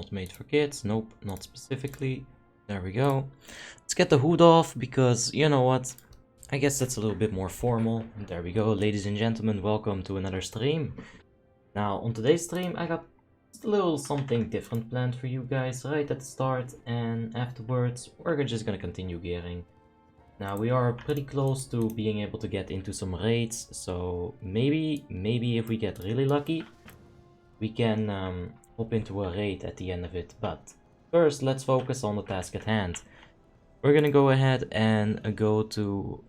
not made for kids. Nope, not specifically. There we go. Let's get the hood off because, you know what? I guess that's a little bit more formal. There we go, ladies and gentlemen, welcome to another stream. Now, on today's stream, I got just a little something different planned for you guys right at the start, and afterwards, we're just gonna continue gearing. Now, we are pretty close to being able to get into some raids, so maybe if we get really lucky, we can hop into a raid at the end of it. But first, let's focus on the task at hand. We're gonna go ahead and go to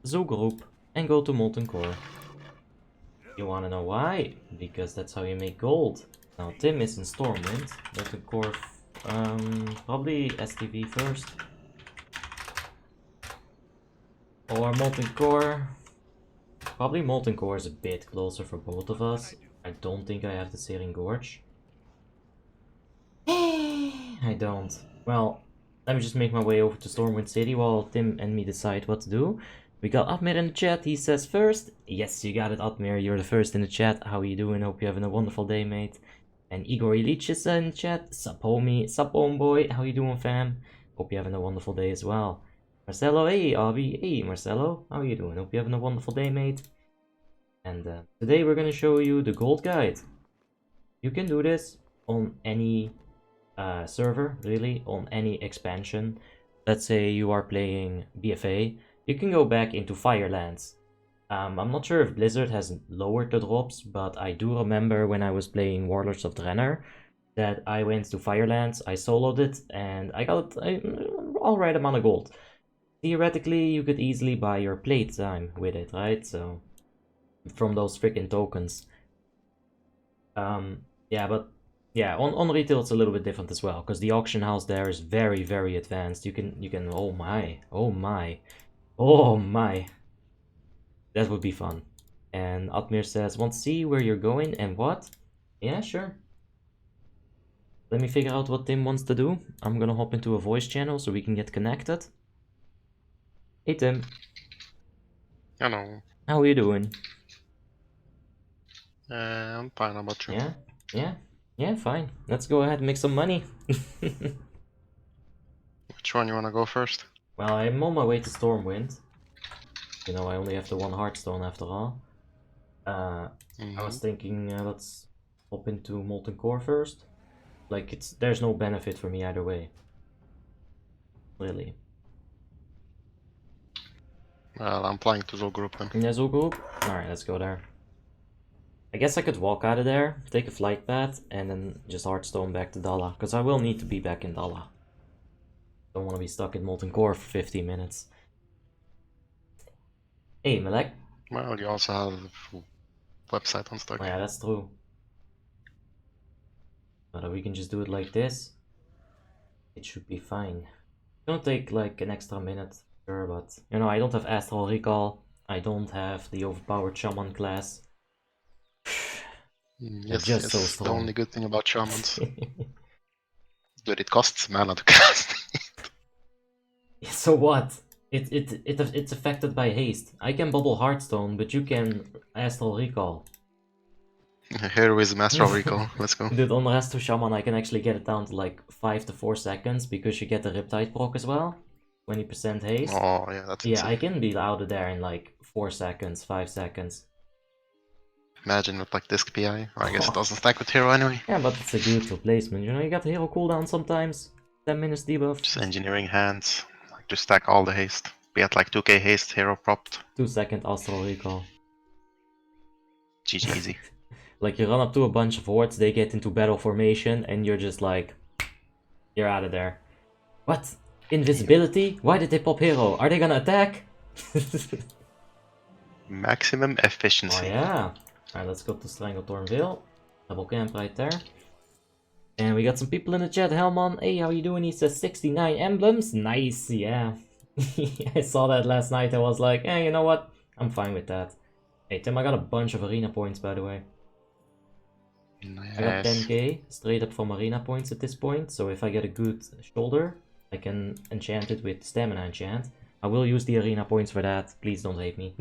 Zoo Group and go to Molten Core. You wanna know why? Because that's how you make gold. Now Tim is in Stormwind. Molten Core, probably STV first. Or Molten Core. Probably Molten Core is a bit closer for both of us. I don't think I have the Searing Gorge. I don't. Well, let me just make my way over to Stormwind City while Tim and me decide what to do. We got Admir in the chat, he says first. Yes, you got it, Admir, you're the first in the chat. How are you doing? Hope you're having a wonderful day, mate. And Igor Ilich is in the chat. Sup, homie. Sup, homeboy. How you doing, fam? Hope you're having a wonderful day as well. Marcelo, hey, Abby. Hey, Marcelo. How are you doing? Hope you're having a wonderful day, mate. And today we're gonna show you the gold guide. You can do this on any server, really, on any expansion. Let's say you are playing BFA. You can go back into Firelands. I'm not sure if Blizzard has lowered the drops, but I do remember when I was playing Warlords of Draenor that I went to Firelands, I soloed it, and I got an alright amount of gold. Theoretically, you could easily buy your playtime with it, right? So, from those freaking tokens. Yeah, but yeah, on retail it's a little bit different as well, because the auction house there is very, very advanced. You can, oh my, oh my. Oh my. That would be fun. And Admir says, want to see where you're going and what? Yeah, sure. Let me figure out what Tim wants to do. I'm gonna hop into a voice channel so we can get connected. Hey Tim. Hello. How are you doing? I'm fine, how about you? Yeah, fine. Let's go ahead and make some money. Which one you wanna go first? Well, I'm on my way to Stormwind. You know, I only have the one Hearthstone after all. I was thinking, let's hop into Molten Core first. Like, there's no benefit for me either way. Really. Well, I'm flying to Zoo Group then. Yeah, Zoo Group? Alright, let's go there. I guess I could walk out of there, take a flight path, and then just Hearthstone back to Dala. Because I will need to be back in Dala. Don't want to be stuck in Molten Core for 15 minutes. Hey, Malek. Well, you also have the website unstuck. Oh, yeah, that's true. But we can just do it like this. It should be fine. It's gonna take like an extra minute, sure, but you know, I don't have Astral Recall. I don't have the overpowered Shaman class. Yes, just yes, so strong. The only good thing about Shamans. But it costs mana to cast. So what? It's affected by haste. I can bubble Hearthstone, but you can Astral Recall. Heroism, Astral Recall, let's go. Dude, on the rest of Shaman I can actually get it down to like 5 to 4 seconds because you get the Riptide proc as well. 20% haste. Oh, yeah, that's insane. I can be out of there in like 4 seconds, 5 seconds. Imagine with like Disc PI. Or I guess it doesn't stack with Hero anyway. Yeah, but it's a good replacement. You know, you got the hero cooldown sometimes. 10 minutes debuff. Just engineering hands. Like, just stack all the haste. Be at like 2k haste, hero propped. 2-second Astral Recall. GG easy. Like, you run up to a bunch of hordes, they get into battle formation, and you're just like... You're out of there. What? Invisibility? Why did they pop hero? Are they gonna attack? Maximum efficiency. Oh yeah. Alright, let's go to Stranglethorn Vale. Double camp right there. And we got some people in the chat. Hellman, hey, how you doing? He says 69 emblems. Nice, yeah. I saw that last night. I was like, you know what? I'm fine with that. Hey, Tim, I got a bunch of arena points, by the way. Nice. I got 10k straight up from arena points at this point. So if I get a good shoulder, I can enchant it with stamina enchant. I will use the arena points for that. Please don't hate me.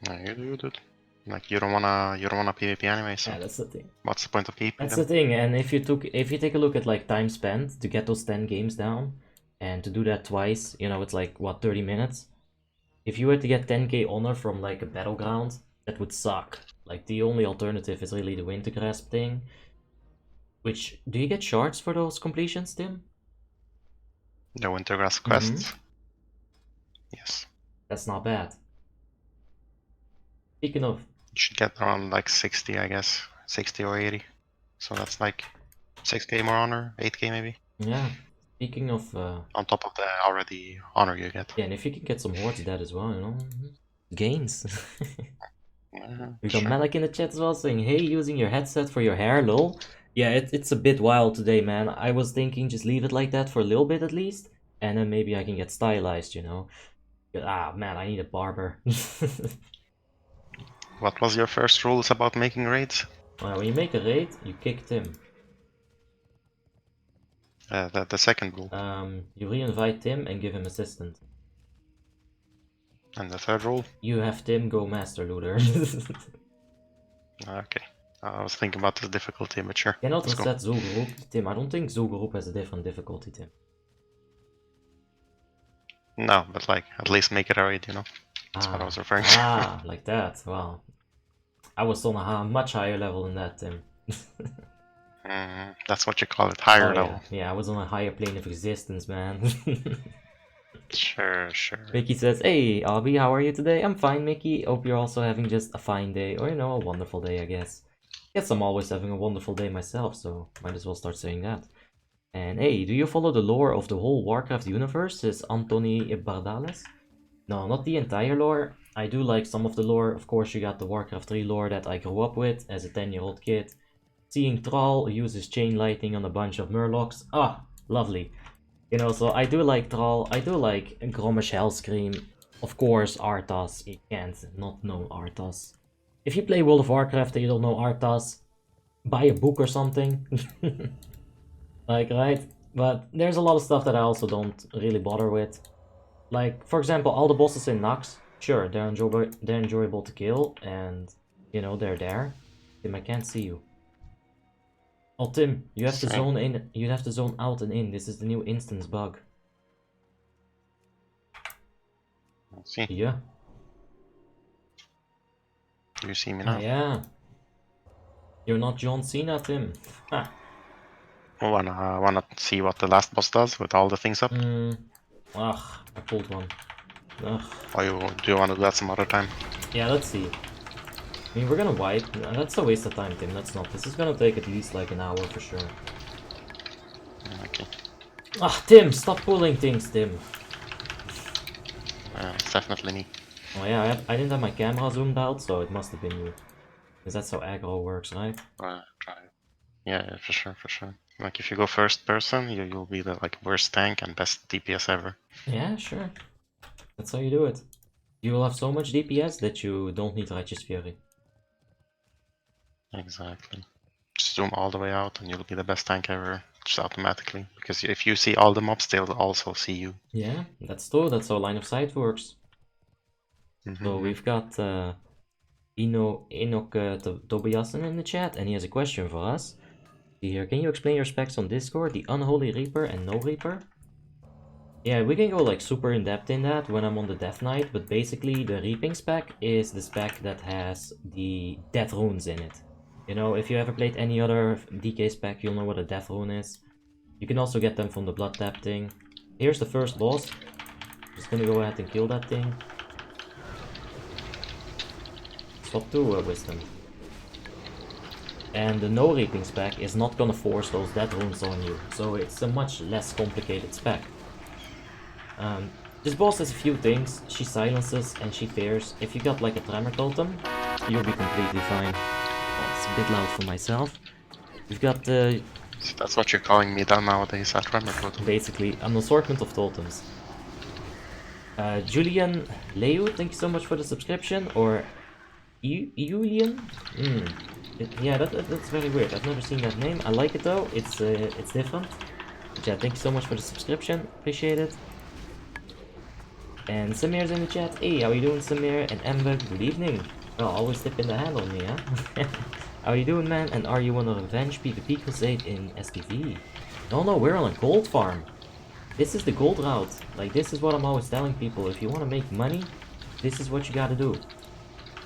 No, you do it. Like you don't wanna PvP anyway, so Yeah, that's the thing. what's the point of PvP That's then? the thing, and if you take a look at like time spent to get those 10 games down, and to do that twice, you know, it's like what, 30 minutes? If you were to get 10k honor from like a battleground, that would suck. Like the only alternative is really the winter grasp thing. Which, do you get shards for those completions, Tim? The Wintergrass Mm-hmm. quests. Yes. That's not bad. Speaking of, You should get around like 60, I guess. 60 or 80. So that's like 6k more honor, 8k maybe. yeah, speaking of, On top of the already honor you get. yeah, and if you can get some hordes that as well, you know, gains. We got Sure. Malik in the chat as well saying, hey, using your headset for your hair, lol. Yeah, it's a bit wild today, man. I was thinking just leave it like that for a little bit at least, and then maybe I can get stylized, you know. But, ah, man, I need a barber. What was your first rules about making raids? Well, when you make a raid, you kick Tim. The second rule. You re-invite Tim and give him assistant. And the third rule? You have Tim go master looter. Okay. I was thinking about the difficulty, but sure. Cannot Let's go. reset Zoolgroep. Tim, I don't think Zoolgroep has a different difficulty, Tim. No, but like, at least make it a raid, you know? That's what I was referring to. Ah, like that. Well, I was on a much higher level than that, Tim. That's what you call it, higher Oh, level. yeah. Yeah, I was on a higher plane of existence, man. Sure. Mickey says, hey, Abby, how are you today? I'm fine, Mickey. Hope you're also having just a fine day, or, you know, a wonderful day, I guess. Guess I'm always having a wonderful day myself, so might as well start saying that. And hey, do you follow the lore of the whole Warcraft universe? Says Anthony Bardales. No, not the entire lore. I do like some of the lore. Of course, you got the Warcraft 3 lore that I grew up with as a 10-year-old kid. Seeing Thrall uses chain lightning on a bunch of Murlocs. Ah, lovely. You know, so I do like Thrall. I do like Grommash Hellscream. Of course, Arthas. You can't not know Arthas. If you play World of Warcraft and you don't know Arthas, buy a book or something. Like, right? But there's a lot of stuff that I also don't really bother with. Like, for example, all the bosses in Nax, sure, they're enjoyable to kill, and, you know, they're there. Tim, I can't see you. Oh, Tim, you have to zone in, you have to zone out and in. This is the new instance bug. Let's see. Yeah. Do you see me now? Yeah. You're not John Cena, Tim. Ha. Wanna see what the last boss does with all the things up? Ugh, I pulled one. Ugh. Or do you wanna do that some other time? Yeah, let's see. I mean, we're gonna wipe. That's a waste of time, Tim. That's not. This is gonna take at least like an hour for sure. Okay. Ah, Tim, stop pulling things, Tim. It's definitely me. Oh yeah, I didn't have my camera zoomed out, so it must have been you. Because that's how aggro works, right? Try it. Yeah, for sure. Like if you go first person, you'll be the like worst tank and best DPS ever. Yeah, sure. That's how you do it. You will have so much DPS that you don't need Righteous Fury. Exactly. Just zoom all the way out and you'll be the best tank ever, just automatically. Because if you see all the mobs, they'll also see you. Yeah, that's true. That's how line of sight works. So we've got Enoch Tobiasen in the chat, and he has a question for us. Here, can you explain your specs on Discord, the Unholy Reaper and No Reaper? Yeah, we can go like super in depth in that when I'm on the Death Knight, but basically the Reaping spec is the spec that has the Death Runes in it. You know, if you ever played any other DK spec, you'll know what a Death Rune is. You can also get them from the Blood Tap thing. Here's the first boss. Just gonna go ahead and kill that thing. Swap to Wisdom. And the No Reaping spec is not gonna force those Death Runes on you, so it's a much less complicated spec. This boss has a few things. She silences and she fears. If you got like a Tremor Totem, you'll be completely fine. Oh, it's a bit loud for myself. We've got So that's what you're calling me down nowadays, a Tremor Totem. basically an assortment of totems. Julian Leo, thank you so much for the subscription. Or Julian? Yeah, that's very weird. I've never seen that name. I like it though. It's different. But yeah, thank you so much for the subscription. Appreciate it. And Samir's in the chat. Hey, how you doing, Samir? And Ember, good evening. Well, always tipping the hand on me, huh? How you doing, man? And are you on a revenge PvP crusade in STV? No, we're on a gold farm. This is the gold route. Like, this is what I'm always telling people. If you want to make money, this is what you gotta do.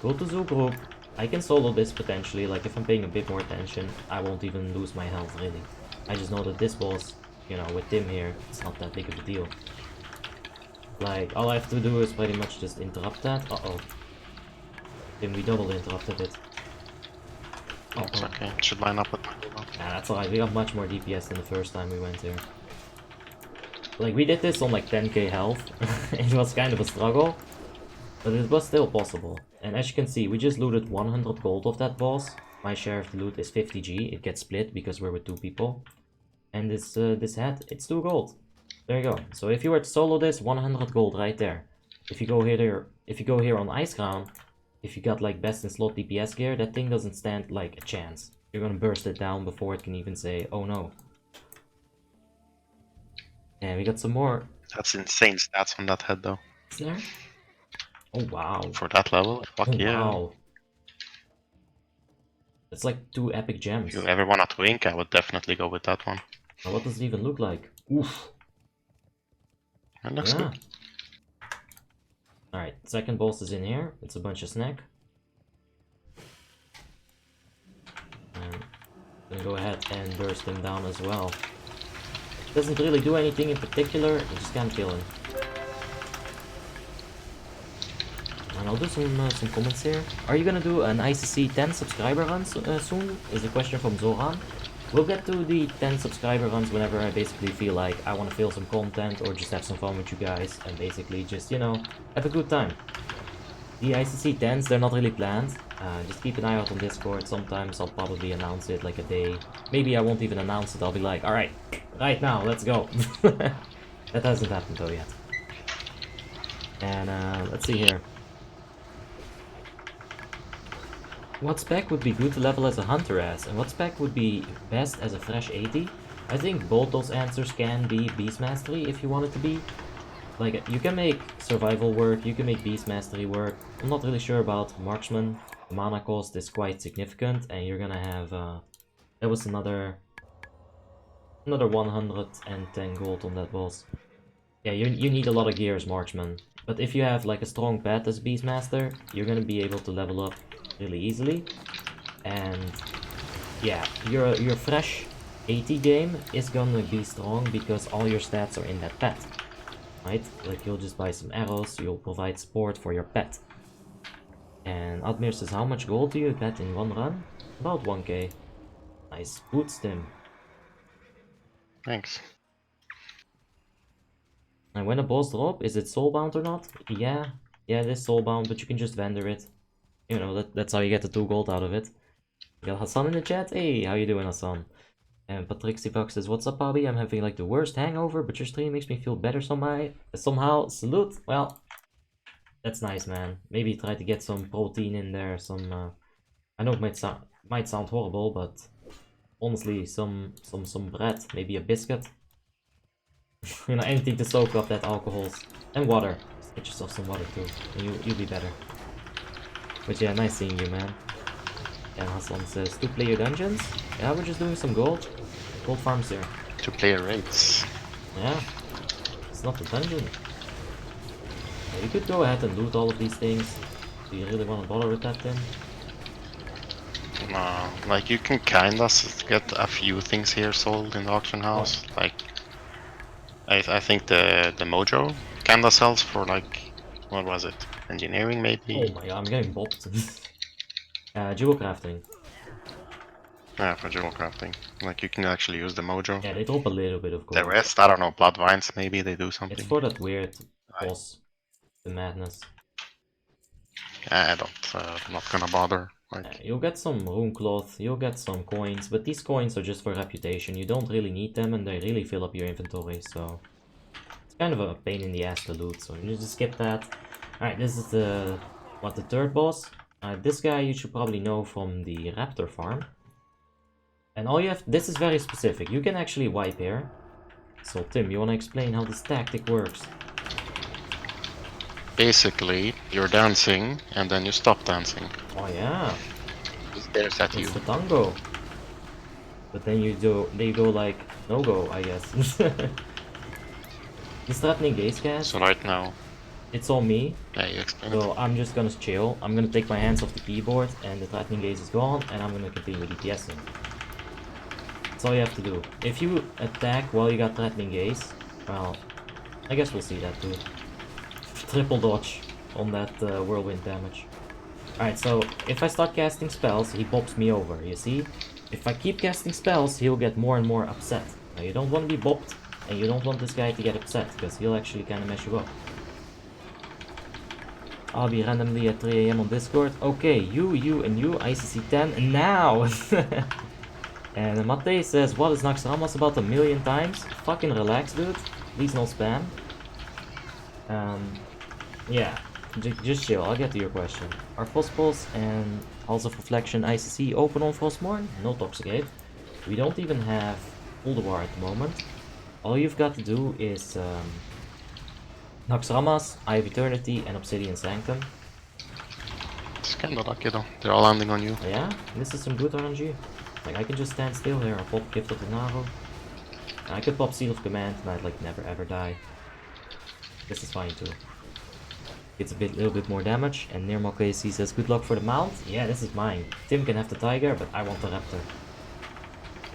Go to Zoo Group. I can solo this potentially. Like, if I'm paying a bit more attention, I won't even lose my health, really. I just know that this boss, you know, with Tim here, it's not that big of a deal. Like, all I have to do is pretty much just interrupt that. Uh-oh. Tim, we double interrupted it. It's okay. It should line up with my Nah, that's alright. We got much more DPS than the first time we went here. Like, we did this on like 10k health. It was kind of a struggle, but it was still possible. And as you can see, we just looted 100 gold of that boss. My share of the loot is 50g. It gets split because we're with 2 people. And this hat, it's 2 gold. There you go. So if you were to solo this, 100 gold right there. If you go here on Ice Crown, if you got like best in slot DPS gear, that thing doesn't stand like a chance. You're gonna burst it down before it can even say, oh no. And we got some more. That's insane stats on that head though. Is there? Oh wow. For that level, fuck Oh yeah. wow. It's like 2 epic gems. If you ever want to wink, I would definitely go with that one. Now what does it even look like? Oof. It looks good. Alright, second boss is in here. It's a bunch of snack. And I'm gonna go ahead and burst him down as well. Doesn't really do anything in particular, you just can't kill him. And I'll do some comments here. Are you gonna do an ICC 10 subscriber run soon? Is the question from Zoran. We'll get to the 10 subscriber runs whenever I basically feel like I want to fill some content or just have some fun with you guys and basically just, you know, have a good time. The ICC 10s, they're not really planned. Just keep an eye out on Discord. Sometimes I'll probably announce it like a day. Maybe I won't even announce it. I'll be like, alright, right now, let's go. That hasn't happened though yet. And let's see here. What spec would be good to level as a hunter as, and what spec would be best as a fresh 80? I think both those answers can be Beast Mastery if you want it to be. Like, you can make survival work, you can make Beast Mastery work. I'm not really sure about Marksman. The mana cost is quite significant, and you're gonna have, there was another 110 gold on that boss. Yeah, you need a lot of gear as Marksman. But if you have like a strong pet as Beastmaster, you're gonna be able to level up really easily. And yeah, your fresh 80 game is gonna be strong because all your stats are in that pet. Right? Like, you'll just buy some arrows, you'll provide support for your pet. And Admir says, how much gold do you get in one run? About 1k. Nice. Boots Tim. Thanks. And when a boss drop, is it soulbound or not? Yeah, it is soulbound, but you can just vendor it. You know, that's how you get the 2 gold out of it. We got Hassan in the chat. Hey, how you doing, Hassan? And Patrick Fox says, what's up, Bobby? I'm having like the worst hangover, but your stream makes me feel better somehow. Salute. Well, that's nice, man. Maybe try to get some protein in there. Some, I know it might sound horrible, but honestly, some bread, maybe a biscuit. You know, anything to soak up that alcohols. And water. Just get yourself some water too, and you'll be better. But yeah, nice seeing you, man. And Hassan says, 2-player dungeons? Yeah, we're just doing some gold farms here. 2-player raids. Yeah, it's not a dungeon. Yeah, you could go ahead and loot all of these things. Do you really want to bother with that then? No, like you can kinda get a few things here sold in the auction house. Oh. Like, I think the Mojo kinda sells for like, what was it? Engineering maybe? Oh my god, I'm getting bopped. Jewel crafting. Yeah, for jewel crafting. Like, you can actually use the Mojo. Yeah, they drop a little bit of gold. The rest, I don't know, blood vines maybe they do something. It's for that weird boss, the madness. Yeah, I'm not gonna bother. Like, You'll get some rune cloth, you'll get some coins, but these coins are just for reputation. You don't really need them, and they really fill up your inventory, so it's kind of a pain in the ass to loot. So you just skip that. All right, this is the third boss. This guy you should probably know from the raptor farm. And all you have, this is very specific. You can actually wipe here. So Tim, you want to explain how this tactic works? basically you're dancing and then you stop dancing. Oh yeah, He stares at you. it's the tango. But then they go like no go, I guess. The threatening gaze So cast, right now, it's on me. yeah, you explain it. So I'm just gonna chill. I'm gonna take my hands off the keyboard and the threatening gaze is gone and I'm gonna continue DPSing. That's all you have to do. If you attack while you got threatening gaze, well, I guess we'll see that too. Triple dodge on that whirlwind damage. Alright, so if I start casting spells, he bops me over, you see? If I keep casting spells, he'll get more and more upset. Now you don't want to be bopped, and you don't want this guy to get upset, because he'll actually kind of mess you up. I'll be randomly at 3 AM on Discord. Okay, you, and you, ICC 10, now! And Mate says, what is Naxxramas about 1,000,000 times? Fucking relax, dude. Please no spam. Yeah, just chill, I'll get to your question. Are Frostpulse and Halls of Reflection ICC open on Frostmourne? No Toxicate. We don't even have Ulduar at the moment. All you've got to do is Naxxramas, Eye of Eternity, and Obsidian Sanctum. It's kinda lucky though. They're all landing on you. Oh yeah, this is some good RNG. Like, I can just stand still here and pop Gift of the Naro. I could pop Seal of Command and I'd like never ever die. This is fine too. It's a little bit more damage, and Nirmal KC says, good luck for the mount. Yeah, this is mine. Tim can have the tiger, but I want the raptor.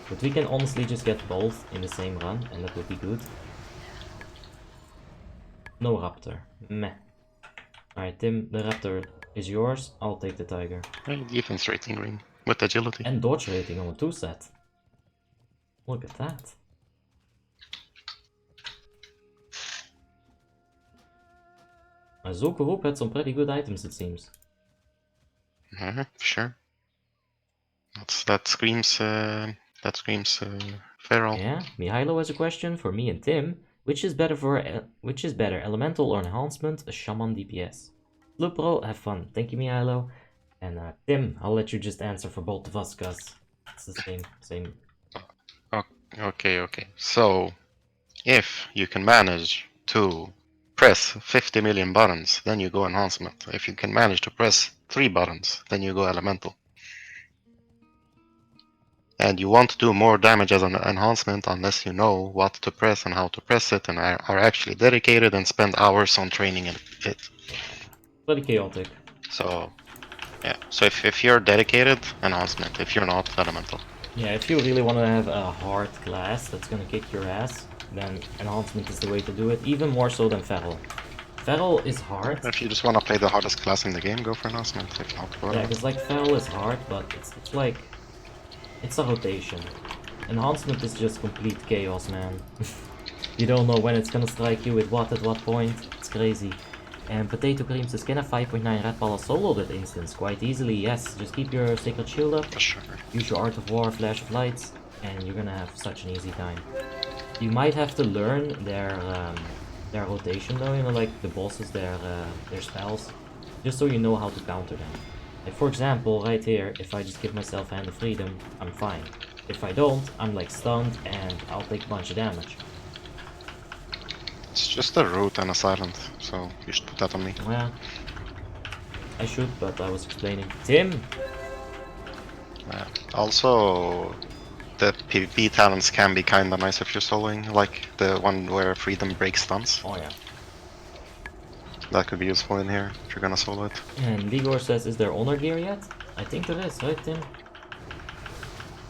But we can honestly just get both in the same run, and that would be good. No raptor. Meh. Alright, Tim, the raptor is yours. I'll take the tiger. Hey, defense rating green with agility. And dodge rating on a 2-set. Look at that. Zul'Gurub had some pretty good items, it seems. Sure. That screams feral. Yeah, Mihailo has a question for me and Tim. Which is better, elemental or enhancement? A shaman DPS. Look, bro, have fun. Thank you, Mihailo. And Tim, I'll let you just answer for both of us, cause it's the same. Okay. So, if you can manage to press 50 million buttons, then you go enhancement. If you can manage to press 3 buttons, then you go elemental. And you won't do more damage as an enhancement unless you know what to press and how to press it and are actually dedicated and spend hours on training it. Pretty chaotic. So, yeah. So if you're dedicated, enhancement. If you're not, elemental. Yeah, if you really want to have a hard class that's gonna kick your ass, then enhancement is the way to do it, even more so than Feral. Feral is hard. If you just want to play the hardest class in the game, go for enhancement. If not, go Yeah, because like Feral is hard, but it's like... it's a rotation. Enhancement is just complete chaos, man. You don't know when it's gonna strike you with what at what point. It's crazy. And Potato Cream says, can a 5.9 Red Palace solo that instance? Quite easily, yes. Just keep your Sacred Shield up, for sure. use your Art of War, Flash of Lights, and you're gonna have such an easy time. You might have to learn their rotation though, you know, like the bosses, their spells, just so you know how to counter them. Like for example, right here, if I just give myself Hand of Freedom, I'm fine. If I don't, I'm like stunned and I'll take a bunch of damage. It's just a root and a silent, so you should put that on me. Yeah, I should, but I was explaining. Tim! Also, the PvP talents can be kinda nice if you're soloing, like the one where freedom breaks stuns. Oh yeah. That could be useful in here if you're gonna solo it. And Ligor says, is there honor gear yet? I think there is, right Tim?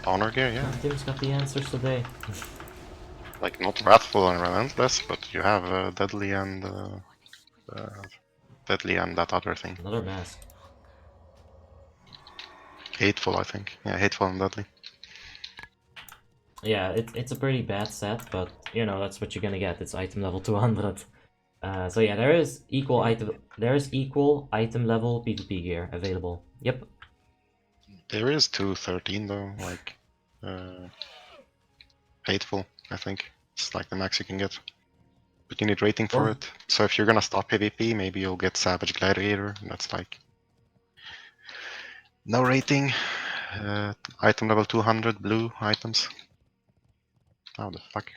Honor gear, yeah. Tim's got the answers today. Like, not wrathful and relentless, but you have deadly and that other thing. Another mask. Hateful, I think. Yeah, hateful and deadly. Yeah, it's a pretty bad set, but you know, that's what you're gonna get. It's item level 200. So yeah, there is equal item level PvP gear available. Yep. There is 213 though, like hateful, I think. It's like the max you can get. But you need rating for Oh. it. So if you're gonna stop PvP, maybe you'll get Savage Gladiator. That's like no rating. Item level 200 blue items. How the fuck?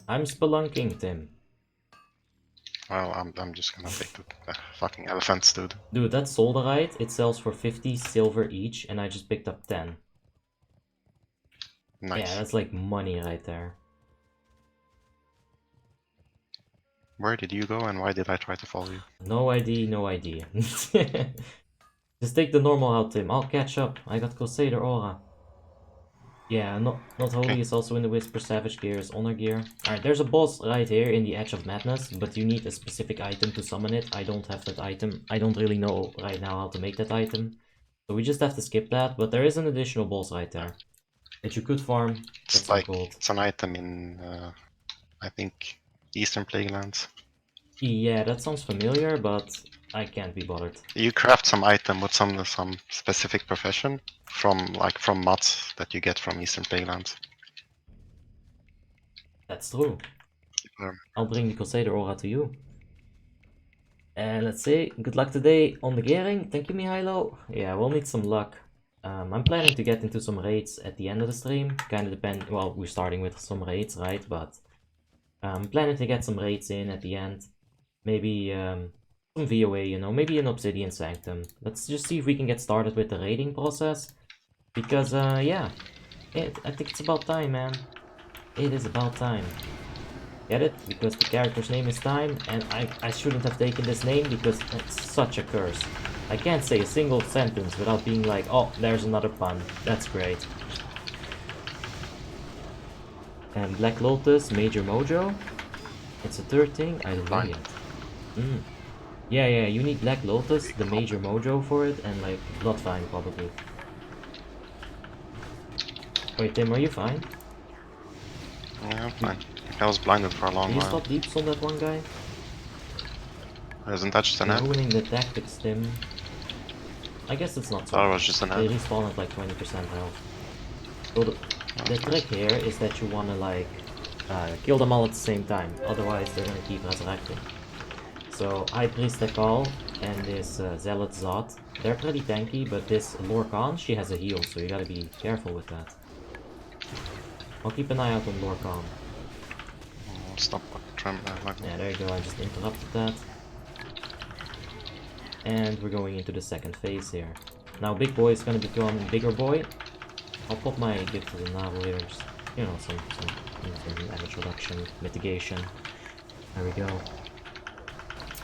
I'm spelunking, Tim. Well, I'm just gonna take the fucking elephants, dude. Dude, that solderite, it sells for 50 silver each, and I just picked up 10. Nice. Yeah, that's like money right there. Where did you go and why did I try to follow you? No ID, no ID. Just take the normal out, Tim. I'll catch up. I got Crusader Aura. Yeah, not Holy is also in the Whisper Savage gear, is Honor gear. Alright, there's a boss right here in the Edge of Madness, but you need a specific item to summon it. I don't have that item. I don't really know right now how to make that item. So we just have to skip that, but there is an additional boss right there that you could farm. It's like, it's an item in, I think, Eastern Plaguelands. Yeah, that sounds familiar, but I can't be bothered. You craft some item with some specific profession from mods that you get from Eastern Plaguelands. That's true. I'll bring the Crusader Aura to you. And let's see, good luck today on the gearing. Thank you, Mihailo. Yeah, we'll need some luck. I'm planning to get into some raids at the end of the stream. Kind of depend. Well, we're starting with some raids, right? But I'm planning to get some raids in at the end. Maybe some VOA, you know, maybe an Obsidian Sanctum. Let's just see if we can get started with the raiding process. Because, yeah, I think it's about time, man. It is about time. Get it? Because the character's name is Time, and I shouldn't have taken this name because it's such a curse. I can't say a single sentence without being like, oh, there's another pun. That's great. And Black Lotus, Major Mojo. It's a third thing? I don't know yet. Yeah, you need Black Lotus, the Major Mojo for it, and like Bloodvine probably. Wait, Tim, are you fine? Yeah, I'm fine. I was blinded for a long Can you while. stop deeps on that one guy? Isn't that just an You're app? ruining the tactics, Tim. I guess it's not so That bad. was just an They app. respawn at like 20% health. So the trick here is that you wanna like kill them all at the same time, otherwise they're gonna keep resurrecting. So High Priest Tekal and this Zealot Zod, they're pretty tanky, but this Lorcan, she has a heal, so you gotta be careful with that. I'll keep an eye out on Lorcan. Oh, stop like Yeah, there you go, I just interrupted that. And we're going into the second phase here. Now Big Boy is gonna become Bigger Boy. I'll pop my gift to the Navel here, just, you know, some damage reduction, mitigation. There we go.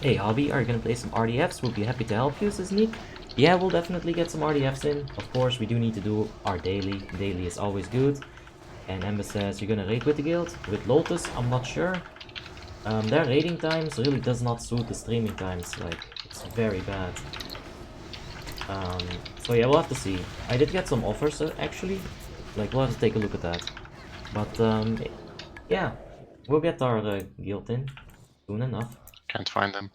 Hey Hobby, are you gonna play some RDFs? We'll be happy to help you, says Nick. Yeah, we'll definitely get some RDFs in. Of course, we do need to do our daily. Daily is always good. And Ember says, you're gonna raid with the guild? With Lotus, I'm not sure. Their raiding times really does not suit the streaming times. Like, it's very bad. So yeah, we'll have to see. I did get some offers, actually. Like, we'll have to take a look at that. But, yeah. We'll get our guild in soon enough. Can't find them.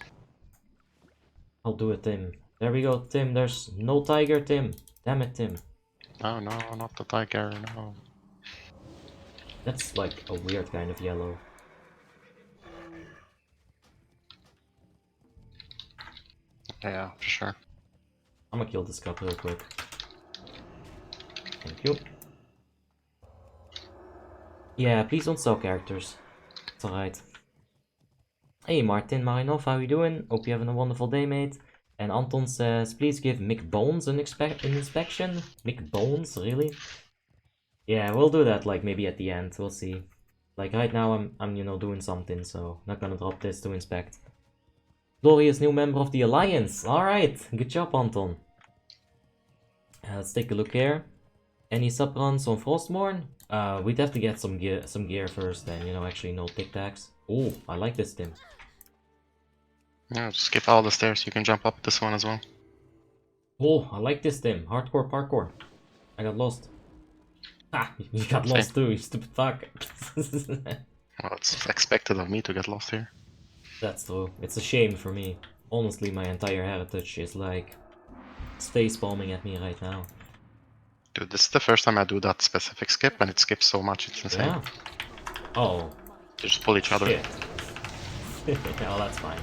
I'll do it, Tim. There we go, Tim. There's no tiger, Tim. Damn it, Tim. No, not the tiger, no. That's like a weird kind of yellow. Yeah, for sure. I'm gonna kill this cup real quick. Thank you. Yeah, please don't sell characters. It's alright. Hey Martin Marinov, how you doing? Hope you're having a wonderful day, mate. And Anton says, please give Mick Bones an inspection. Mick Bones, really? Yeah, we'll do that, like, maybe at the end. We'll see. Like, right now I'm you know, doing something, so not gonna drop this to inspect. Glorious new member of the Alliance. Alright, good job, Anton. Let's take a look here. Any subruns on Frostmourne? We'd have to get some gear first, then, you know, actually no tic tacs. Oh, I like this, Tim. Yeah, just skip all the stairs. You can jump up this one as well. Oh, I like this, Tim. Hardcore parkour. I got lost. Ha! You got lost too, you stupid fuck. Well, it's expected of me to get lost here. That's true. It's a shame for me. Honestly, my entire heritage is like face palming at me right now. Dude, this is the first time I do that specific skip, and it skips so much, it's insane. Yeah. Oh. They just pull each other. Shit. Oh, that's fine.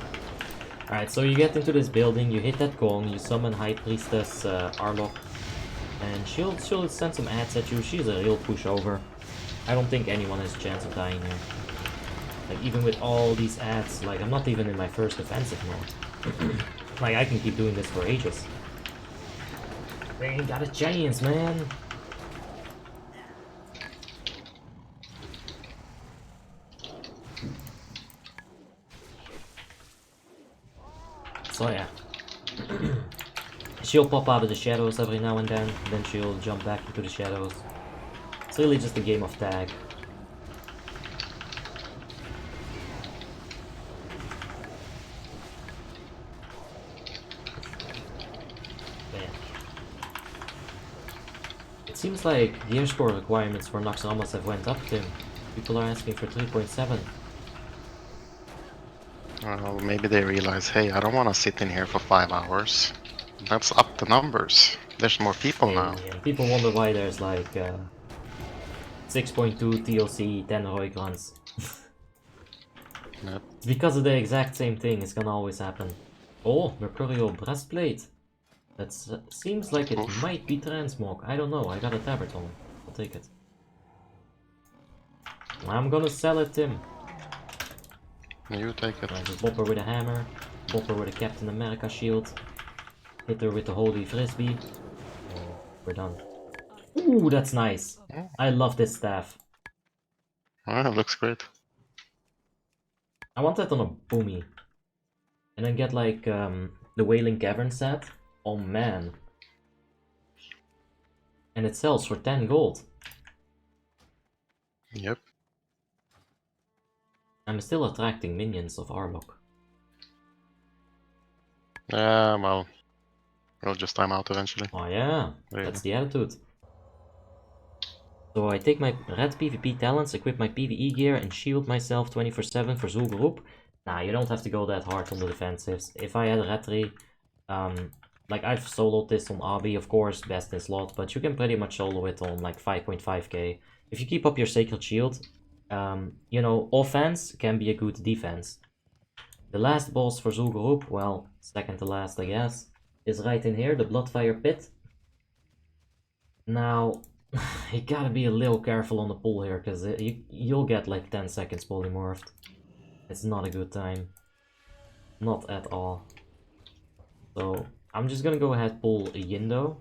Alright, so you get into this building, you hit that gong, you summon High Priestess Arlok, and she'll send some ads at you. She's a real pushover. I don't think anyone has a chance of dying here. Like, even with all these ads, like, I'm not even in my first defensive mode. Like, I can keep doing this for ages. They ain't got a chance, man. So yeah. She'll pop out of the shadows every now and then she'll jump back into the shadows. It's really just a game of tag. Man. It seems like gear score requirements for Naxxramas have went up, Tim. People are asking for 3.7. Well, maybe they realize, hey, I don't want to sit in here for 5 hours. Let's up the numbers. There's more people now. And people wonder why there's like 6.2 TLC, 10 heroic runs. Yep. Because of the exact same thing, it's gonna always happen. Oh, Mercurial Breastplate. That seems like it Oof. might be transmog. I don't know, I got a tabard on. I'll take it. I'm gonna sell it, Tim. You take it. I just bop her with a hammer, bop her with a Captain America shield, hit her with the Holy Frisbee. Oh, we're done. Ooh, that's nice. I love this staff. Oh, it looks great. I want that on a boomy. And then get like the Wailing Cavern set. Oh man. And it sells for 10 gold. Yep. I'm still attracting minions of Arlok. Well, we'll just time out eventually. Oh yeah, Really? that's the attitude. So I take my red PvP talents, equip my PvE gear, and shield myself 24/7 for Zul'Gurub. Nah, you don't have to go that hard on the defensives. If I had a Retri, like I've soloed this on Abi, of course, best in slot, but you can pretty much solo it on like 5.5k. If you keep up your Sacred Shield, you know, offense can be a good defense. The last boss for Zul'Gurub, well, second to last I guess, is right in here, the Bloodfire Pit. Now, you gotta be a little careful on the pull here, because you'll get like 10 seconds polymorphed. It's not a good time. Not at all. So, I'm just gonna go ahead pull a Yindo.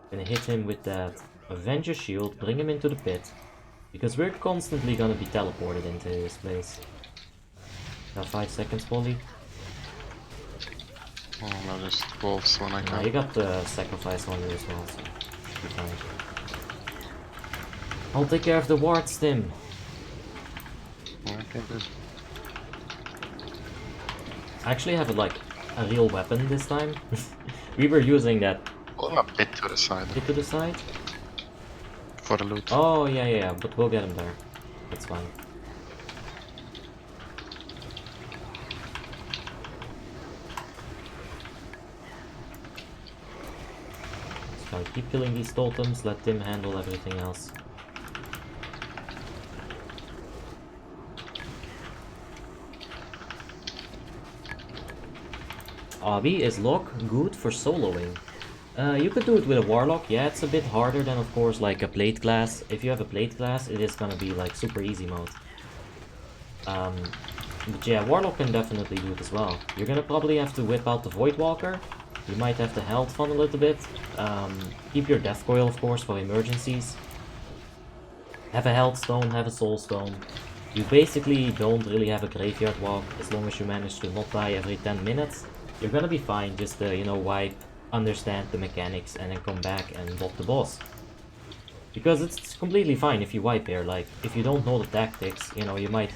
Gonna hit him with that Avenger Shield, bring him into the pit. Because we're constantly gonna be teleported into this place. Got 5 seconds poly. Oh no, just wolves when I No, can. you got the sacrifice on you as well, so you're fine. I'll take care of the wards, Tim. Okay, good. I actually have like a real weapon this time. We were using that Pull him a bit to the side hit to the side. for the loot. Oh yeah, but we'll get him there. That's fine. Just gotta keep killing these totems, let Tim handle everything else. Abi is lock good for soloing. You could do it with a Warlock, yeah, it's a bit harder than of course like a plate class. If you have a plate class, it is gonna be like super easy mode. But yeah, Warlock can definitely do it as well. You're gonna probably have to whip out the Voidwalker. You might have to health fund a little bit. Keep your Death Coil of course for emergencies. Have a Health Stone, have a Soul Stone. You basically don't really have a graveyard walk as long as you manage to not die every 10 minutes. You're gonna be fine, just you know, wipe, understand the mechanics, and then come back and bop the boss. Because it's completely fine if you wipe here, like, if you don't know the tactics, you know, you might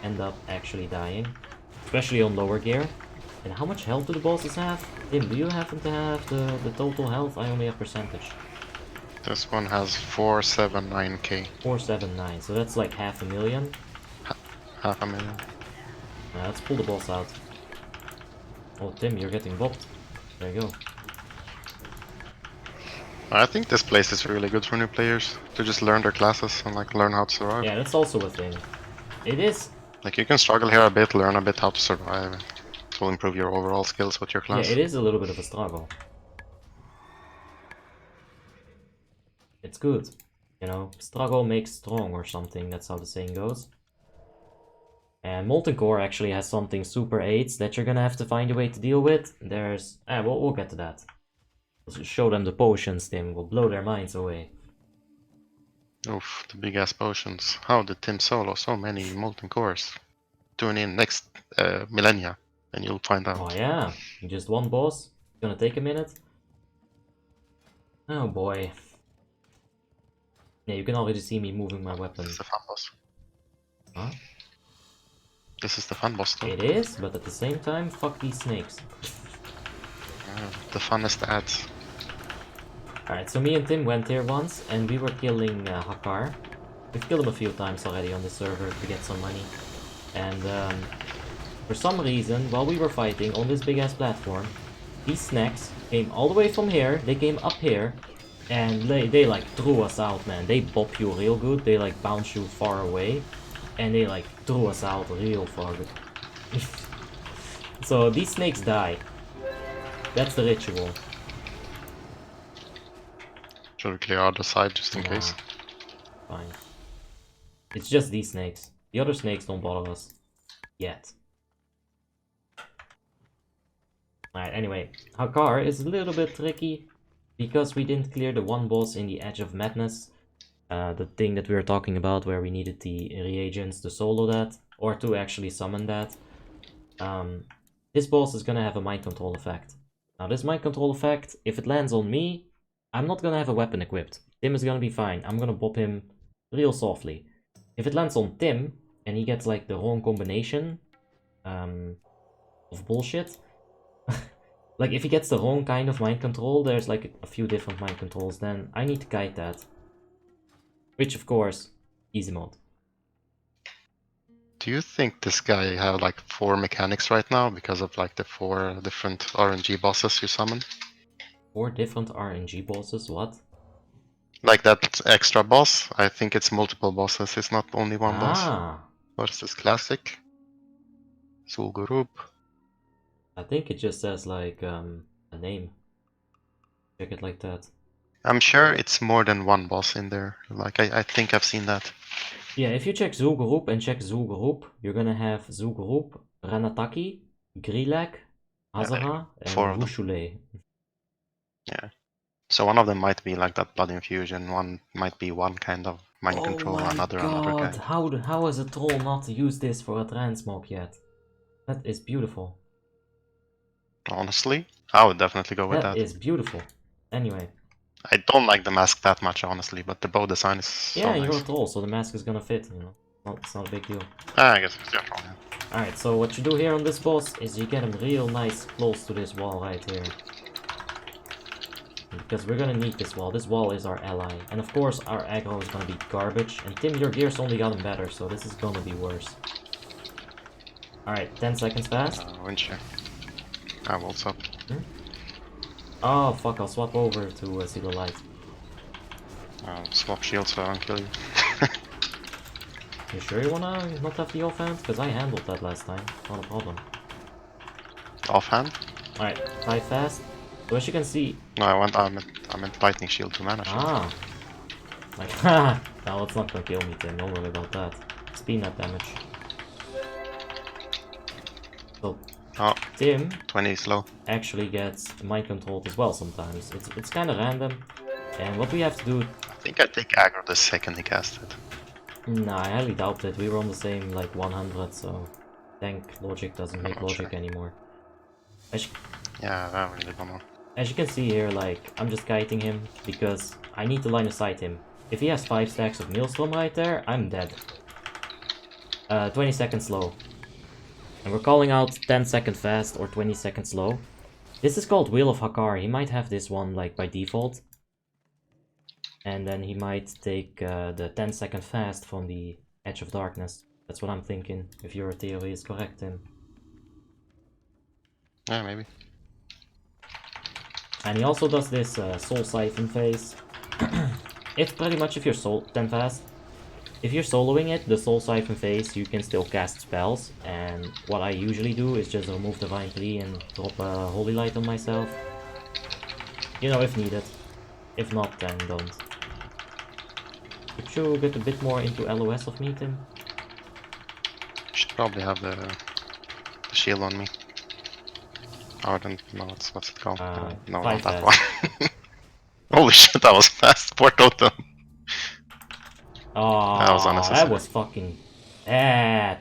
end up actually dying. Especially on lower gear. And how much health do the bosses have? Tim, do you happen to have the total health? I only have percentage. This one has 479k. 479, so that's like 500,000. 500,000. Let's pull the boss out. Oh, Tim, you're getting bopped. There you go. I think this place is really good for new players to just learn their classes and like learn how to survive. Yeah, that's also a thing. It is. Like you can struggle here a bit, learn a bit how to survive. It will improve your overall skills with your class. Yeah, it is a little bit of a struggle. It's good. You know, struggle makes strong or something, that's how the saying goes. And Molten Core actually has something super aids that you're gonna have to find a way to deal with. There's... we'll get to that. We'll show them the potions, Tim. We'll blow their minds away. Oof, the big ass potions. How did Tim solo so many molten cores? Tune in next millennia and you'll find out. Oh yeah, just one boss. It's gonna take a minute. Oh boy. Yeah, you can already see me moving my weapon. This is the fun boss. Huh? This is the fun boss though. It is, but at the same time, fuck these snakes. The funnest ads. Alright, so me and Tim went here once, and we were killing Hakar. We've killed him a few times already on this server to get some money. And for some reason, while we were fighting on this big ass platform, these snacks came all the way from here, they came up here, and they like threw us out, man. They bop you real good, they like bounce you far away, and they like threw us out real far good. So these snakes die. That's the ritual. Should we clear out the side just in case? Fine. It's just these snakes. The other snakes don't bother us. Yet. Alright, anyway. Hakar is a little bit tricky because we didn't clear the one boss in the Edge of Madness. The thing that we were talking about where we needed the reagents to solo that, or to actually summon that. This boss is gonna have a mind control effect. Now this mind control effect, if it lands on me, I'm not gonna have a weapon equipped. Tim is gonna be fine. I'm gonna bop him real softly. If it lands on Tim, and he gets like the wrong combination of bullshit, like if he gets the wrong kind of mind control, there's like a few different mind controls, then I need to guide that. Which of course, easy mode. Do you think this guy have like 4 mechanics right now because of like the 4 different RNG bosses you summon? 4 different RNG bosses, what? Like that extra boss, I think it's multiple bosses, it's not only one boss. What is this, classic? Zul'Gurub. I think it just says like a name. Check it like that. I'm sure it's more than one boss in there, like I think I've seen that. Yeah, if you check Zul'Gurub and check Zul'Gurub, you're gonna have Zul'Gurub, Ranataki, Grilak, Hazara, and Wushule. Yeah. So one of them might be like that blood infusion, one might be one kind of mind control, another kind. How has a troll not used this for a transmog yet? That is beautiful. Honestly, I would definitely go with that. That is beautiful. Anyway. I don't like the mask that much, honestly, but the bow design is so nice. You're a troll, so the mask is gonna fit, you know. It's not a big deal. I guess it's your problem. Alright, so what you do here on this boss is you get him real nice close to this wall right here. Because we're gonna need this wall. This wall is our ally. And of course our aggro is gonna be garbage. And Tim, your gear's only gotten better, so this is gonna be worse. Alright, 10 seconds fast. Wind check. I will stop. Oh fuck, I'll swap over to see the light. I'll swap shields so I don't kill you. You sure you wanna not have the offhand? Because I handled that last time. Not a problem. Offhand? Alright, 5 fast. So as you can see... No, I meant lightning shield to mana shield. Like, haha! No, it's not gonna kill me, Tim. Don't worry about that. It's peanut damage. So, Tim 20 slow. actually gets mind controlled as well sometimes. It's kind of random. And what we have to do... I think I take aggro the second he cast it. Nah, I highly doubt it. We were on the same, like, 100, so... Tank logic doesn't make logic anymore. Yeah, I really don't know. As you can see here, like, I'm just kiting him because I need to line of sight him. If he has 5 stacks of Maelstrom right there, I'm dead. 20 seconds slow. And we're calling out 10 second fast or 20 seconds slow. This is called Wheel of Hakar. He might have this one like by default. And then he might take the 10 second fast from the Edge of Darkness. That's what I'm thinking, if your theory is correct, Tim. Yeah, maybe. And he also does this Soul Siphon phase. It's pretty much if you're 10 fast. If you're soloing it, the Soul Siphon phase, you can still cast spells. And what I usually do is just remove Divine Plea and drop a Holy Light on myself. You know, if needed. If not, then don't. Could you get a bit more into LOS of me, Tim? Should probably have the shield on me. Oh, I don't know what's it called. No, not that one. Holy shit, that was fast. Poor Totem. Oh, That was unnecessary. that was fucking bad.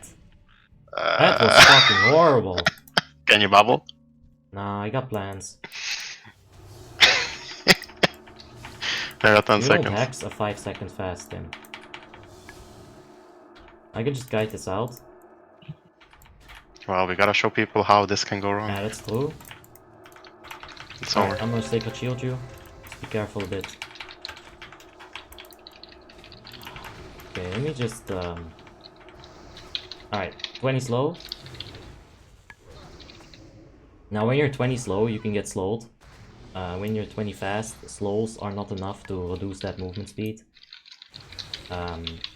That was fucking horrible. Can you bubble? Nah, I got plans. I got 10 You seconds. don't hex a 5-second fast, Tim. I can just guide this out. Well, we gotta show people how this can go wrong. Yeah, that's true. It's Alright, over. I'm gonna Sacred Shield you. Just be careful a bit. Okay, let me just Alright, 20 slow. Now when you're 20 slow, you can get slowed. When you're 20 fast, slows are not enough to reduce that movement speed.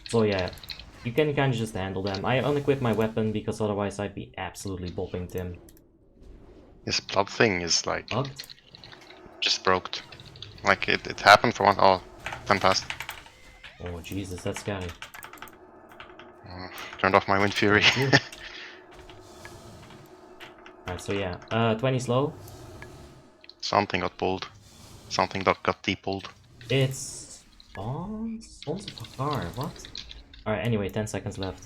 So yeah, you can kind of just handle them. I unequip my weapon because otherwise I'd be absolutely bopping Tim. This blood thing is like Bugged? just broke. Like it happened for one. Oh, 10 past. Oh Jesus, that's scary. Turned off my Wind Fury. Alright, so yeah, 20 slow. Something got pulled. Something that got depulled. It's Sons of Hakar, what? Alright, anyway, 10 seconds left.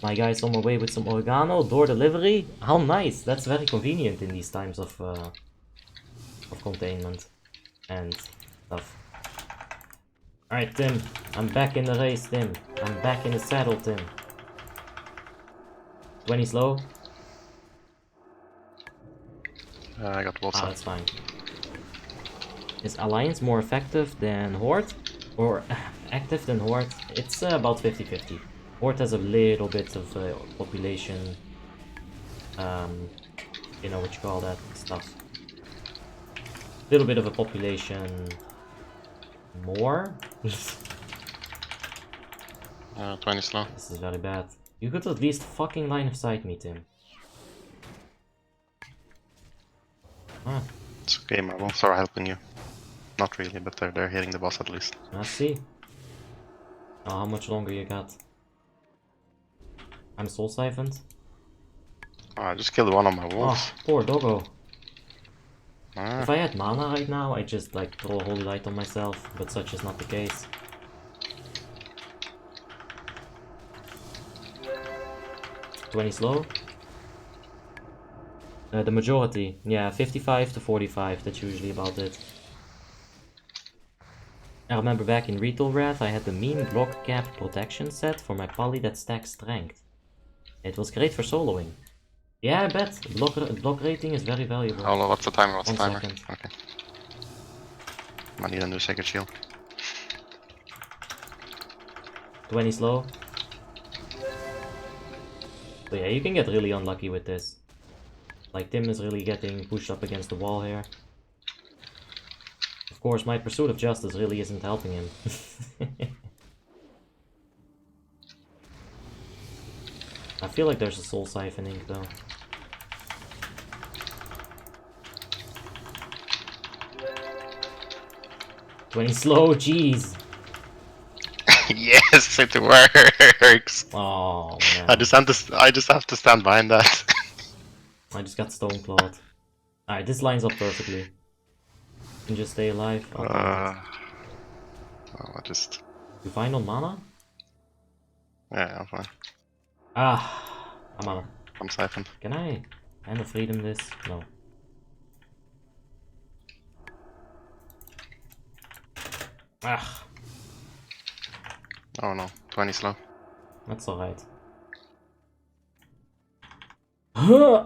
My guy's on my way with some oregano, door delivery. How nice! That's very convenient in these times of containment and stuff. Alright, Tim, I'm back in the race, Tim. I'm back in the saddle, Tim. 20 slow. I got both Ah, sides. that's fine. Is Alliance more effective than Horde? Or active than Horde? It's about 50-50. Horde has a little bit of population. You know what you call that stuff. Little bit of a population more. 20 slow. This is very bad. You could at least fucking line of sight me, Tim. Ah, It's okay, I won't start helping you. Not really, but they're hitting the boss at least. let's see. Oh, how much longer you got? I'm soul siphoned. Oh, I just killed one of my wolves. Oh, poor doggo. Ah, If I had mana right now, I'd just like throw a holy light on myself, but such is not the case. $20 slow. The majority, yeah, 55 to 45, that's usually about it. I remember back in Retail Wrath, I had the mean block cap protection set for my poly that stacks strength. It was great for soloing. Yeah, I bet. Block rating is very valuable. oh, what's the timer? What's the 1 timer? second. Okay. I need a new Sacred Shield. 20 slow. So yeah, you can get really unlucky with this. Like, Tim is really getting pushed up against the wall here. Of course, my pursuit of justice really isn't helping him. I feel like there's a soul siphoning though. $20 slow, jeez. Yes, it works. Oh man. I just have to stand behind that. I just got stone clawed. Alright, this lines up perfectly. You can just stay alive. Oh, I just. You find on mana? Yeah, I'm fine. Ah, I'm out. I'm siphoned. Can I Hand of Freedom this? No. Ah, Oh no, 20 slow. that's alright.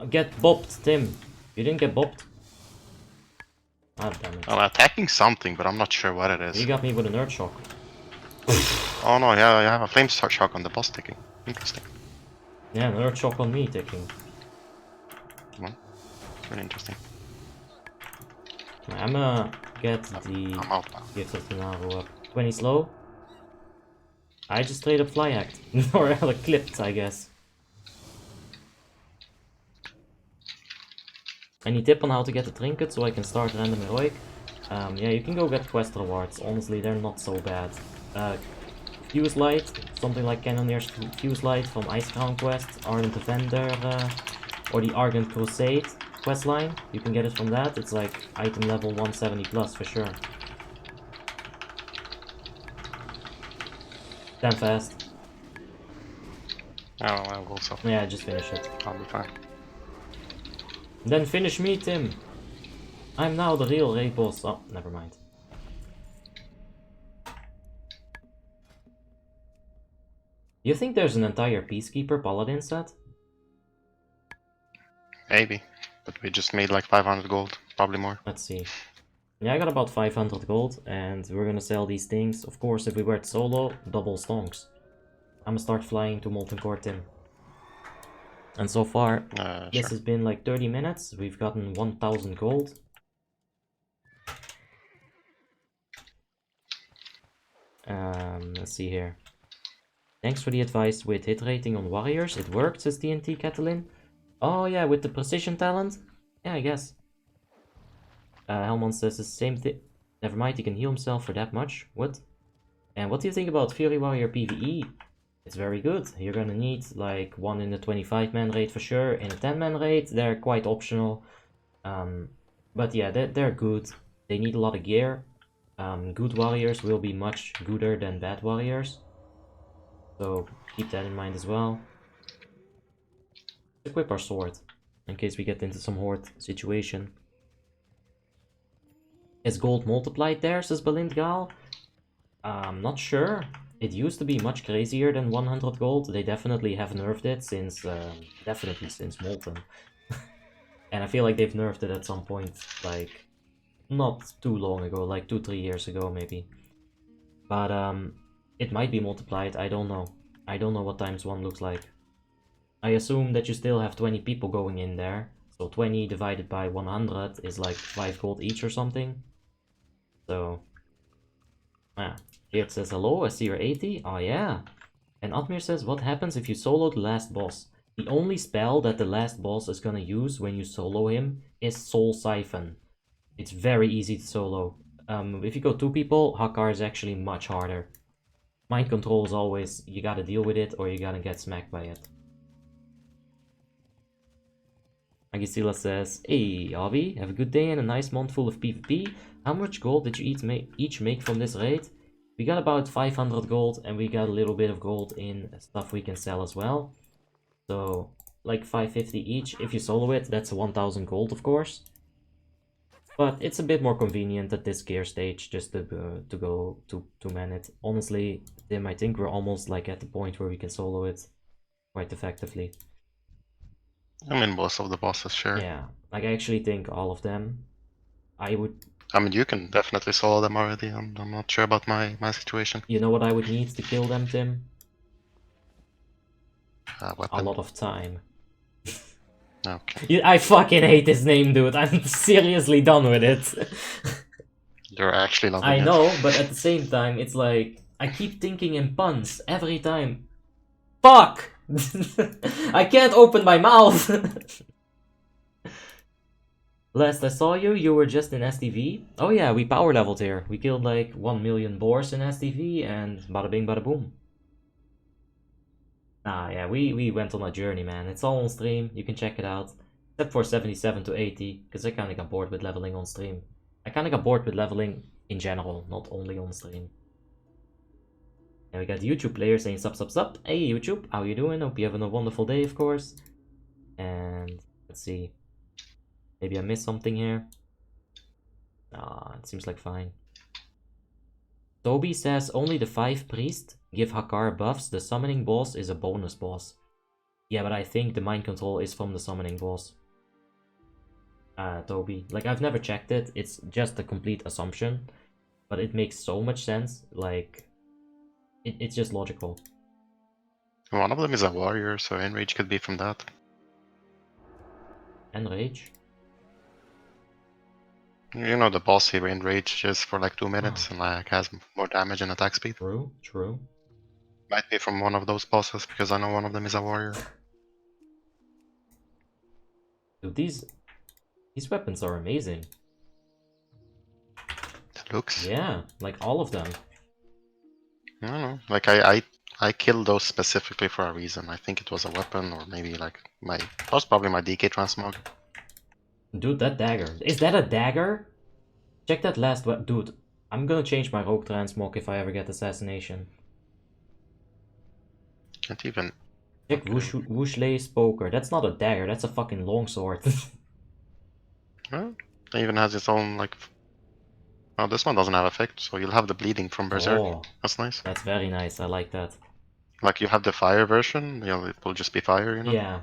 Get bopped, Tim. You didn't get bopped. Ah, damn it. I'm attacking something, but I'm not sure what it is. You got me with an Earth Shock. Oh no, yeah, I have a flame shock on the boss ticking. Interesting. Yeah, an Earth Shock on me ticking. Really interesting. I'm gonna get the I'm out now. Gift of Tinaru up. 20 slow. I just straight up fly hacked. Or clipped, I guess. Any tip on how to get the trinket so I can start random heroic? Yeah, you can go get quest rewards. Honestly, they're not so bad. Fuse Light, something like Cannonier's Fuse Light from Ice Crown Quest, Ardent Defender, or the Argent Crusade questline. You can get it from that. It's like item level 170 plus for sure. Damn fast. Oh, I will also. Yeah, just finish it. I'll be fine. Then finish me, Tim. I'm now the real raid boss. Oh, never mind. You think there's an entire Peacekeeper Paladin set? Maybe. But we just made like 500 gold. Probably more. Let's see. Yeah, I got about 500 gold, and we're gonna sell these things. Of course, if we were solo, double stonks. I'm gonna start flying to Molten Core, Tim. And so far, this Sure. has been like 30 minutes. We've gotten 1000 gold. Let's see here. Thanks for the advice with hit rating on warriors. It worked, says TNT Catalin. Oh yeah, with the precision talent? Yeah, I guess. Helmon says the same thing. Never mind, he can heal himself for that much. What? And what do you think about Fury Warrior PvE? It's very good. You're gonna need like one in the 25-man raid for sure. In a 10-man raid, they're quite optional. But yeah, they're good. They need a lot of gear. Good warriors will be much gooder than bad warriors. So keep that in mind as well. Equip our sword in case we get into some horde situation. Is gold multiplied there, says Belindgal? Not sure. It used to be much crazier than 100 gold. They definitely have nerfed it since, definitely since Molten. And I feel like they've nerfed it at some point, like, not too long ago, like 2-3 years ago maybe. But, it might be multiplied, I don't know. I don't know what ×1 looks like. I assume that you still have 20 people going in there. So 20 divided by 100 is like 5 gold each or something. So, yeah. Geert says, hello, I see you're 80. Oh yeah. And Admir says, what happens if you solo the last boss? The only spell that the last boss is gonna use when you solo him is Soul Siphon. It's very easy to solo. If you go 2 people, Hakar is actually much harder. Mind control is always, you gotta deal with it or you gotta get smacked by it. Agisila says, hey Avi, have a good day and a nice month full of PvP. How much gold did you each make from this raid? We got about 500 gold and we got a little bit of gold in stuff we can sell as well. So, like 550 each. If you solo it, that's 1000 gold of course. But it's a bit more convenient at this gear stage just to go to man it. Honestly, Tim, I think we're almost like at the point where we can solo it quite effectively. I mean, most of the bosses, sure. Yeah, like I actually think all of them. I mean, you can definitely solo them already. I'm not sure about my situation. You know what I would need to kill them, Tim? A lot of time. Okay. I fucking hate this name, dude. I'm seriously done with it. You're actually loving I it. know, but at the same time, it's like I keep thinking in puns every time. Fuck! I can't open my mouth. Last I saw you, you were just in STV. Oh yeah, we power leveled here. We killed like 1 million boars in STV and bada bing bada boom. Ah yeah, we went on a journey, man. It's all on stream, you can check it out. Except for 77 to 80, because I kinda got bored with leveling on stream. I kinda got bored with leveling in general, not only on stream. And we got YouTube players saying sup sup sup. Hey YouTube, how you doing? Hope you're having a wonderful day, of course. And let's see. Maybe I missed something here. It seems like fine. Toby says only the 5 priests give Hakar buffs. The summoning boss is a bonus boss. Yeah, but I think the mind control is from the summoning boss. Toby. Like, I've never checked it. It's just a complete assumption. But it makes so much sense. Like, it's just logical. One of them is a warrior, so Enrage could be from that. Enrage? You know the boss here enrages for like 2 minutes and like has more damage and attack speed. True, true. Might be from one of those bosses because I know one of them is a warrior. Dude, these weapons are amazing. It looks. Yeah, like all of them. I don't know. Like I killed those specifically for a reason. I think it was a weapon, or maybe like that was probably my DK transmog. Dude, that dagger. Is that a dagger? Check that last weapon. Dude, I'm gonna change my rogue transmog if I ever get assassination. Can't even. Check Okay. Wooshlay's poker. That's not a dagger, that's a fucking longsword. Well, it even has its own like. Oh, this one doesn't have effect, so you'll have the bleeding from Berserk. Oh, That's nice. that's very nice. I like that. Like you have the fire version, it will just be fire, you know? Yeah.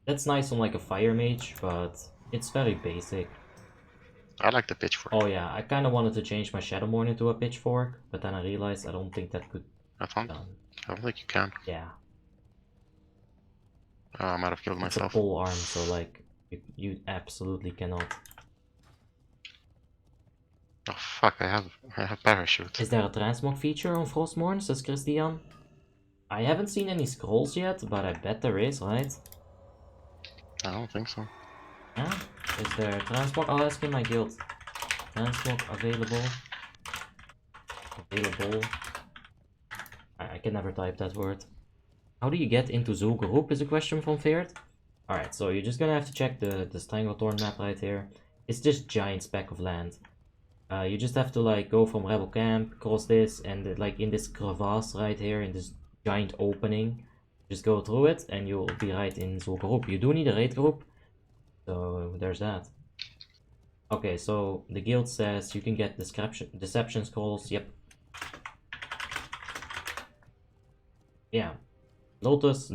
That's nice on like a fire mage, but it's very basic. I like the pitchfork. Oh yeah, I kind of wanted to change my Shadowmourne into a pitchfork, but then I realized I don't think that could I be done. don't think you can. Yeah. I might have killed It's a myself. pole arm, so like, you absolutely cannot. Oh fuck, I have parachute. Is there a transmog feature on Frostmourne, says Christian? I haven't seen any scrolls yet, but I bet there is, right? I don't think so. Yeah? Is there transmog? I'll ask in my guild. Transmog available. Available. I can never type that word. How do you get into Zul'Gurub is a question from Feared. Alright, so you're just gonna have to check the Stranglethorn map right here. It's just giant speck of land. You just have to like go from Rebel Camp, cross this, and like in this crevasse right here, in this giant opening, just go through it and you'll be right in Zul'Gurub. You do need a raid group, so there's that. Okay, so the guild says you can get deception scrolls. Yep. Yeah. Lotus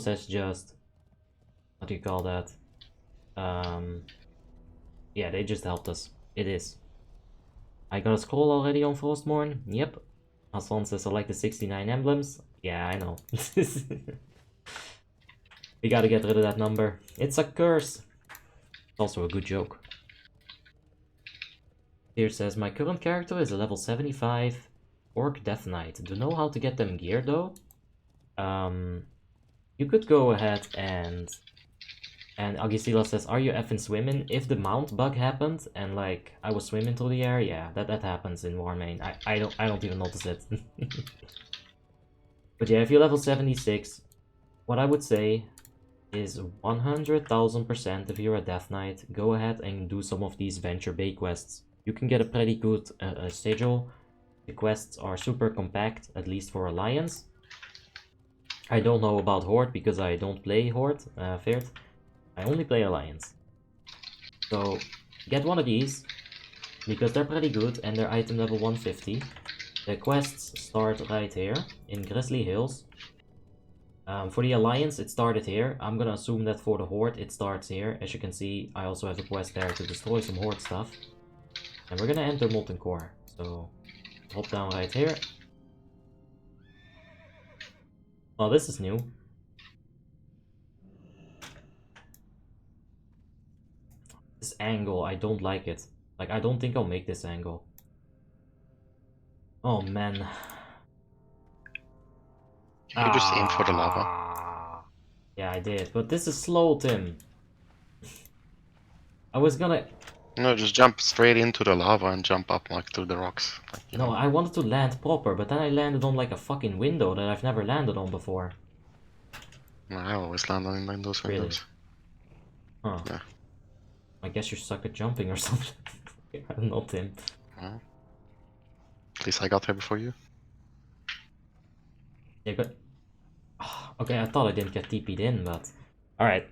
has just, what do you call that? Yeah, they just helped us. It is. I got a scroll already on Frostmourne. Yep. Hassan says I like the 69 emblems. Yeah, I know. We gotta get rid of that number. It's a curse. It's also a good joke. Here says my current character is a level 75 Orc Death Knight. Do you know how to get them gear though? You could go ahead and Agisila says, are you effing swimming? If the mount bug happened and like I was swimming through the air, yeah, that happens in Warmanes. I don't even notice it. But yeah, if you're level 76, what I would say is 100,000% if you're a Death Knight, go ahead and do some of these Venture Bay quests. You can get a pretty good sigil. The quests are super compact, at least for Alliance. I don't know about Horde because I don't play Horde, Feared. I only play Alliance. So get one of these because they're pretty good and they're item level 150. The quests start right here in Grizzly Hills. For the Alliance it started here. I'm gonna assume that for the Horde it starts here. As you can see, I also have a quest there to destroy some Horde stuff. And we're gonna enter Molten Core. So hop down right here. Oh, this is new. This angle, I don't like it. Like, I don't think I'll make this angle. Oh, man. You just aim for the lava. Yeah, I did. But this is slow, Tim. I was gonna... No, just jump straight into the lava and jump up like through the rocks. Like, No, I wanted to land proper, but then I landed on like a fucking window that I've never landed on before. I always land on those windows. Really? Huh. Yeah. I guess you suck at jumping or something. I don't know, Tim. Well, at least I got there before you. Yeah, but... Okay, I thought I didn't get TP'd in, but... Alright.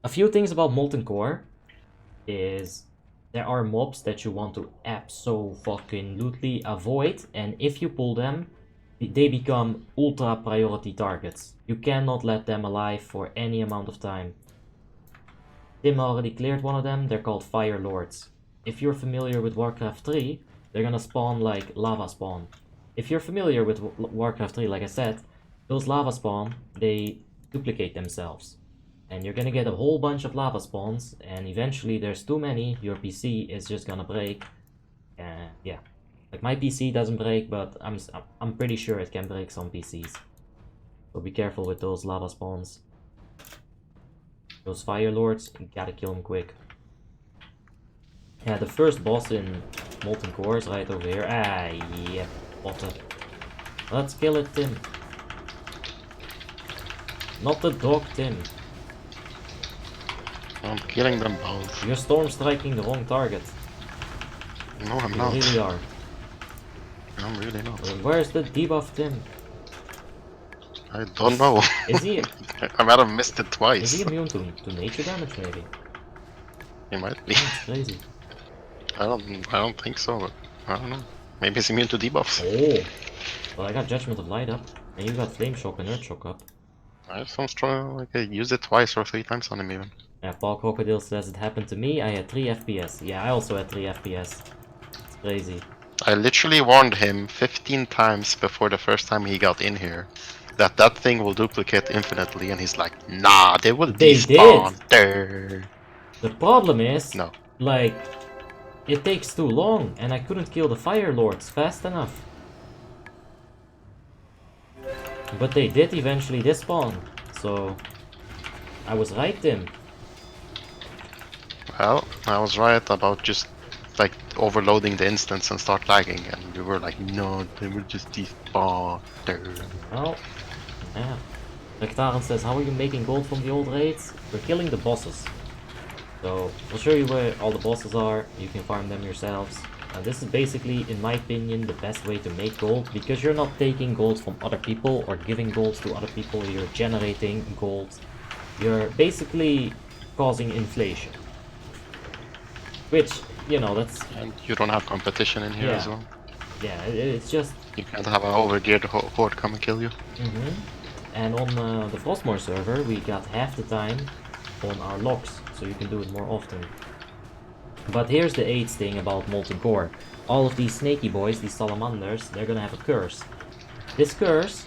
A few things about Molten Core is... There are mobs that you want to abso-fucking-lutely avoid, and if you pull them, they become ultra priority targets. You cannot let them alive for any amount of time. Tim already cleared one of them, they're called Fire Lords. If you're familiar with Warcraft 3, they're gonna spawn like lava spawn. If you're familiar with Warcraft 3, like I said, those lava spawn, they duplicate themselves. And you're gonna get a whole bunch of lava spawns, and eventually there's too many, your PC is just gonna break. Yeah. Like my PC doesn't break, but I'm pretty sure it can break some PCs. So be careful with those lava spawns. Those Fire Lords, you gotta kill them quick. Yeah, the first boss in Molten Core is right over here. Ah, yep. Potter. Let's kill it, Tim. Not the dog, Tim. I'm killing them both. You're storm striking the wrong target. No, I'm You not. really are. I'm really not. Where's the debuff, Tim? I don't know. Is he? I might have missed it twice. Is he immune to nature damage? Maybe. He might be. That's crazy. I don't think so, but I don't know. Maybe he's immune to debuffs. Oh. Well, I got Judgment of Light up, and you got Flame Shock and Earth Shock up. I sounds strong. Like I used it twice or 3 times on him even. Yeah, Paul Crocodile says it happened to me. I had 3 FPS. Yeah, I also had 3 FPS. It's crazy. I literally warned him 15 times before the first time he got in here that that thing will duplicate infinitely, and he's like, nah, they will despawn. There. The problem is, No. like, it takes too long, and I couldn't kill the Fire Lords fast enough. But they did eventually despawn, so I was right, Tim. Well, I was right about just like overloading the instance and start lagging, and you were like, no, they will just despawn. There. Well, yeah. Rectaren says, how are you making gold from the old raids? We're killing the bosses. So, I'll show you where all the bosses are, you can farm them yourselves. And this is basically, in my opinion, the best way to make gold, because you're not taking gold from other people or giving gold to other people, you're generating gold. You're basically causing inflation. Which, you know, that's... And you don't have competition in here as well. Yeah, it's just... You can't have an overgeared horde come and kill you. And on the Frostmourne server, we got half the time on our locks, so you can do it more often. But here's the AIDS thing about Molten Core. All of these snaky boys, these salamanders, they're gonna have a curse. This curse,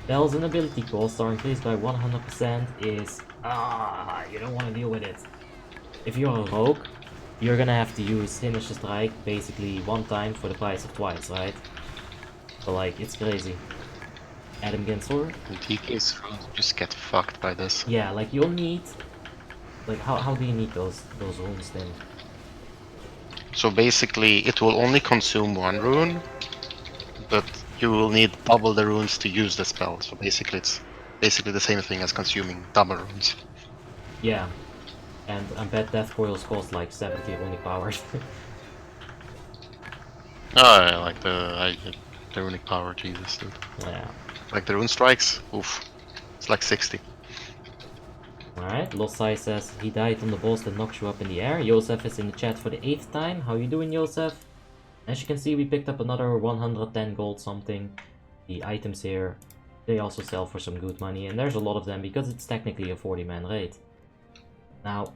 spells and ability costs are increased by 100% is... you don't want to deal with it. If you're a rogue, you're gonna have to use Sinister Strike basically 1 time for the price of twice, right? So like, it's crazy. Adam Gensor? And TK's runes just get fucked by this. Yeah, like you'll need... Like, how do you need those runes then? So basically, it will only consume 1 rune, but you will need double the runes to use the spell. So basically, it's basically the same thing as consuming double runes. Yeah, and I bet Death Coils cost like 70 runic power. Oh, yeah, like the runic power, Jesus, dude. Yeah. Like the rune strikes, oof, it's like 60. Alright, Losai says he died on the boss that knocks you up in the air. Joseph is in the chat for the 8th time. How you doing, Joseph? As you can see, we picked up another 110 gold something. The items here, they also sell for some good money, and there's a lot of them because it's technically a 40-man raid. Now,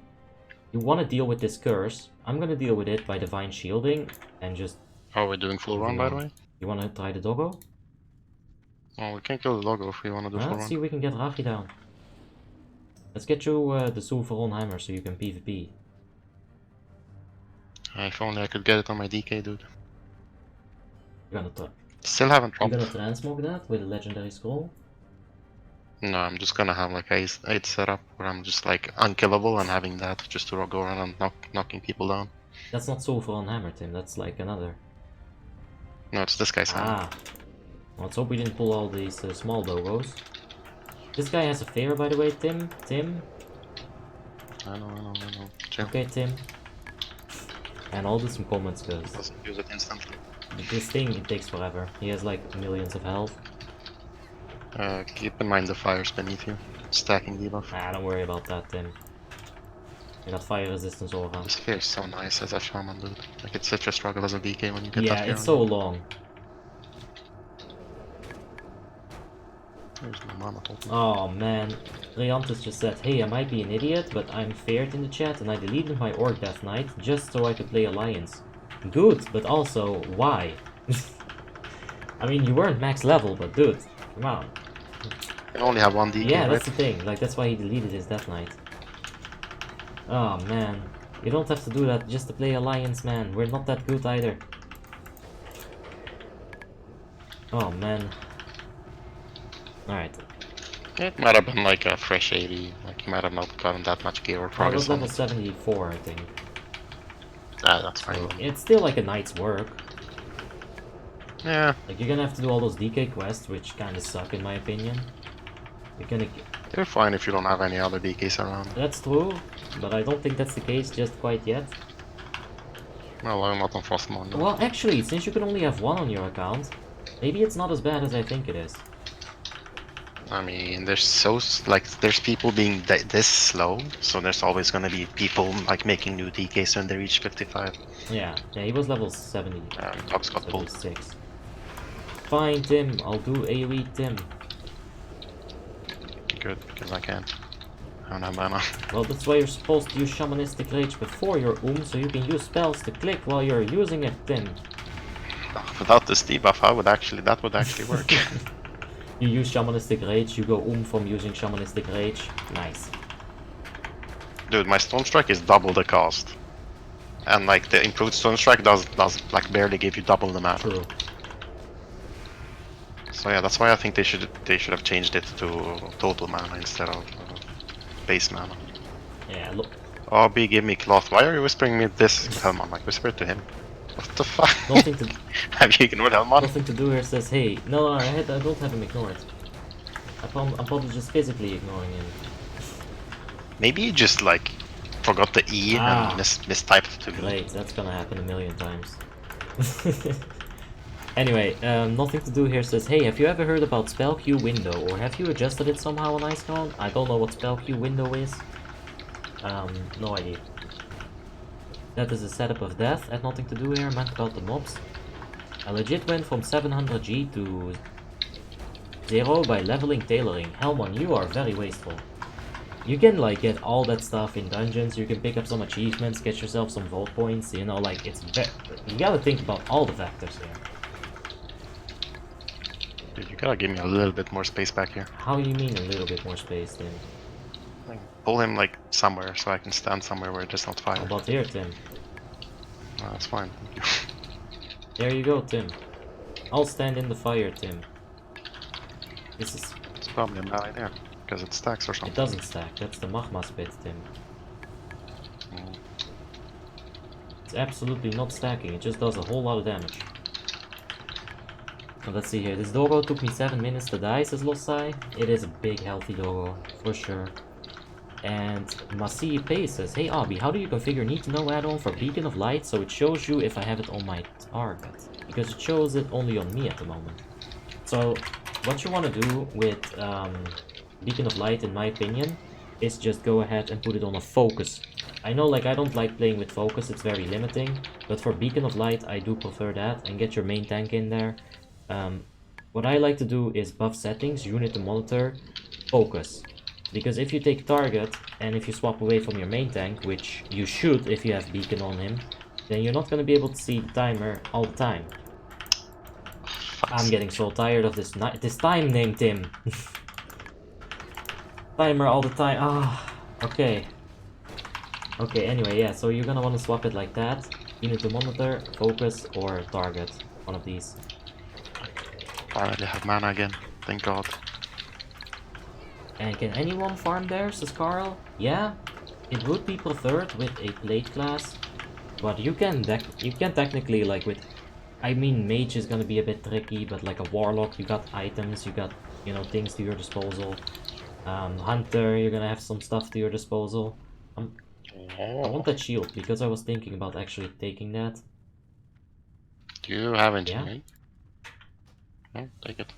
you want to deal with this curse. I'm gonna deal with it by divine shielding and just... Oh, we're doing full run, by the way? You want to try the doggo? Oh, we can kill the doggo if we want to do full Let's run. see if we can get Rachi down. Let's get you the Frostmourne Hungers so you can PvP. If only I could get it on my DK, dude. You're gonna Still haven't You're dropped. gonna transmog that with a legendary scroll? No, I'm just gonna have like 8 setup where I'm just like unkillable and having that just to go around and knocking people down. That's not Frostmourne Hammer, Tim. That's like another. No, it's this guy's hammer. Well, let's hope we didn't pull all these small doggos. This guy has a fair, by the way, Tim. I know. Chill. Okay, Tim. And I'll do some comments, because Doesn't use it instantly. this thing, it takes forever. He has like millions of health. Keep in mind the fires beneath you. Stacking debuff. Don't worry about that, Tim. I got fire resistance aura. This fear is so nice as a shaman, dude. Like, it's such a struggle as a DK when you get that Yeah, fear it's on so you. long. There's my mana totem. Oh man, Riantus just said, hey, I might be an idiot, but I'm feared in the chat and I deleted my Orc Death Knight just so I could play Alliance. Good, but also, why? I mean, you weren't max level, but dude, come on. You can only have 1 DK, Yeah, right? that's the thing, like that's why he deleted his Death Knight. Oh man, you don't have to do that just to play Alliance, man. We're not that good either. Oh man. Alright. It might have been like a fresh 80, like you might have not gotten that much gear or I was progress on level it. 74, I think. Ah, that's fine. So it's still like a night's work. Yeah. Like, you're gonna have to do all those DK quests, which kinda suck in my opinion. You're gonna... You're fine if you don't have any other DKs around. That's true, but I don't think that's the case just quite yet. Well, I'm not on Frostmourne now. Well, actually, since you can only have one on your account, maybe it's not as bad as I think it is. I mean, there's people being this slow, so there's always gonna be people like making new DKs when they reach 55. Yeah, he was level 70. Dogs got pulled. 76. Fine, Tim, I'll do AoE Tim. Good, because I can't. I don't have mana. Well, that's why you're supposed to use Shamanistic Rage before your so you can use spells to click while you're using it, Tim. Without this debuff, that would actually work. You use Shamanistic Rage, you go from using Shamanistic Rage. Nice. Dude, my Stone Strike is double the cost. And like the improved Stone Strike does like barely give you double the mana. True. So yeah, that's why I think they should have changed it to total mana instead of base mana. Yeah, look. Oh, B, give me cloth. Why are you whispering me this, Helmon? Like, whisper it to him. What the fuck? Nothing to... Have you ignored Helmon? Nothing to do here says, hey. No, I don't have him ignored. I'm probably just physically ignoring him. Maybe you just, like, forgot the E and mistyped it to me. Great, that's gonna happen a million times. Anyway, nothing to do here says, hey, have you ever heard about spell queue window, or have you adjusted it somehow on Icecrown? I don't know what spell queue window is. No idea. That is a setup of death, had nothing to do here, meant about the mobs. I legit went from 700G to 0 by leveling tailoring. Helmon, you are very wasteful. You can like get all that stuff in dungeons, you can pick up some achievements, get yourself some vote points, you know, like it's you gotta think about all the factors here. Dude, you gotta give me a little bit more space back here. How do you mean a little bit more space then? Like, pull him like somewhere so I can stand somewhere where there's not fire. How about here, Tim? That's fine. There you go, Tim. I'll stand in the fire, Tim. This is... It's probably a bad idea, because it stacks or something. It doesn't stack, that's the magma spit, Tim. Mm. It's absolutely not stacking, it just does a whole lot of damage. Now, let's see here, this doggo took me 7 minutes to die, says Losai. It is a big healthy doggo, for sure. And Masi Pay says, hey Abi, how do you configure need to know add-on for Beacon of Light so it shows you if I have it on my target? Because it shows it only on me at the moment. So, what you want to do with Beacon of Light, in my opinion, is just go ahead and put it on a focus. I know, like, I don't like playing with focus, it's very limiting, but for Beacon of Light I do prefer that, and get your main tank in there. What I like to do is buff settings, unit to monitor, focus. Because if you take target, and if you swap away from your main tank, which you should if you have beacon on him, then you're not going to be able to see the timer all the time. I'm getting so tired of this time name, Tim. Timer all the time. Ah, okay. Okay, anyway, yeah, so you're gonna want to swap it like that. Unit to monitor, focus, or target. One of these. Finally have mana again, thank god. And can anyone farm there, says Carl? Yeah, it would be preferred with a plate class, but you can technically, like with, I mean mage is gonna be a bit tricky, but like a warlock, you got items, you got, you know, things to your disposal. Hunter, you're gonna have some stuff to your disposal. I want that shield, because I was thinking about actually taking that. Do you have engineering? Yeah. No, take it.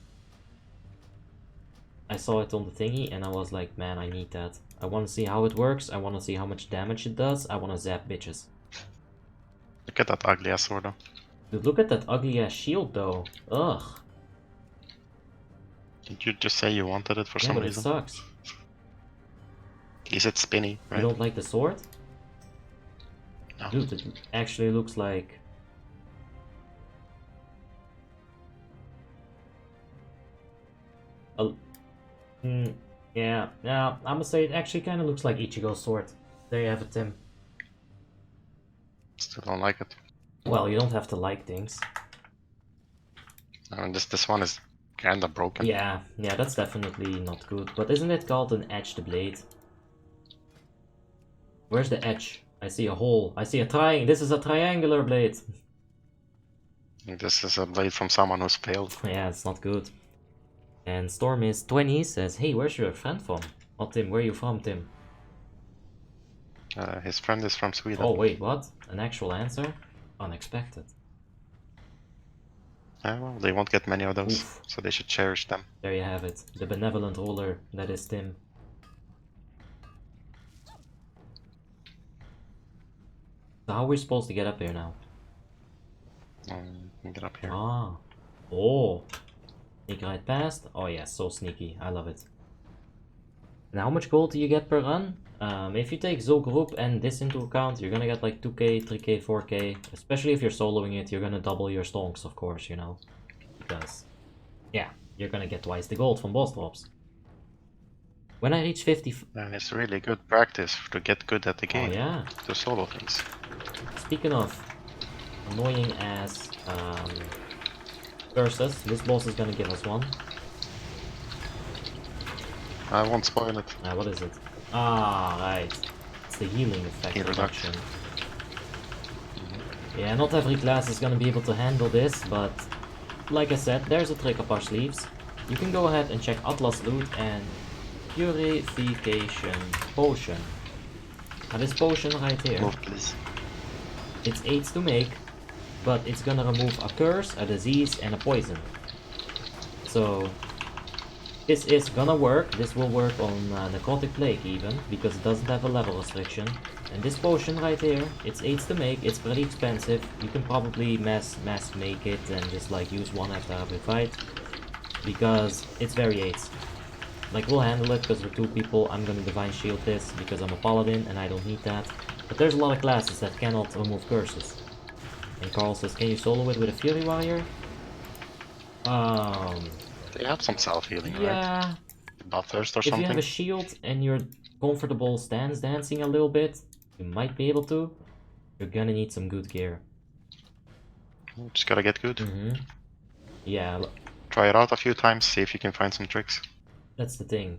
I saw it on the thingy and I was like, man, I need that. I want to see how it works, I want to see how much damage it does, I want to zap bitches. Look at that ugly ass sword though. Dude, look at that ugly ass shield though. Ugh. Did you just say you wanted it for Yeah, some but reason? it sucks. Is it spinny, right? You don't like the sword? No. Dude, it actually looks like... yeah, I'm gonna say it actually kind of looks like Ichigo's sword. There you have it, Tim. Still don't like it. Well, you don't have to like things. I mean, this one is kinda broken. Yeah, that's definitely not good. But isn't it called an edged blade? Where's the edge? I see a hole. I see a triangle. This is a triangular blade. This is a blade from someone who's failed. Yeah, it's not good. And Storm is 20, says, hey, where's your friend from? Oh, Tim, where are you from, Tim? His friend is from Sweden. Oh, wait, what? An actual answer? Unexpected. Yeah, well, they won't get many of those, Oof. so they should cherish them. There you have it. The benevolent ruler that is Tim. So how are we supposed to get up here now? Get up here. Ah. Oh. Sneak right past. Oh yeah, so sneaky. I love it. And how much gold do you get per run? If you take Zul'Gurub and this into account, you're gonna get like 2k, 3k, 4k. Especially if you're soloing it, you're gonna double your stonks, of course, you know. Because, yeah, you're gonna get twice the gold from boss drops. When I reach 50... And it's really good practice to get good at the game. Oh yeah. To solo things. Speaking of annoying ass curses, this boss is gonna give us one. I won't spoil it. What is it? Ah, right. It's the healing effect Heal reduction. Yeah, not every class is gonna be able to handle this, but like I said, there's a trick up our sleeves. You can go ahead and check Atlas loot and Purification Potion. Now this potion right here, Move, please. it's 8 to make, but it's gonna remove a curse, a disease, and a poison. So this is gonna work. This will work on Necrotic Plague even, because it doesn't have a level restriction. And this potion right here, it's 8 to make, it's pretty expensive. You can probably mass make it and just like use one after every fight, because it's very 8. Like, we'll handle it because we're 2 people. I'm gonna Divine Shield this because I'm a paladin and I don't need that. But there's a lot of classes that cannot remove curses. And Carl says, can you solo it with a Fury Warrior? They have some self-healing, right? Yeah. Bloodthirst or If you something? have a shield and you're comfortable stance dancing a little bit, you might be able to. You're gonna need some good gear. Just gotta get good. Yeah, Try it out a few times, see if you can find some tricks. that's the thing.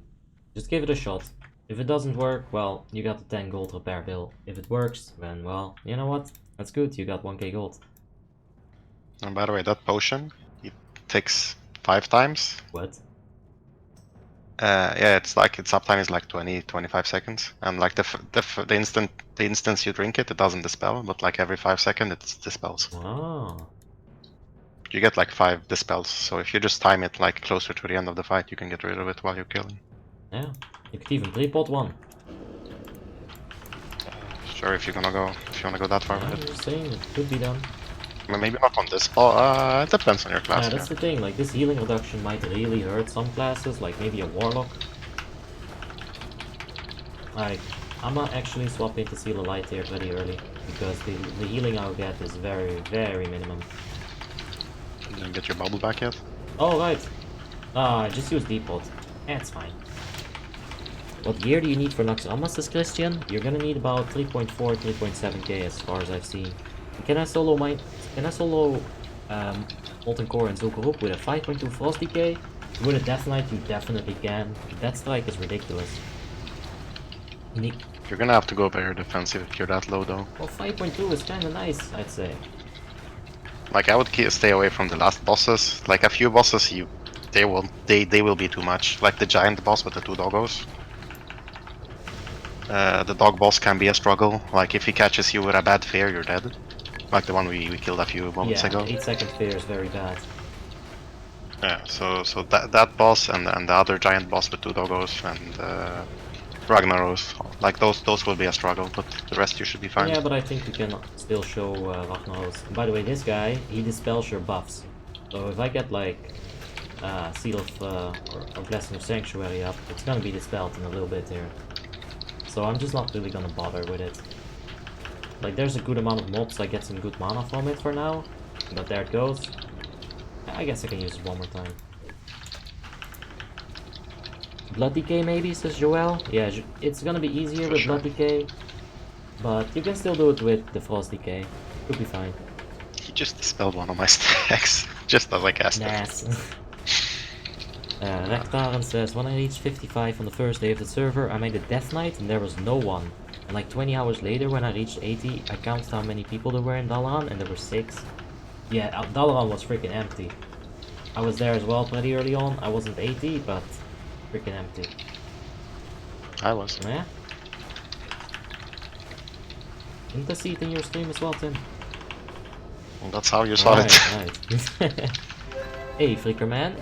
Just give it a shot. If it doesn't work, well, you got the 10 gold repair bill. If it works, then, well, you know what? That's good, you got 1k gold. And by the way, that potion, it takes 5 times. What? Yeah, it's like its uptime is like 20-25 seconds, and like the instance you drink it, it doesn't dispel, but like every 5 seconds it dispels. Oh. You get like 5 dispels, so if you just time it like closer to the end of the fight, you can get rid of it while you're killing. Yeah. You could even 3-pot one. Sure, if you wanna go that far Yeah, with I'm it. just saying, it could be done. I mean, maybe not on this ball. It depends on your class. Yeah, that's the thing, like this healing reduction might really hurt some classes, like maybe a Warlock. Like, I'ma actually swap into Seal of Light here pretty early, because the healing I'll get is very, very minimum. You didn't get your bubble back yet? Oh, right. I just use Depot. That's fine. What gear do you need for Naxxramas, says Christian? You're gonna need about 3.4, 3.7k as far as I've seen. Can I solo Molten Core and Zul'Gurub with a 5.2 Frost Decay? With a Death Knight you definitely can. That strike is ridiculous. You're gonna have to go very defensive if you're that low though. Well, 5.2 is kinda nice, I'd say. Like I would stay away from the last bosses. Like a few bosses they will be too much. Like the giant boss with the 2 doggos. The dog boss can be a struggle. Like if he catches you with a bad fear, you're dead. Like the one we killed a few moments ago. 8-second fear is very bad. Yeah, so that boss and the other giant boss with 2 doggos and Ragnaros, like those will be a struggle, but the rest you should be fine. Yeah, but I think we can still show Ragnaros. By the way, this guy, he dispels your buffs. So if I get like Seal of or Blessing of Sanctuary up, it's gonna be dispelled in a little bit here. So I'm just not really gonna bother with it. Like there's a good amount of mobs, I get some good mana from it for now. But there it goes. I guess I can use it one more time. Blood Decay maybe, says Joel. Yeah, it's gonna be easier with Blood Decay. But you can still do it with the Frost Decay. Could be fine. He just dispelled one of my stacks, just as I cast it. Nice. Rectaren says, when I reached 55 on the first day of the server, I made a Death Knight and there was no one. And like 20 hours later, when I reached 80, I counted how many people there were in Dalaran and there were 6. Yeah, Dalaran was freaking empty. I was there as well pretty early on. I wasn't 80, but freaking empty. I was. Yeah? Didn't I see it in your stream as well, Tim? Well, that's how you saw it. Right. Hey, Flicker man.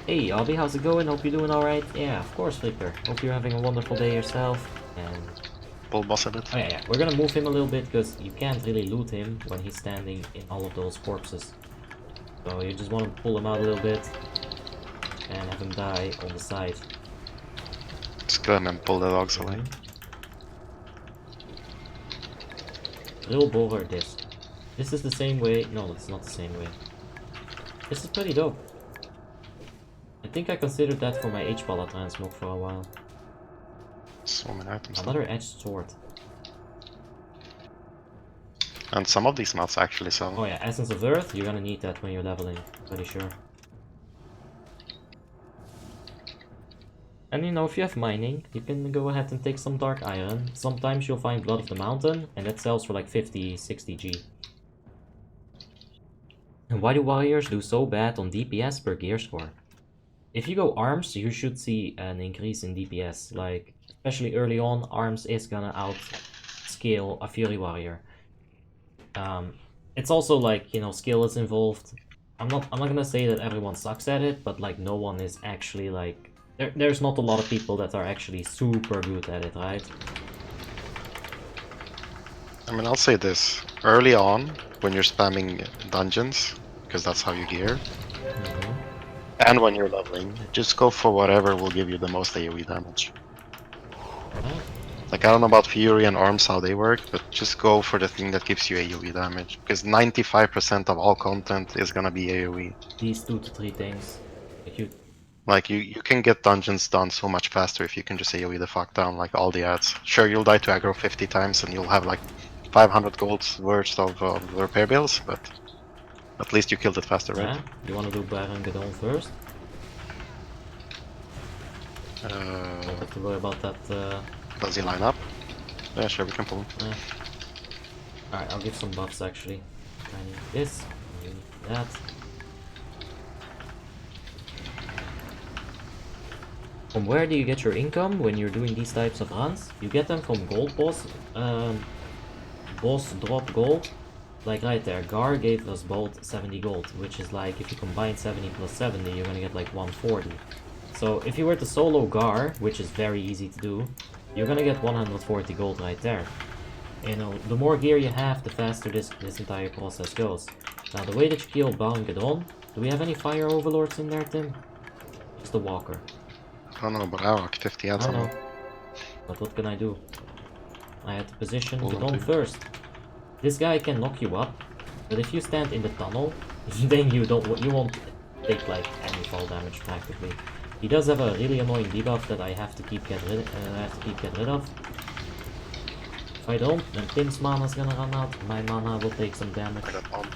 Hey, Abby, how's it going? Hope you're doing alright. Yeah, of course, Flicker. Hope you're having a wonderful day yourself. And Bull boss a bit. oh yeah, we're gonna move him a little bit because you can't really loot him when he's standing in all of those corpses. So you just want to pull him out a little bit and have him die on the side. Just go ahead and pull the dogs away. Little boulder disc. This is the same way. No, it's not the same way. This is pretty dope. I think I considered that for my H-Balla transmog for a while. So many items. Another edged sword. And some of these mods actually sell. Oh yeah, Essence of Earth, you're gonna need that when you're leveling, pretty sure. And you know, if you have mining, you can go ahead and take some dark iron. Sometimes you'll find Blood of the Mountain, and that sells for like 50, 60 G. And why do warriors do so bad on DPS per gear score? If you go arms, you should see an increase in DPS. Like, especially early on, arms is gonna outscale a Fury Warrior. It's also like, you know, skill is involved. I'm not gonna say that everyone sucks at it, but like no one is actually like there's not a lot of people that are actually super good at it, right? I mean, I'll say this. Early on, when you're spamming dungeons, because that's how you gear, and when you're leveling, just go for whatever will give you the most AoE damage. Like, I don't know about Fury and Arms how they work, but just go for the thing that gives you AoE damage. Because 95% of all content is gonna be AoE. These 2 to 3 things. Like, you can get dungeons done so much faster if you can just AoE the fuck down, like all the ads. Sure, you'll die to aggro 50 times and you'll have like 500 gold's worth of repair bills, but at least you killed it faster, right? Yeah? You wanna do Baron Gadon first? Don't have to worry about that. Does he line up? Yeah, sure, we can pull him. Alright, I'll give some buffs actually. I need this, I need that. From where do you get your income when you're doing these types of runs? You get them from gold boss. Boss drop gold. Like right there, Gar gave us both 70 gold, which is like if you combine 70 plus 70, you're gonna get like 140. So if you were to solo Gar, which is very easy to do, you're gonna get 140 gold right there. You know, the more gear you have, the faster this entire process goes. Now, the way that you kill Baron Gadon, do we have any fire overlords in there, Tim? Just a walker. I don't know, but I rock 50 ads I on know. him. But what can I do? I had to position Hold on Gadon to you. first. This guy can knock you up, but if you stand in the tunnel, then you won't take like any fall damage practically. He does have a really annoying debuff that I have to keep get rid of. If I don't, then Tim's mana's gonna run out. My mana will take some damage. I got bomb.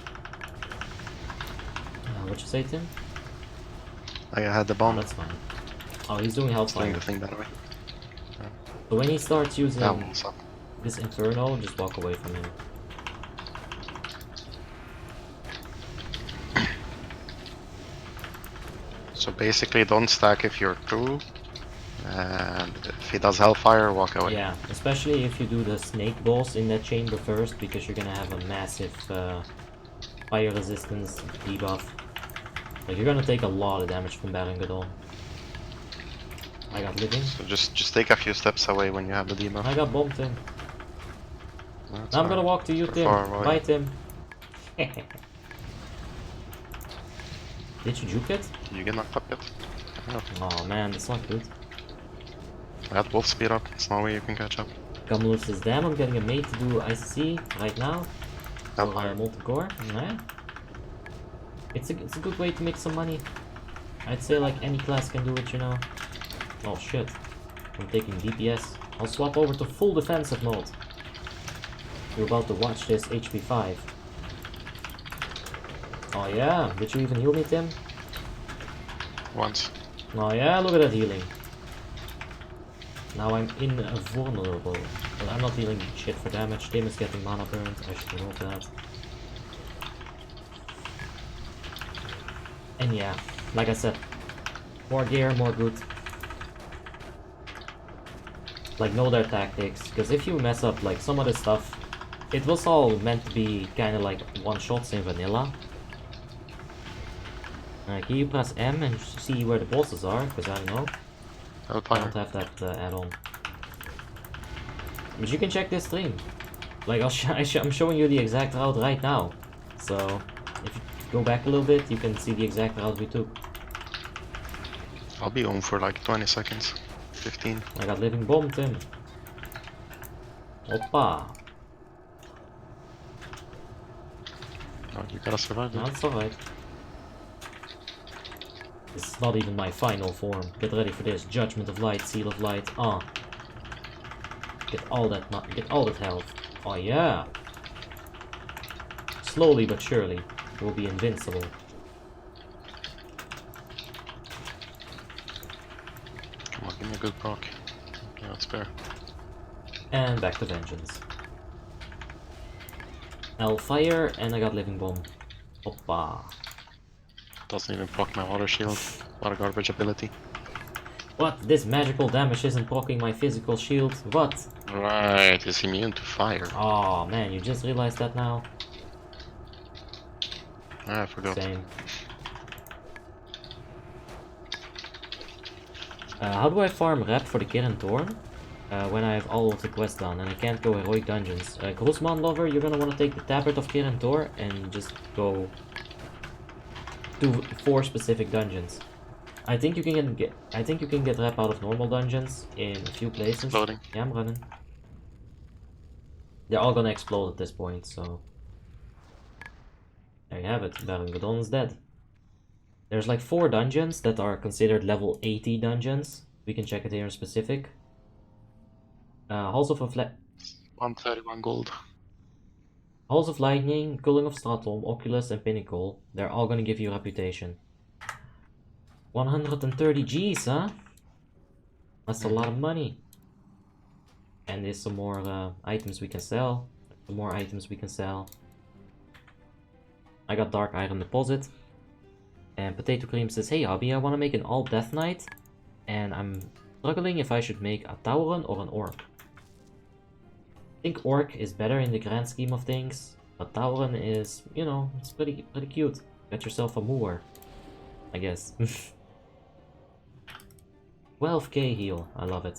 What you say, Tim? I had the Oh, bomb. that's fine. Oh, he's doing Doing Hellfire. the thing that way. So when he starts using That one's up. this Inferno, just walk away from him. So basically, don't stack if you're through, and if he does Hellfire, walk away. Yeah, especially if you do the snake boss in that chamber first, because you're gonna have a massive fire resistance debuff. Like, you're gonna take a lot of damage from Baron Gadon. I got living. So just take a few steps away when you have the debuff. I got bombed, Tim. That's Now I'm gonna alright. walk to you, You're Tim. far away. Bye, Tim. Did you juke it? You get knocked up yet? No. Oh man, that's not good. I had wolf speed up, there's no way you can catch up. Kamloops says, damn, I'm getting a mate to do ICC right now. For Hellfire. multi-core. Yeah. It's a good way to make some money. I'd say like any class can do it, you know. Oh shit. I'm taking DPS. I'll swap over to full defensive mode. You're about to watch this HP 5. Oh yeah, did you even heal me, Tim? Once. Oh yeah, look at that healing. Now I'm invulnerable. But I'm not dealing shit for damage. Tim is getting mana burned. I should remove that. And yeah, like I said, more gear, more good. Like, know their tactics, because if you mess up like some of the stuff, it was all meant to be kind of like one-shots in vanilla. Can you press M and see where the bosses are? Because I don't know. I don't have that add-on. But you can check this stream. Like, I'm showing you the exact route right now. So, if you go back a little bit, you can see the exact route we took. I'll be home for like 20 seconds. 15. I got living bomb, Tim. Oppa. Oh, you gotta survive No, it. it's alright. This is not even my final form. Get ready for this. Judgment of Light, Seal of Light. Ah. Get all that health. Oh yeah. Slowly but surely, we'll be invincible. Come on, give me a good proc. Yeah, that's fair. And back to vengeance. I'll fire, and I got living bomb. Oppa. Doesn't even proc my water shield. What a garbage ability. What? This magical damage isn't proccing my physical shield? What? Right, it's immune to fire. Oh man, you just realized that now? I forgot. Same. How do I farm rep for the Kirin Thorn? When I have all of the quests done and I can't go heroic dungeons. Grossman Lover, you're gonna want to take the tablet of Kirin Thorn and just go to 4 specific dungeons. I think you can get rep out of normal dungeons in a few places. Exploding. Yeah, I'm running. They're all gonna explode at this point, so there you have it. Baron Godon is dead. There's like 4 dungeons that are considered level 80 dungeons. We can check it here in specific. Halls of 131 gold. Halls of Lightning, Culling of Stratum, Oculus, and Pinnacle. They're all gonna give you reputation. 130 G's, huh? That's a lot of money. And there's some more items we can sell. Some more items we can sell. I got Dark Iron Deposit. And Potato Cream says, hey Abby, I want to make an all Death Knight. And I'm struggling if I should make a Tauren or an Orc. I think Orc is better in the grand scheme of things. But Tauren is, you know, it's pretty cute. Got yourself a moor, I guess. 12k heal, I love it.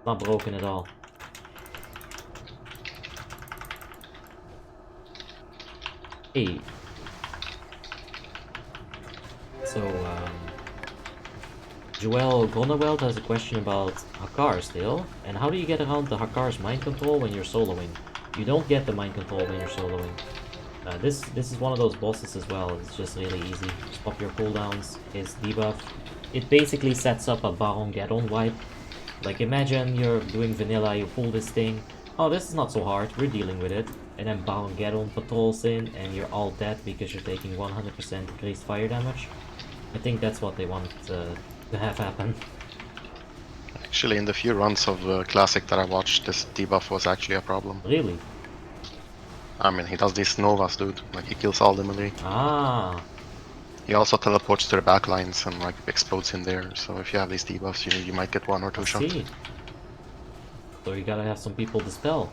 Not broken at all. Hey. So, Joel Groneweld has a question about Hakar still. And how do you get around the Hakar's mind control when you're soloing? You don't get the mind control when you're soloing. This is one of those bosses as well. It's just really easy. Just pop your cooldowns, his debuff. It basically sets up a Baron Geddon wipe. Like, imagine you're doing vanilla, you pull this thing. Oh, this is not so hard, we're dealing with it. And then Baron Geddon patrols in and you're all dead because you're taking 100% increased fire damage. I think that's what they want to have happen. Actually, in the few runs of Classic that I watched, this debuff was actually a problem. Really? I mean, he does these Novas, dude. Like, he kills all the melee. Ah. He also teleports to the backlines and, like, explodes in there. So if you have these debuffs, you might get 1 or 2 shots. See. So you gotta have some people dispel.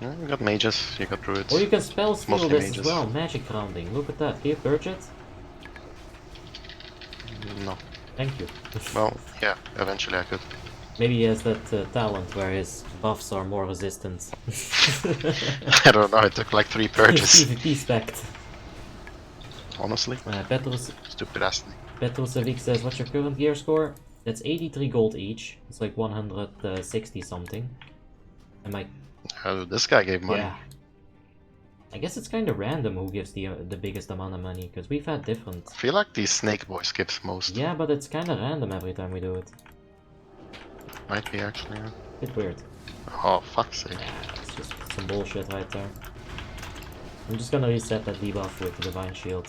Yeah, you got mages, you got druids. Or you can spell steal Mostly this mages. as well. Magic grounding. Look at that. Can you purge it? No. Thank you. Well, yeah, eventually I could. Maybe he has that talent where his buffs are more resistant. I don't know, it took like 3 purges. PvP spect. Honestly. Petrus Stupid ass thing. Savik says, what's your current gear score? That's 83 gold each. It's like 160 something. Am I... This guy gave money. Yeah. I guess it's kind of random who gives the biggest amount of money, because we've had different... I feel like the Snake Boy skips most. Yeah, but it's kind of random every time we do it. Might be actually, yeah. Bit weird. Oh, fuck's sake. Yeah, it's just some bullshit right there. I'm just gonna reset that debuff with the Divine Shield.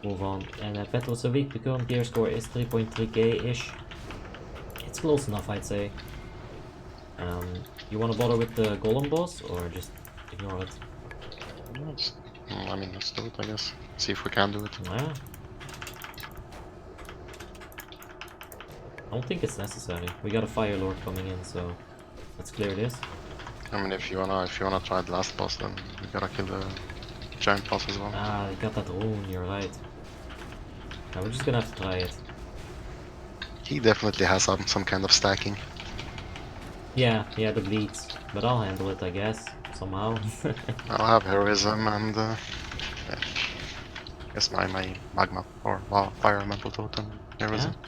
Move on. And Petrus Savik, the current gear score is 3.3k-ish. It's close enough, I'd say. You wanna bother with the Golem boss, or just ignore it? I mean, let's do it, I guess. See if we can do it. Yeah. I don't think it's necessary. We got a Fire Lord coming in, so let's clear this. I mean, if you wanna try the last boss, then you gotta kill the giant boss as well. Ah, you got that rune, you're right. Now we're just gonna have to try it. He definitely has some kind of stacking. Yeah, the bleeds. But I'll handle it, I guess. Somehow. I'll have heroism and yeah. I guess my magma or fire elemental totem heroism. Yeah.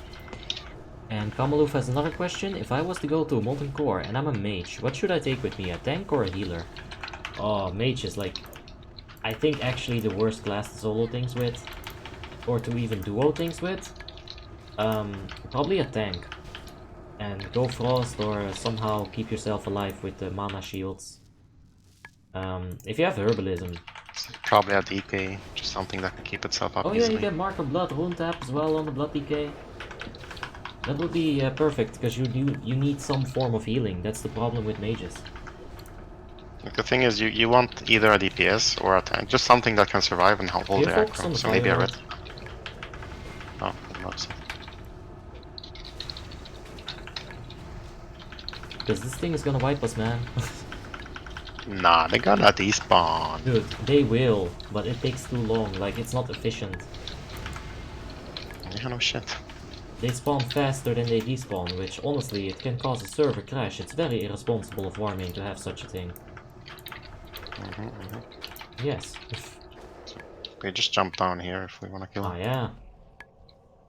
And Kamaloof has another question. If I was to go to a molten core and I'm a mage, what should I take with me? A tank or a healer? Oh, mage is like, I think actually the worst class to solo things with. Or to even duo things with. Probably a tank. And go Frost or somehow keep yourself alive with the mana shields. If you have herbalism. Probably a DK, just something that can keep itself up Oh yeah, easily. you get Mark of Blood rune tap as well on the Blood DK. That would be perfect, because you need some form of healing. That's the problem with mages. Like, the thing is, you want either a DPS or a tank, just something that can survive and hold You the focus on aggro. the So maybe a fire red. Oh, not so. because this thing is gonna wipe us, man. Nah, they're gonna despawn. Dude, they will, but it takes too long. Like, it's not efficient. Yeah, no shit. They spawn faster than they despawn, which honestly, it can cause a server crash. It's very irresponsible of Warmane to have such a thing. Yes. Okay, just jump down here if we wanna kill Ah, him. yeah.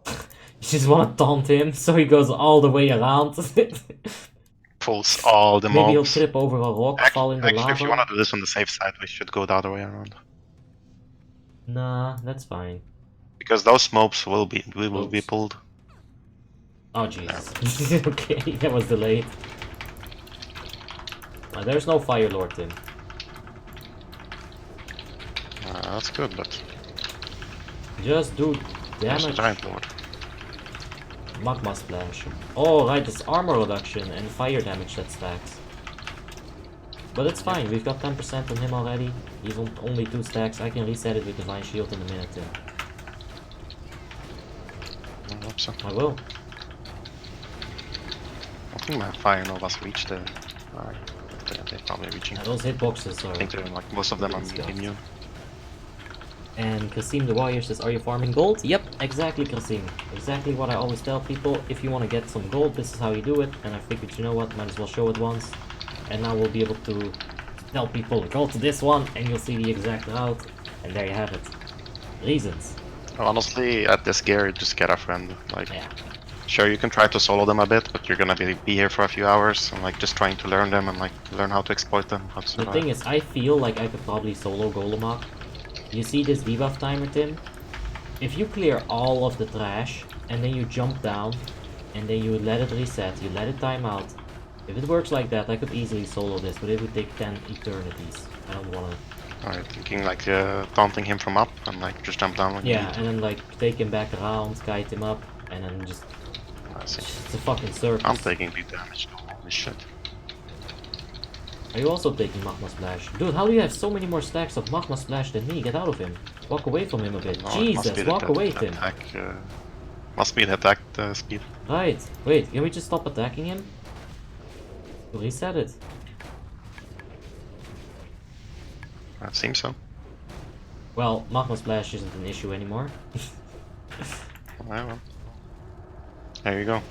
You just wanna taunt him, so he goes all the way around. Pulls all the Maybe he'll mobs. trip over a rock, fall in the Actually, if you lava. wanna do this on the safe side, we should go the other way around. Nah, that's fine. Because those mobs will be Oops. pulled. Oh, Jesus. Okay, that was delayed. There's no Fire Lord, Tim. That's good, but Just do there's a damage. giant lord. Magma Splash. Oh, right, it's armor reduction and fire damage that stacks. But it's fine, we've got 10% on him already. He's on only 2 stacks. I can reset it with Divine Shield in a minute, Tim. I hope so. I will. I think my fire novas reach the. Alright, they're probably reaching. Those hitboxes I are... think they're like most of them are Scuffed. immune. And Krasim the Warrior says, are you farming gold? Yep, exactly, Krasim. Exactly what I always tell people. If you want to get some gold, this is how you do it. And I figured, you know what, might as well show it once. And now we'll be able to tell people, go to this one, and you'll see the exact route. And there you have it. Reasons. Honestly, at this gear, just get a friend. Like, Yeah. sure, you can try to solo them a bit, but you're gonna be here for a few hours and like just trying to learn them and like learn how to exploit them, how to The survive. thing is, I feel like I could probably solo Golem. You see this debuff timer, Tim? If you clear all of the trash, and then you jump down, and then you let it reset, you let it time out. If it works like that, I could easily solo this, but it would take 10 eternities. I don't wanna... Alright, thinking like taunting him from up and like just jump down when you Yeah, need. and then like take him back around, kite him up, and then just... I see. It's a fucking circus. I'm taking big damage. Holy shit. Are you also taking Magma Splash? Dude, how do you have so many more stacks of Magma Splash than me? Get out of him. Walk away from him a bit. No, it must be Jesus, the walk away, the Tim. attack. Must be the attack speed. Right. Wait, can we just stop attacking him? Reset it. It seems so. Well, Magma Splash isn't an issue anymore. Well. There you go.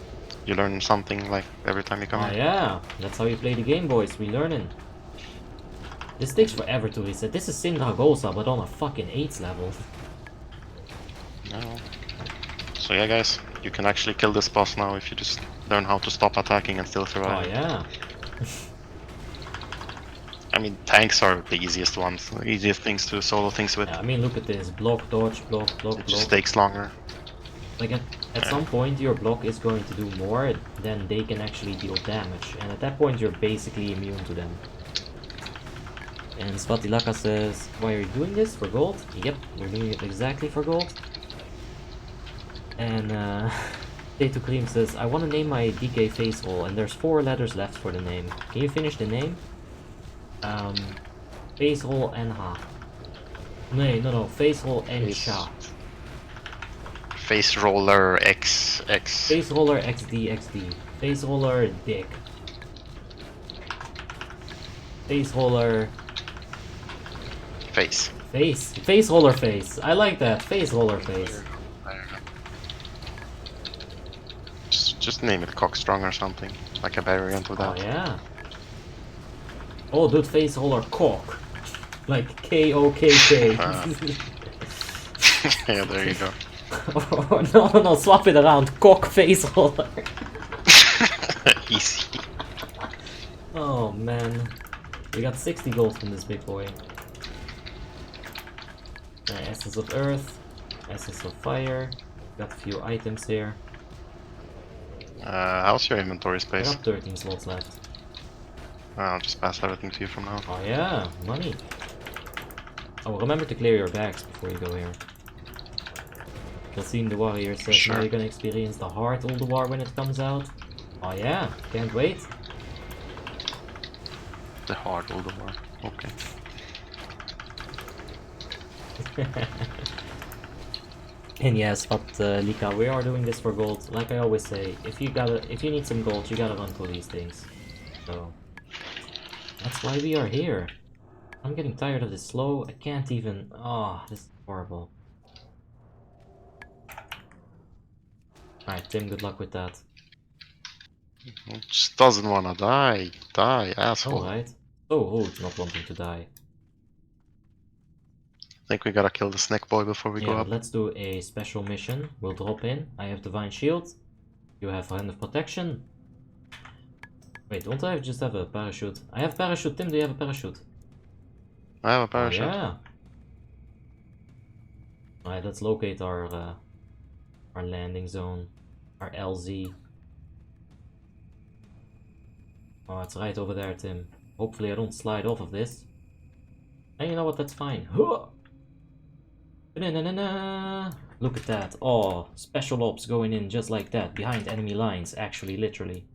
You learn something like every time you come Ah, here. yeah. That's how you play the game, boys. We learning. This takes forever to reset. This is Sindragosa, but on a fucking 8th level. No. So yeah, guys, you can actually kill this boss now if you just learn how to stop attacking and still Oh, survive. yeah. I mean, tanks are the easiest ones, the easiest things to solo things with. Yeah, I mean, look at this. Block, dodge, block, block, It just block. takes longer. Like, at some point, your block is going to do more than they can actually deal damage. And at that point, you're basically immune to them. And Svatilaka says, why are you doing this? For gold? Yep, we're doing it exactly for gold. And Tato Cream says, I want to name my DK face roll, and there's 4 letters left for the name. Can you finish the name? Face roll NH. No, face roll NSHA. Face roller XX. Face roller XD. Face roller dick. Face roller. Face. Face roller face. I like that. Face roller face. Just name it Cockstrong or something. Like a variant of that. Oh yeah. Oh dude, face roller cock. Like K-O-K-K. Yeah, there you go. Oh, no, swap it around. Cock face roller. Easy. Oh man. We got 60 gold from this big boy. Essence of Earth. Essence of Fire. Got a few items here. How's your inventory I space? got 13 slots left. I'll just pass everything to you from now. Oh yeah, money. Oh, remember to clear your bags before you go here. You'll the warrior says Sure. now you're gonna experience the hard War when it comes out. Oh yeah, can't wait. The hard Old War. Okay. And yes, but Lika, we are doing this for gold. Like I always say, if you need some gold, you gotta run through these things. So that's why we are here. I'm getting tired of this slow. I can't even. Oh, this is horrible. Alright, Tim, good luck with that. Just doesn't wanna die. Die, asshole. Alright. So rude not wanting to die. I think we gotta kill the snake boy before we go Yeah, up. but let's do a special mission. We'll drop in. I have Divine Shield. You have Hand of Protection. Wait, don't I just have a parachute? I have parachute. Tim, do you have a parachute? I have a Oh, parachute. yeah. Alright, let's locate our landing zone. Our LZ. Oh, it's right over there, Tim. Hopefully I don't slide off of this. And you know what, that's fine. Look at that. Oh, special ops going in just like that. Behind enemy lines, actually, literally.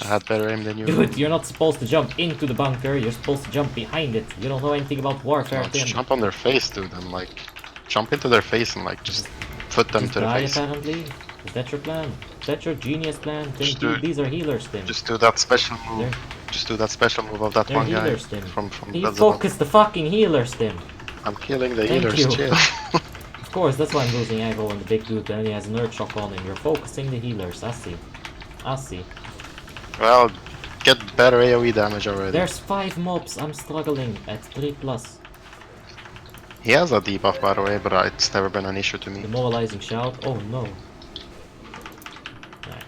I had better aim than you. Dude, you're not supposed to jump into the bunker, you're supposed to jump behind it. You don't know anything about warfare, No, Tim. just jump on their face, dude, and like jump into their face and like just put them Just to the die, face. apparently? Is that your plan? Is that your genius plan? Tim, Just do it. these are healers, Tim. Just do that special move. They're- Just do that special move of that They're one guy healers, Tim. from You Beelzebub. focus the fucking healers, Tim. I'm killing the Thank healers, you. chill. Of course, that's why I'm losing aggro on the big dude, and he has an earth shock on him. You're focusing the healers, I see. I see. Well, get better AoE damage already. There's 5 mobs, I'm struggling at 3+. He has a debuff, by the way, but it's never been an issue to me. Demoralizing shout, oh no. Right,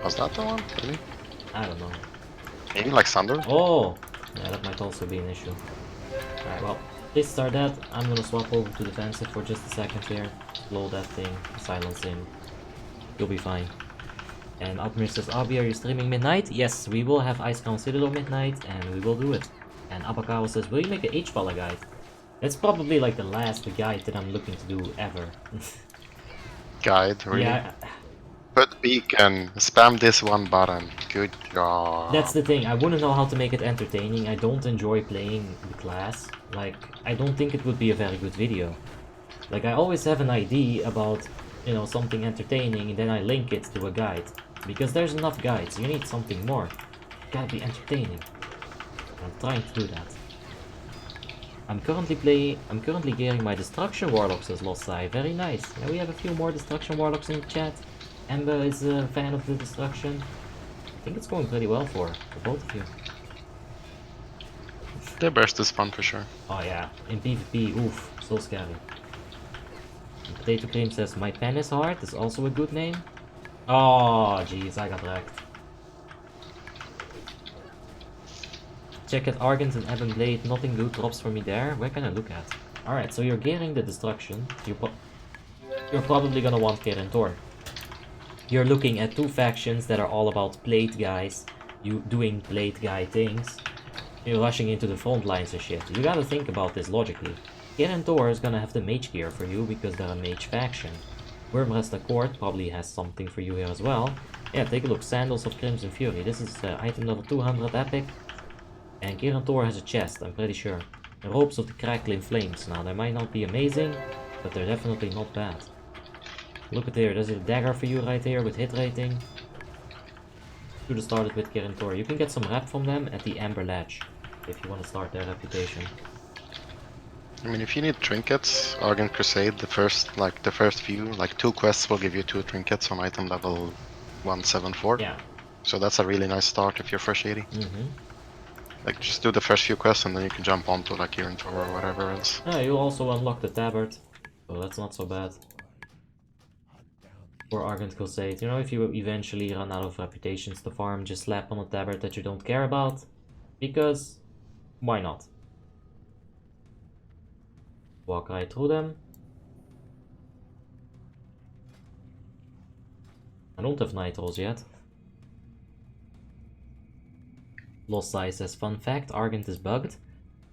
Was that the one? Really? I don't know. Maybe like Thunder? Oh! Yeah, that might also be an issue. Alright, well, this or that, I'm gonna swap over to defensive for just a second here. Blow that thing, silence him. You'll be fine. And Admir says, Abi, are you streaming midnight? Yes, we will have Ice Crown Citadel midnight, and we will do it. And Abakawa says, will you make an H-Pala guide? That's probably like the last guide that I'm looking to do ever. Guide, really? Yeah, Put beacon, spam this one button. Good job. that's the thing. I wouldn't know how to make it entertaining. I don't enjoy playing the class. Like, I don't think it would be a very good video. Like, I always have an idea about, you know, something entertaining, and then I link it to a guide. Because there's enough guides. You need something more. It gotta be entertaining. I'm trying to do that. I'm currently gearing my Destruction Warlocks as Lossai. Very nice. Now we have a few more Destruction Warlocks in the chat. Ember is a fan of the Destruction. I think it's going pretty well for both of you. The burst is fun for sure. Oh yeah, in PvP, oof, so scary. And Potato Cream says, my pen is hard, is also a good name. Oh jeez, I got wrecked. Check at Argent and Ebon Blade, nothing good drops for me there. Where can I look at? Alright, so you're gearing the Destruction. You're probably gonna want Kerentor. You're looking at 2 factions that are all about plate guys. You doing plate guy things. You're rushing into the front lines and shit. You gotta think about this logically. Kerentor is gonna have the mage gear for you because they're a mage faction. Wormrest Accord probably has something for you here as well. Yeah, take a look. Sandals of Crimson Fury. This is item level 200 epic. And Kerentor has a chest, I'm pretty sure. Ropes of the Crackling Flames. Now, they might not be amazing, but they're definitely not bad. Look at there, there's a dagger for you right here with hit rating. Should have started with Kirin. You can get some rep from them at the Amber Ledge if you want to start their reputation. I mean, if you need trinkets, Argent Crusade, the first few, like 2 quests will give you 2 trinkets on item level 174. Yeah. So that's a really nice start if you're fresh 80. Like, just do the first few quests and then you can jump onto like Kirin or whatever else. Yeah, you'll also unlock the tabard, so that's not so bad. Or Argent Crusade, you know, if you eventually run out of reputations to farm, just slap on a tabard that you don't care about. Because, why not? Walk right through them. I don't have nitros yet. Lost Size says, fun fact, Argent is bugged.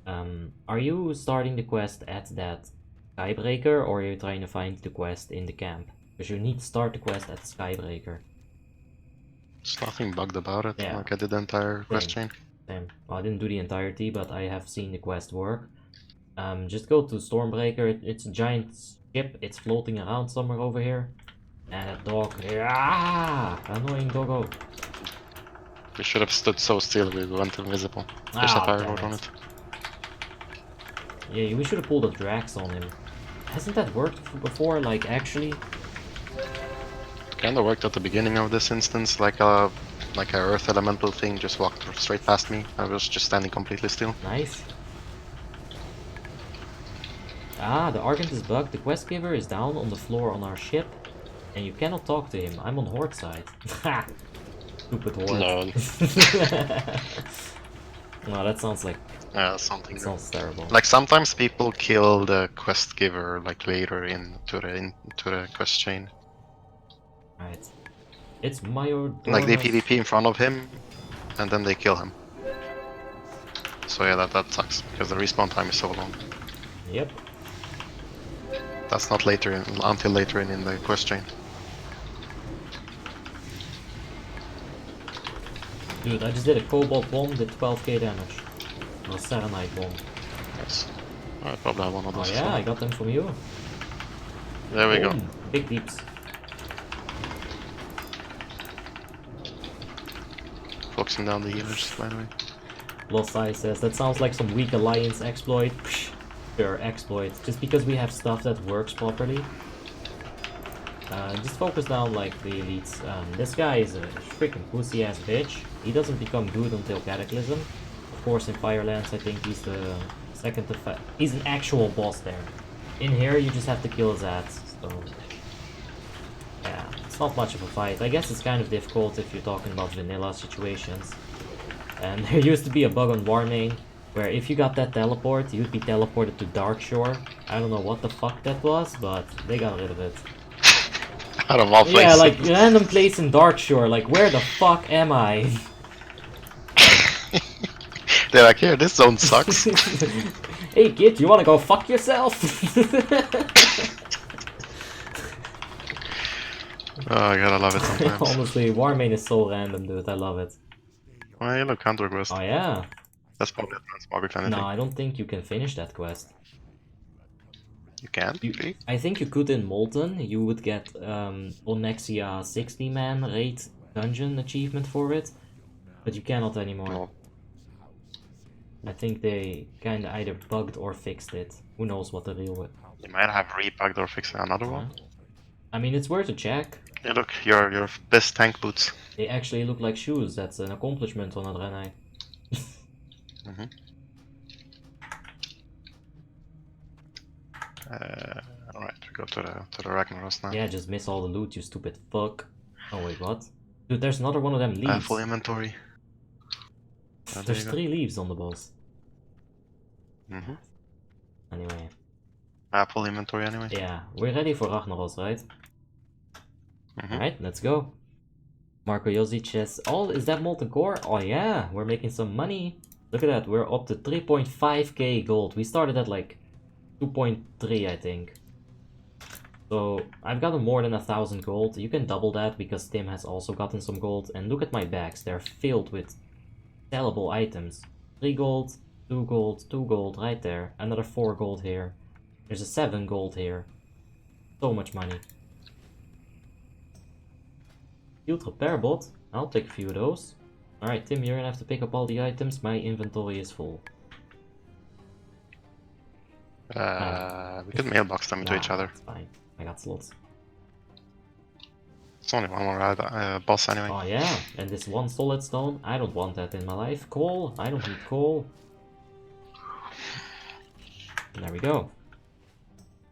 Are you starting the quest at that Skybreaker, or are you trying to find the quest in the camp? Because you need to start the quest at the Skybreaker. There's nothing bugged about it, Yeah. like I did the entire quest chain. Same. Well, I didn't do the entirety, but I have seen the quest work. Just go to Stormbreaker, it's a giant ship, it's floating around somewhere over here. And a dog, annoying doggo. We should have stood so still, we went invisible. There's a fire road on it. Yeah, we should have pulled a Drax on him. Hasn't that worked before, like, actually? Kinda worked at the beginning of this instance, like a earth elemental thing just walked straight past me. I was just standing completely still. Nice. Ah, the Argent is bugged. The quest giver is down on the floor on our ship, and you cannot talk to him. I'm on Horde side. Ha! Stupid Horde. No. No, that sounds like... something. That sounds terrible. Like sometimes people kill the quest giver like later into the quest chain. Right. It's Mayor. Like they PvP in front of him, and then they kill him. So yeah, that sucks because the respawn time is so long. Yep. That's not until later in the quest chain. Dude, I just did a Cobalt bomb, did 12k damage. Or Serenite bomb. Nice. I probably have one of those. Oh yeah, I got them from you. There we go. Big deeps. Foxing down the healers, by the way. Lost Eye says, that sounds like some weak alliance exploit. Psh, sure, exploit. Just because we have stuff that works properly. Just focus down like the elites. This guy is a freaking pussy ass bitch. He doesn't become good until Cataclysm. Of course, in Firelands, I think he's the second to he's an actual boss there. In here, you just have to kill his ass. So yeah, it's not much of a fight. I guess it's kind of difficult if you're talking about vanilla situations. And there used to be a bug on Warmane where if you got that teleport, you'd be teleported to Darkshore. I don't know what the fuck that was, but they got rid of it. Out of all places. Yeah, like random place in Darkshore. Like, where the fuck am I? They're like, here, this zone sucks. Hey kid, you wanna go fuck yourself? Oh, I gotta love it sometimes. Honestly, Warmane is so random, dude. I love it. Oh, yeah, look, counter quest. Oh yeah. That's probably a transmogger kind of No, thing. I don't think you can finish that quest. You can? Okay. I think you could in Molten. You would get Onyxia 60-man raid dungeon achievement for it, but you cannot anymore. No. I think they kinda either bugged or fixed it. Who knows what the real... You might have repacked or fixed another one. I mean, it's worth a check. Yeah, look, your best tank boots. They actually look like shoes. That's an accomplishment on a Draenei. Alright, we go to the Ragnaros now. Yeah, just miss all the loot, you stupid fuck. Oh wait, what? Dude, there's another one of them leaves. Full inventory. There's 3 leaves on the boss. Anyway. Full inventory anyway. Yeah, we're ready for Ragnaros, right? Alright, let's go. Marco Josic says, oh, is that Molten Core? Oh yeah, we're making some money. Look at that, we're up to 3.5k gold. We started at like 2.3, I think. So I've gotten more than 1,000 gold. You can double that because Tim has also gotten some gold. And look at my bags, they're filled with sellable items. 3 gold, 2 gold, 2 gold right there. Another 4 gold here. There's a 7 gold here. So much money. Field repair bot. I'll take a few of those. Alright, Tim, you're gonna have to pick up all the items. My inventory is full. We could mailbox them to each other. It's fine. I got slots. It's only one more boss anyway. Oh yeah, and this one solid stone. I don't want that in my life. Coal. I don't need coal. And there we go.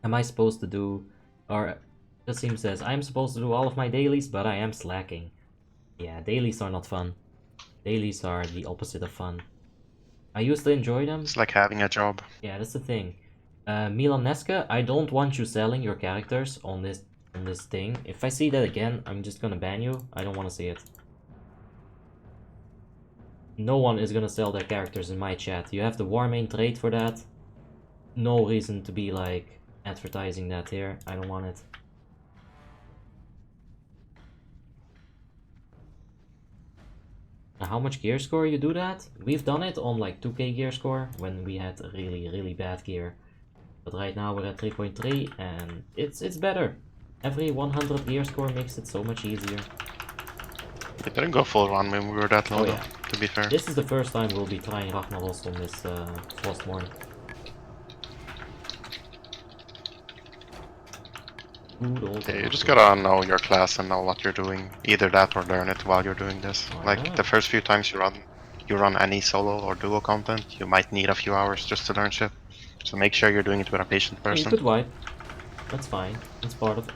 Am I supposed to do... Or... The sim says, I'm supposed to do all of my dailies, but I am slacking. Yeah, dailies are not fun. Dailies are the opposite of fun. I used to enjoy them. It's like having a job. Yeah, that's the thing. Milaneska, I don't want you selling your characters on this thing. If I see that again, I'm just gonna ban you. I don't want to see it. No one is gonna sell their characters in my chat. You have the Warmane trade for that. No reason to be like advertising that here. I don't want it. Now, how much gear score you do that? We've done it on like 2k gear score when we had really bad gear. But right now we're at 3.3 and it's better. Every 100 gear score makes it so much easier. We didn't go full run when we were that low, though, to be fair. This is the first time we'll be trying Naxxramas on this Frostmourne. Yeah, you just gotta know your class and know what you're doing. Either that or learn it while you're doing this. Like the first few times you run any solo or duo content, you might need a few hours just to learn shit. So make sure you're doing it with a patient person. You could wipe. That's fine. It's part of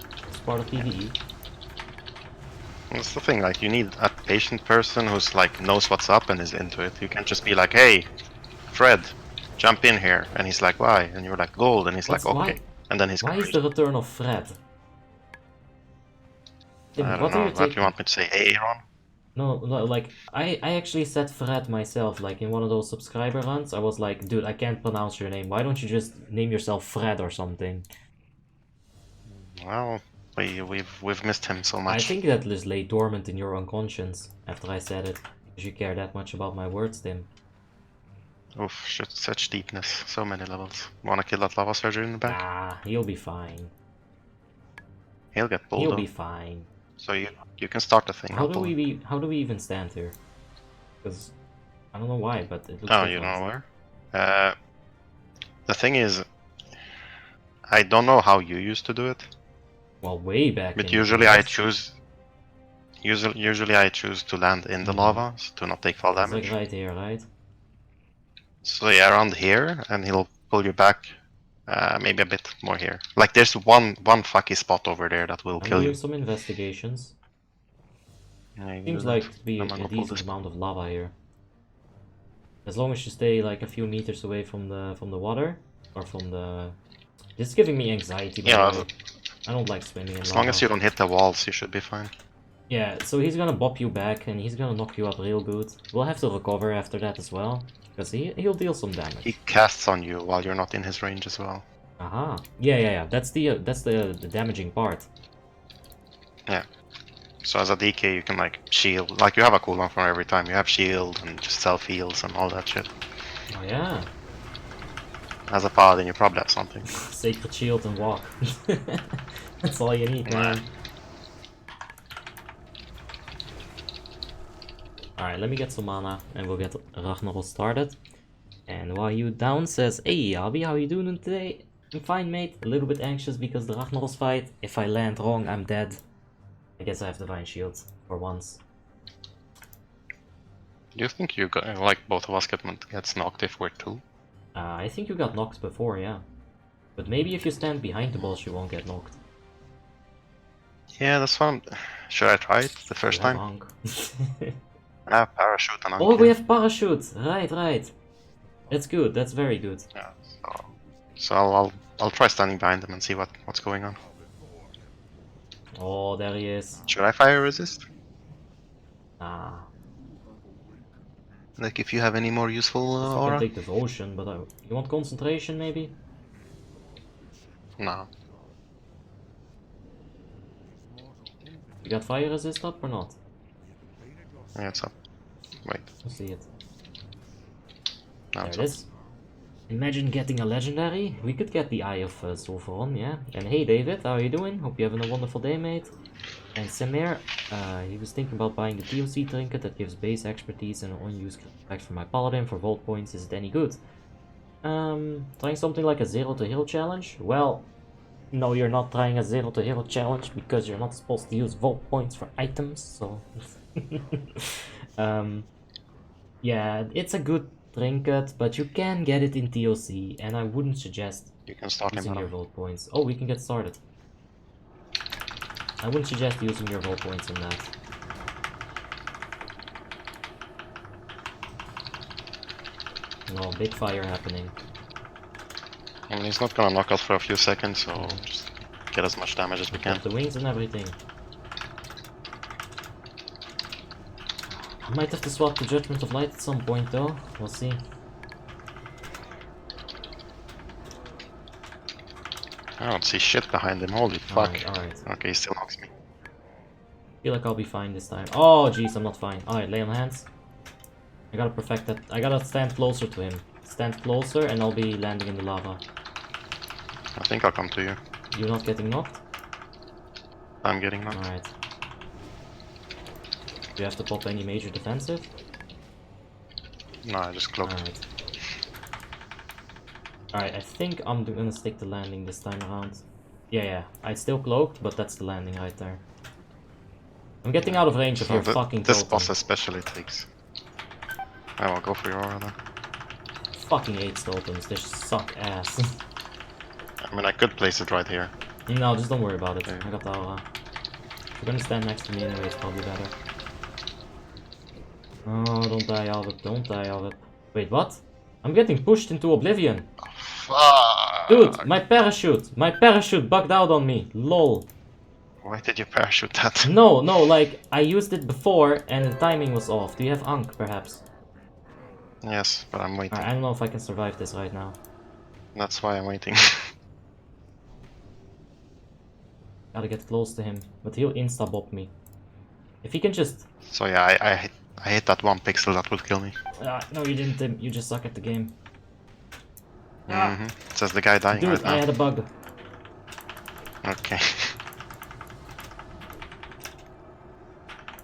PvE. That's the thing, like you need a patient person who's like knows what's up and is into it. You can't just be like, hey, Fred, jump in here, and he's like, why? And you're like, gold, and he's like, okay. And then he's why is the return of Fred? Tim, I don't know. What do you want me to say? Hey, Ron? No, like I actually said Fred myself, like in one of those subscriber runs. I was like, dude, I can't pronounce your name. Why don't you just name yourself Fred or something? Well, we've missed him so much. I think that just lay dormant in your unconscious after I said it. Because you care that much about my words, Tim. Oof, such deepness. So many levels. Wanna kill that lava surgery in the back? Ah, he'll be fine. He'll get pulled. He'll be fine. So you can start the thing. How do we even stand here? Because I don't know why, but it looks. Oh, you don't know where? The thing is, I don't know how you used to do it. Well, way back. But usually I choose. Usually I choose to land in the lava so to not take fall damage. Like right here, right? So yeah, around here, and he'll pull you back. Maybe a bit more here. Like there's one fucky spot over there that will kill you. Some investigations. Yeah, seems like to be a decent amount of lava here. As long as you stay like a few meters away from the water or from the. This is giving me anxiety. Yeah. I don't like swimming in lava. As long as you don't hit the walls, you should be fine. Yeah, so he's gonna bop you back and he's gonna knock you up real good. We'll have to recover after that as well. Because he'll deal some damage. He casts on you while you're not in his range as well. Aha. Yeah. That's the damaging part. Yeah. So as a DK you can like shield, like you have a cooldown for every time. You have shield and just self heals and all that shit. Oh yeah. As a paladin you probably have something. Sacred shield and walk. That's all you need, man. Alright, let me get some mana and we'll get Ragnarok started. And while you down says, hey Abby, how you doing today? I'm fine, mate. A little bit anxious because the Ragnarok fight. If I land wrong, I'm dead. I guess I have Divine Shield for once. Do you think you got, like both of us gets knocked if we're two? I think you got knocked before, yeah. But maybe if you stand behind the boss, you won't get knocked. Yeah, that's what Should I try it the first time? Parachute and oh, we have parachute! Right. That's good, that's very good. Yeah, so I'll try standing behind them and see what's going on. Oh, there he is. Should I fire resist? Ah. Like if you have any more useful I aura? can take devotion, but you want concentration maybe? No. You got fire resist up or not? Yeah, it's up. Wait. Let's see it. No, there it's it is. Imagine getting a legendary. We could get the Eye of Sulfuron, yeah. And hey David, how are you doing? Hope you're having a wonderful day, mate. And Samir, he was thinking about buying the TOC trinket that gives base expertise and unused effect for my paladin for vault points. Is it any good? Trying something like a 0 to hero challenge? Well, no, you're not trying a 0 to hero challenge because you're not supposed to use vault points for items, so... yeah, it's a good trinket, but you can get it in TOC, and I wouldn't suggest You can start him using your out. vault points. Oh, we can get started. I wouldn't suggest using your vault points in that. No, big fire happening. I mean, he's not gonna knock us for a few seconds, so just get as much damage as we can. Pop the wings and everything. I might have to swap the Judgment of Light at some point though, we'll see. I don't see shit behind him, holy fuck. Alright. Okay, he still knocks me. Feel like I'll be fine this time. Oh jeez, I'm not fine. Alright, lay on hands. I gotta perfect that. I gotta stand closer to him. Stand closer and I'll be landing in the lava. I think I'll come to you. You're not getting knocked? I'm getting knocked. Alright. Do you have to pop any major defensive? No, I just cloaked. Alright. Alright, I think I'm gonna stick to landing this time around. Yeah, I still cloaked, but that's the landing right there. I'm getting out of range of So your fucking this totem. boss especially takes. I will go for your aura then. Fucking 8 totems, they suck ass. I mean, I could place it right here. No, just don't worry about it. Okay. I got the aura. If you're gonna stand next to me anyway, it's probably better. Oh, don't die, Albert. Don't die, Albert. Wait, what? I'm getting pushed into oblivion. Fuck! Dude, my parachute! My parachute bugged out on me. Lol. Why did you parachute that? No, like, I used it before and the timing was off. Do you have Ankh, perhaps? Yes, but I'm waiting. I don't know if I can survive this right now. That's why I'm waiting. Gotta get close to him, but he'll insta-bop me. If he can just... So yeah, I hit that 1 pixel that will kill me. no, you didn't, Tim. You just suck at the game. Says the guy dying Dude, right now. I had a bug. Okay.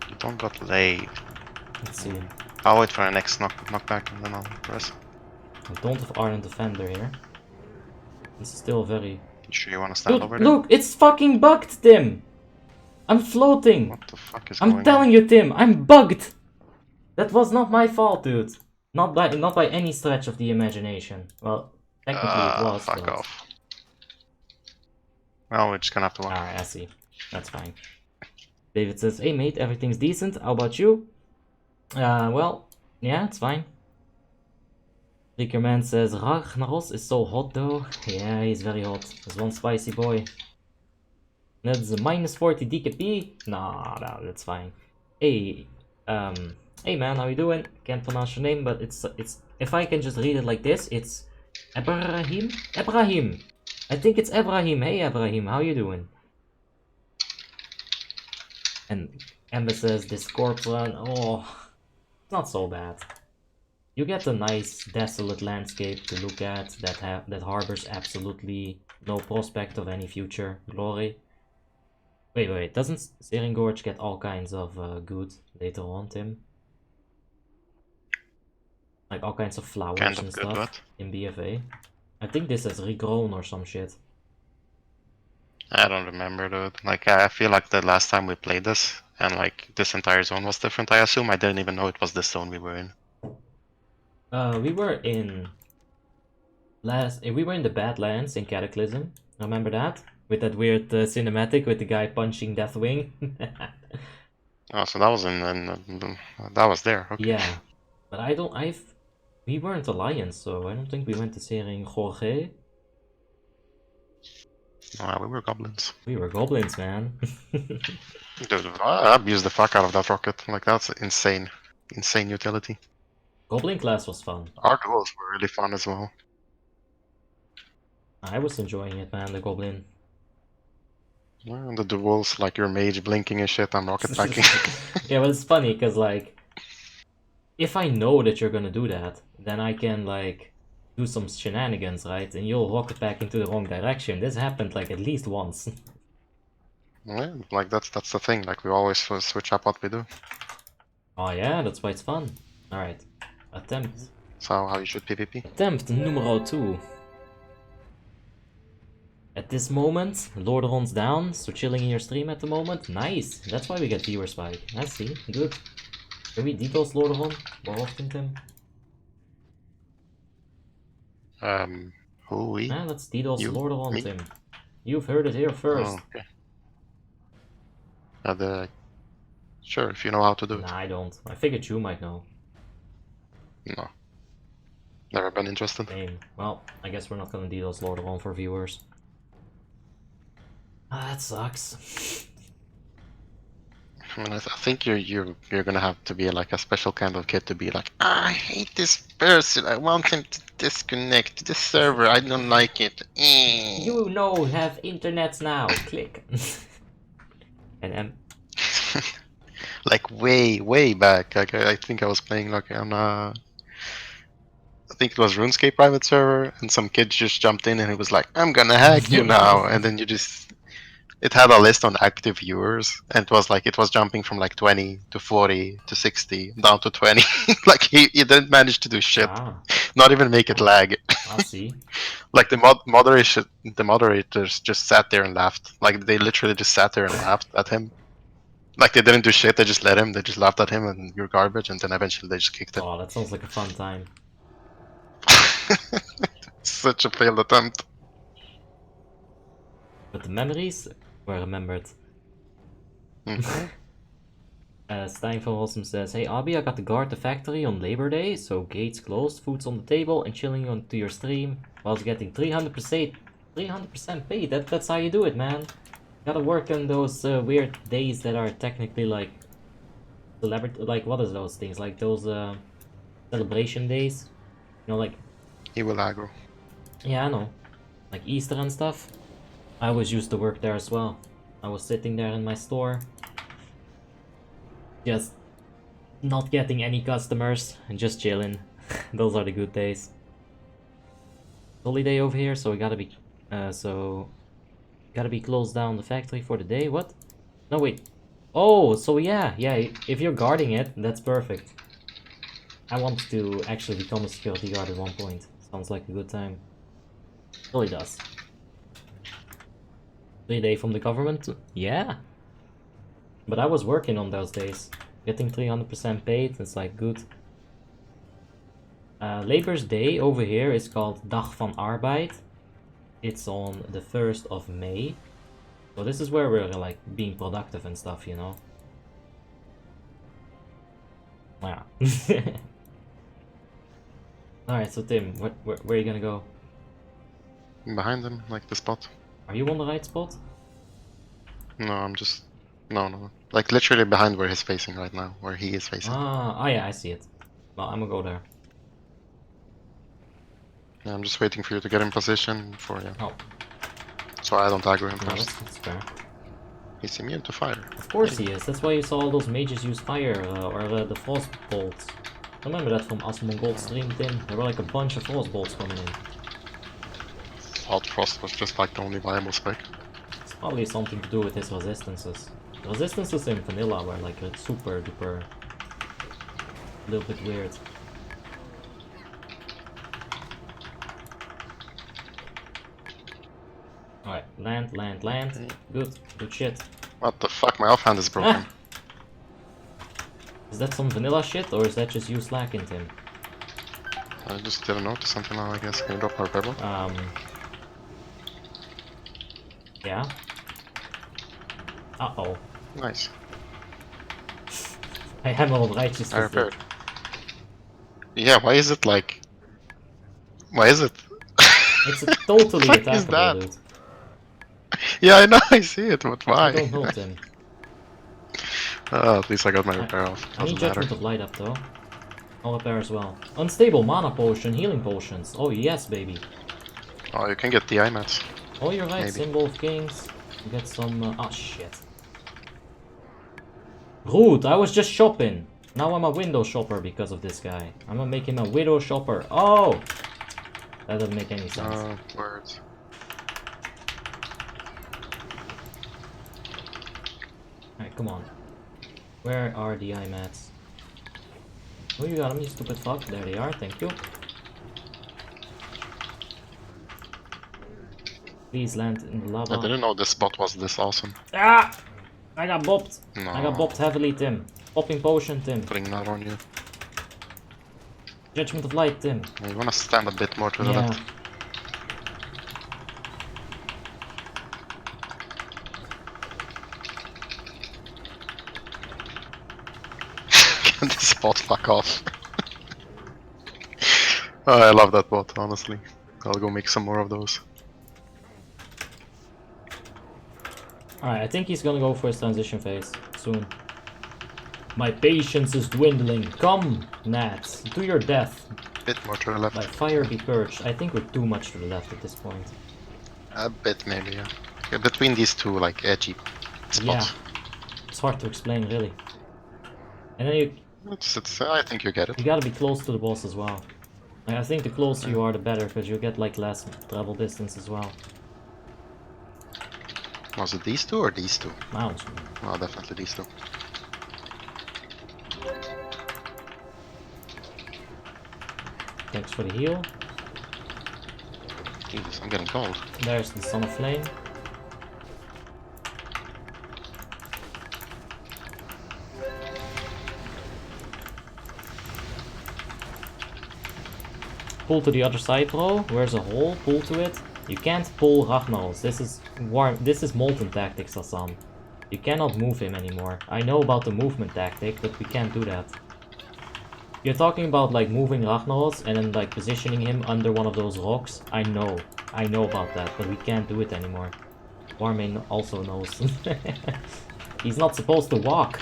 You don't got laid. Let's see. I'll wait for the next knockback and then I'll press. I don't have Ardent Defender here. This is still very... You sure you wanna stand Dude, over there? look! It's fucking bugged, Tim! I'm floating! What the fuck is going on? I'm telling you, Tim, I'm bugged! That was not my fault, dude. Not by any stretch of the imagination. Well, technically it was, Fuck but... off. Well, we're just gonna have to watch. Alright, I see. That's fine. David says, hey mate, everything's decent. How about you? Well, yeah, it's fine. Rickerman says, Naxxramas is so hot though. Yeah, he's very hot. He's one spicy boy. That's a minus 40 DKP. Nah, no, that's fine. Hey, hey man, how you doing? Can't pronounce your name, but it's if I can just read it like this, it's Ebrahim? Ebrahim! I think it's Ebrahim. Hey Ebrahim, how you doing? And Ember says, this corpse run, oh, it's not so bad. You get a nice desolate landscape to look at that harbors absolutely no prospect of any future glory. Wait, doesn't Searing Gorge get all kinds of good later on, Tim? Like all kinds of flowers Kind of and good, stuff what? in BFA. I think this has regrown or some shit. I don't remember, dude. Like, I feel like the last time we played this, and like this entire zone was different. I assume I didn't even know it was this zone we were in. We were in the Badlands in Cataclysm. Remember that? With that weird cinematic with the guy punching Deathwing. Oh, so that was that was there. Okay. Yeah, but we weren't Alliance, so I don't think we went to Searing Gorge. Oh, we were goblins. We were goblins, man. Dude, I abused the fuck out of that rocket. Like, that's insane. Insane utility. Goblin class was fun. Our duels were really fun as well. I was enjoying it, man, the Goblin. Yeah, the duels, like your mage blinking and shit, I'm rocket packing. Yeah, but it's funny, because, like, if I know that you're gonna do that, then I can, like, do some shenanigans, right? And you'll rocket back into the wrong direction. This happened like at least once. Yeah, like that's the thing. Like we always switch up what we do. Oh yeah, that's why it's fun. Alright. Attempt. So how you should PvP. Attempt numero 2. At this moment, Lordaeron's down, so chilling in your stream at the moment. Nice. That's why we get viewer spike. I see. Good. Can we DDoS Lordaeron more often, Tim? Who we? Ah, let's DDoS You? Lordaeron, Me? Tim. You've heard it here first. Oh, okay. Sure, if you know how to do it. Nah, I don't. I figured you might know. No. Never been interested. Same. Well, I guess we're not gonna DDoS Lordaeron for viewers. Ah, that sucks. I mean, I think you're gonna have to be like a special kind of kid to be like, I hate this person. I want him to disconnect this server. I don't like it. You know, have internets now. Click. And like way back. Like I think I was playing like on I think it was RuneScape private server, and some kid just jumped in and he was like, I'm gonna hack you now, and then it had a list on active viewers, and it was jumping from like 20 to 40 to 60 down to 20. Like he didn't manage to do shit, not even make it lag. I see. Like the moderators just sat there and laughed. Like they literally just sat there and laughed at him. Like they didn't do shit, they just let him, they just laughed at him and you're garbage, and then eventually they just kicked him. Oh, that sounds like a fun time. Such a failed attempt. But the memories were remembered. Stijn van Rossum says, hey Abby, I got to guard the factory on Labor Day, so gates closed, food's on the table, and chilling onto your stream whilst getting 300% paid. That's how you do it, man. Gotta work on those weird days that are technically like like what is those things? Like those celebration days? You know, like He will aggro. yeah, I know. Like Easter and stuff. I always used to work there as well. I was sitting there in my store. Just not getting any customers and just chilling. Those are the good days. Holiday over here, so we gotta be gotta be closed down the factory for the day. What? No wait. Oh, so yeah, if you're guarding it, that's perfect. I want to actually become a security guard at one point. Sounds like a good time. Really does. 3 days from the government? Yeah. But I was working on those days. Getting 300% paid, it's like good. Labor's Day over here is called Dag van Arbeid. It's on the 1st of May. So this is where we're like being productive and stuff, you know. Yeah. Alright, so Tim, where are you gonna go? Behind him, like the spot. Are you on the right spot? No, I'm just... No. Like literally behind where he's facing right now, where he is facing. Oh yeah, I see it. Well, I'm gonna go there. Yeah, I'm just waiting for you to get in position for you. Oh. So I don't aggro him No, first. that's fair. He's immune to fire. Of course he is. That's why you saw all those mages use fire, or the frost bolts. Remember that from us Mongol stream, Tim? There were like a bunch of frost bolts coming in. Hot Frost was just like the only viable spec. It's probably something to do with his resistances. The resistances in vanilla were like a super duper... a little bit weird. Alright, land. Good shit. What the fuck, my offhand is broken. Is that some vanilla shit, or is that just you slacking, Tim? I just didn't notice something now, I guess. Can you drop our pebble? Yeah. Uh-oh. Nice. I have all righteousness. I repaired. Yeah, why is it like... Why is it? It's a totally What is attackable, that? dude. Yeah, I know, I see it, but why? I don't know, Tim. At least I got my repair off. I need Doesn't matter. Judgment of Light up, though. I'll repair as well. Unstable mana potion, healing potions. Oh yes, baby. Oh, you can get DI mats. Oh, you're right, Maybe. Symbol of Kings. Get some... oh, shit. Rude, I was just shopping. Now I'm a window shopper because of this guy. I'm gonna make him a widow shopper. Oh! That doesn't make any sense. Words. Alright, come on. Where are the IMATs? Oh, you got them, you stupid fuck. There they are, thank you. Please land in the lava. I didn't know this spot was this awesome. Ah! I got bopped. No. I got bopped heavily, Tim. Popping potion, Tim. Putting that on you. Judgment of light, Tim. You wanna stand a bit more to the left. Can this spot fuck off? Oh, I love that bot, honestly. I'll go make some more of those. Alright, I think he's gonna go for his transition phase soon. My patience is dwindling. Come, Nats, to your death. Bit more to the left. By fire be purged. I think we're too much to the left at this point. A bit, maybe, yeah. Yeah, between these two, like, edgy spots. Yeah. It's hard to explain, really. And then you I think you get it. gotta be close to the boss as well. Like, I think the closer you are, the better, because you get like less travel distance as well. Was it these two or these two? Mounts. Oh, definitely these two. Thanks for the heal. Jesus, I'm getting cold. There's the Son of Flame. Pull to the other side, bro. Where's a hole? Pull to it. You can't pull Ragnaros. This is Molten Tactics, Hassan. You cannot move him anymore. I know about the movement tactic, but we can't do that. You're talking about like moving Ragnaros and then like positioning him under one of those rocks. I know about that, but we can't do it anymore. Warmane also knows. He's not supposed to walk.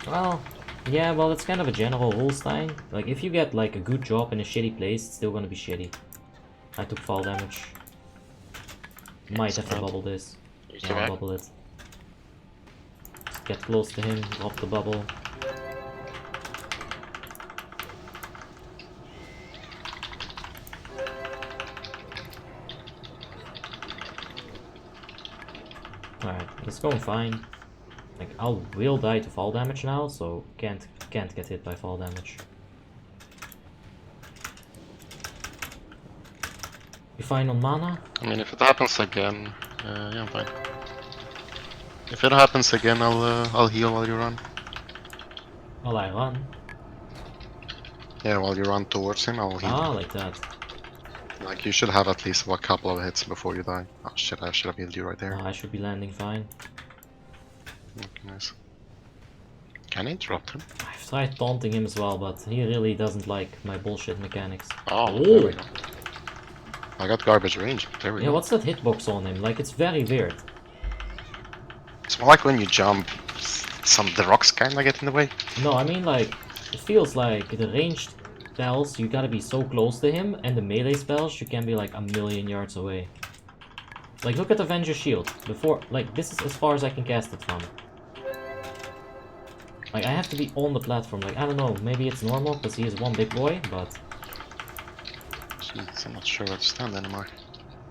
Well, yeah, well, it's kind of a general rule, Stein. Like, if you get like a good job in a shitty place, it's still gonna be shitty. I took fall damage. Might have to bubble this. Yeah, I'll bubble it. Just get close to him, drop the bubble. Alright, it's going fine. Like, I will die to fall damage now, so can't get hit by fall damage. You fine on mana? I mean, if it happens again, yeah, I'm fine. If it happens again, I'll heal while you run. While I run? Yeah, while you run towards him, I'll heal. Ah, like that. Like, you should have at least a couple of hits before you die. Oh shit, I should have healed you right there. I should be landing fine. Okay, nice. Can I interrupt him? I've tried taunting him as well, but he really doesn't like my bullshit mechanics. Oh, there we go. I got garbage range. There we go. Yeah, what's that hitbox on him? Like, it's very weird. It's more like when you jump, the rocks kinda get in the way. No, I mean, like, it feels like the ranged spells, you gotta be so close to him, and the melee spells, you can be like a million yards away. Like, look at Avenger Shield. Before, like, this is as far as I can cast it from. Like, I have to be on the platform. Like, I don't know, maybe it's normal because he is one big boy, but... Jeez, I'm not sure where to stand anymore.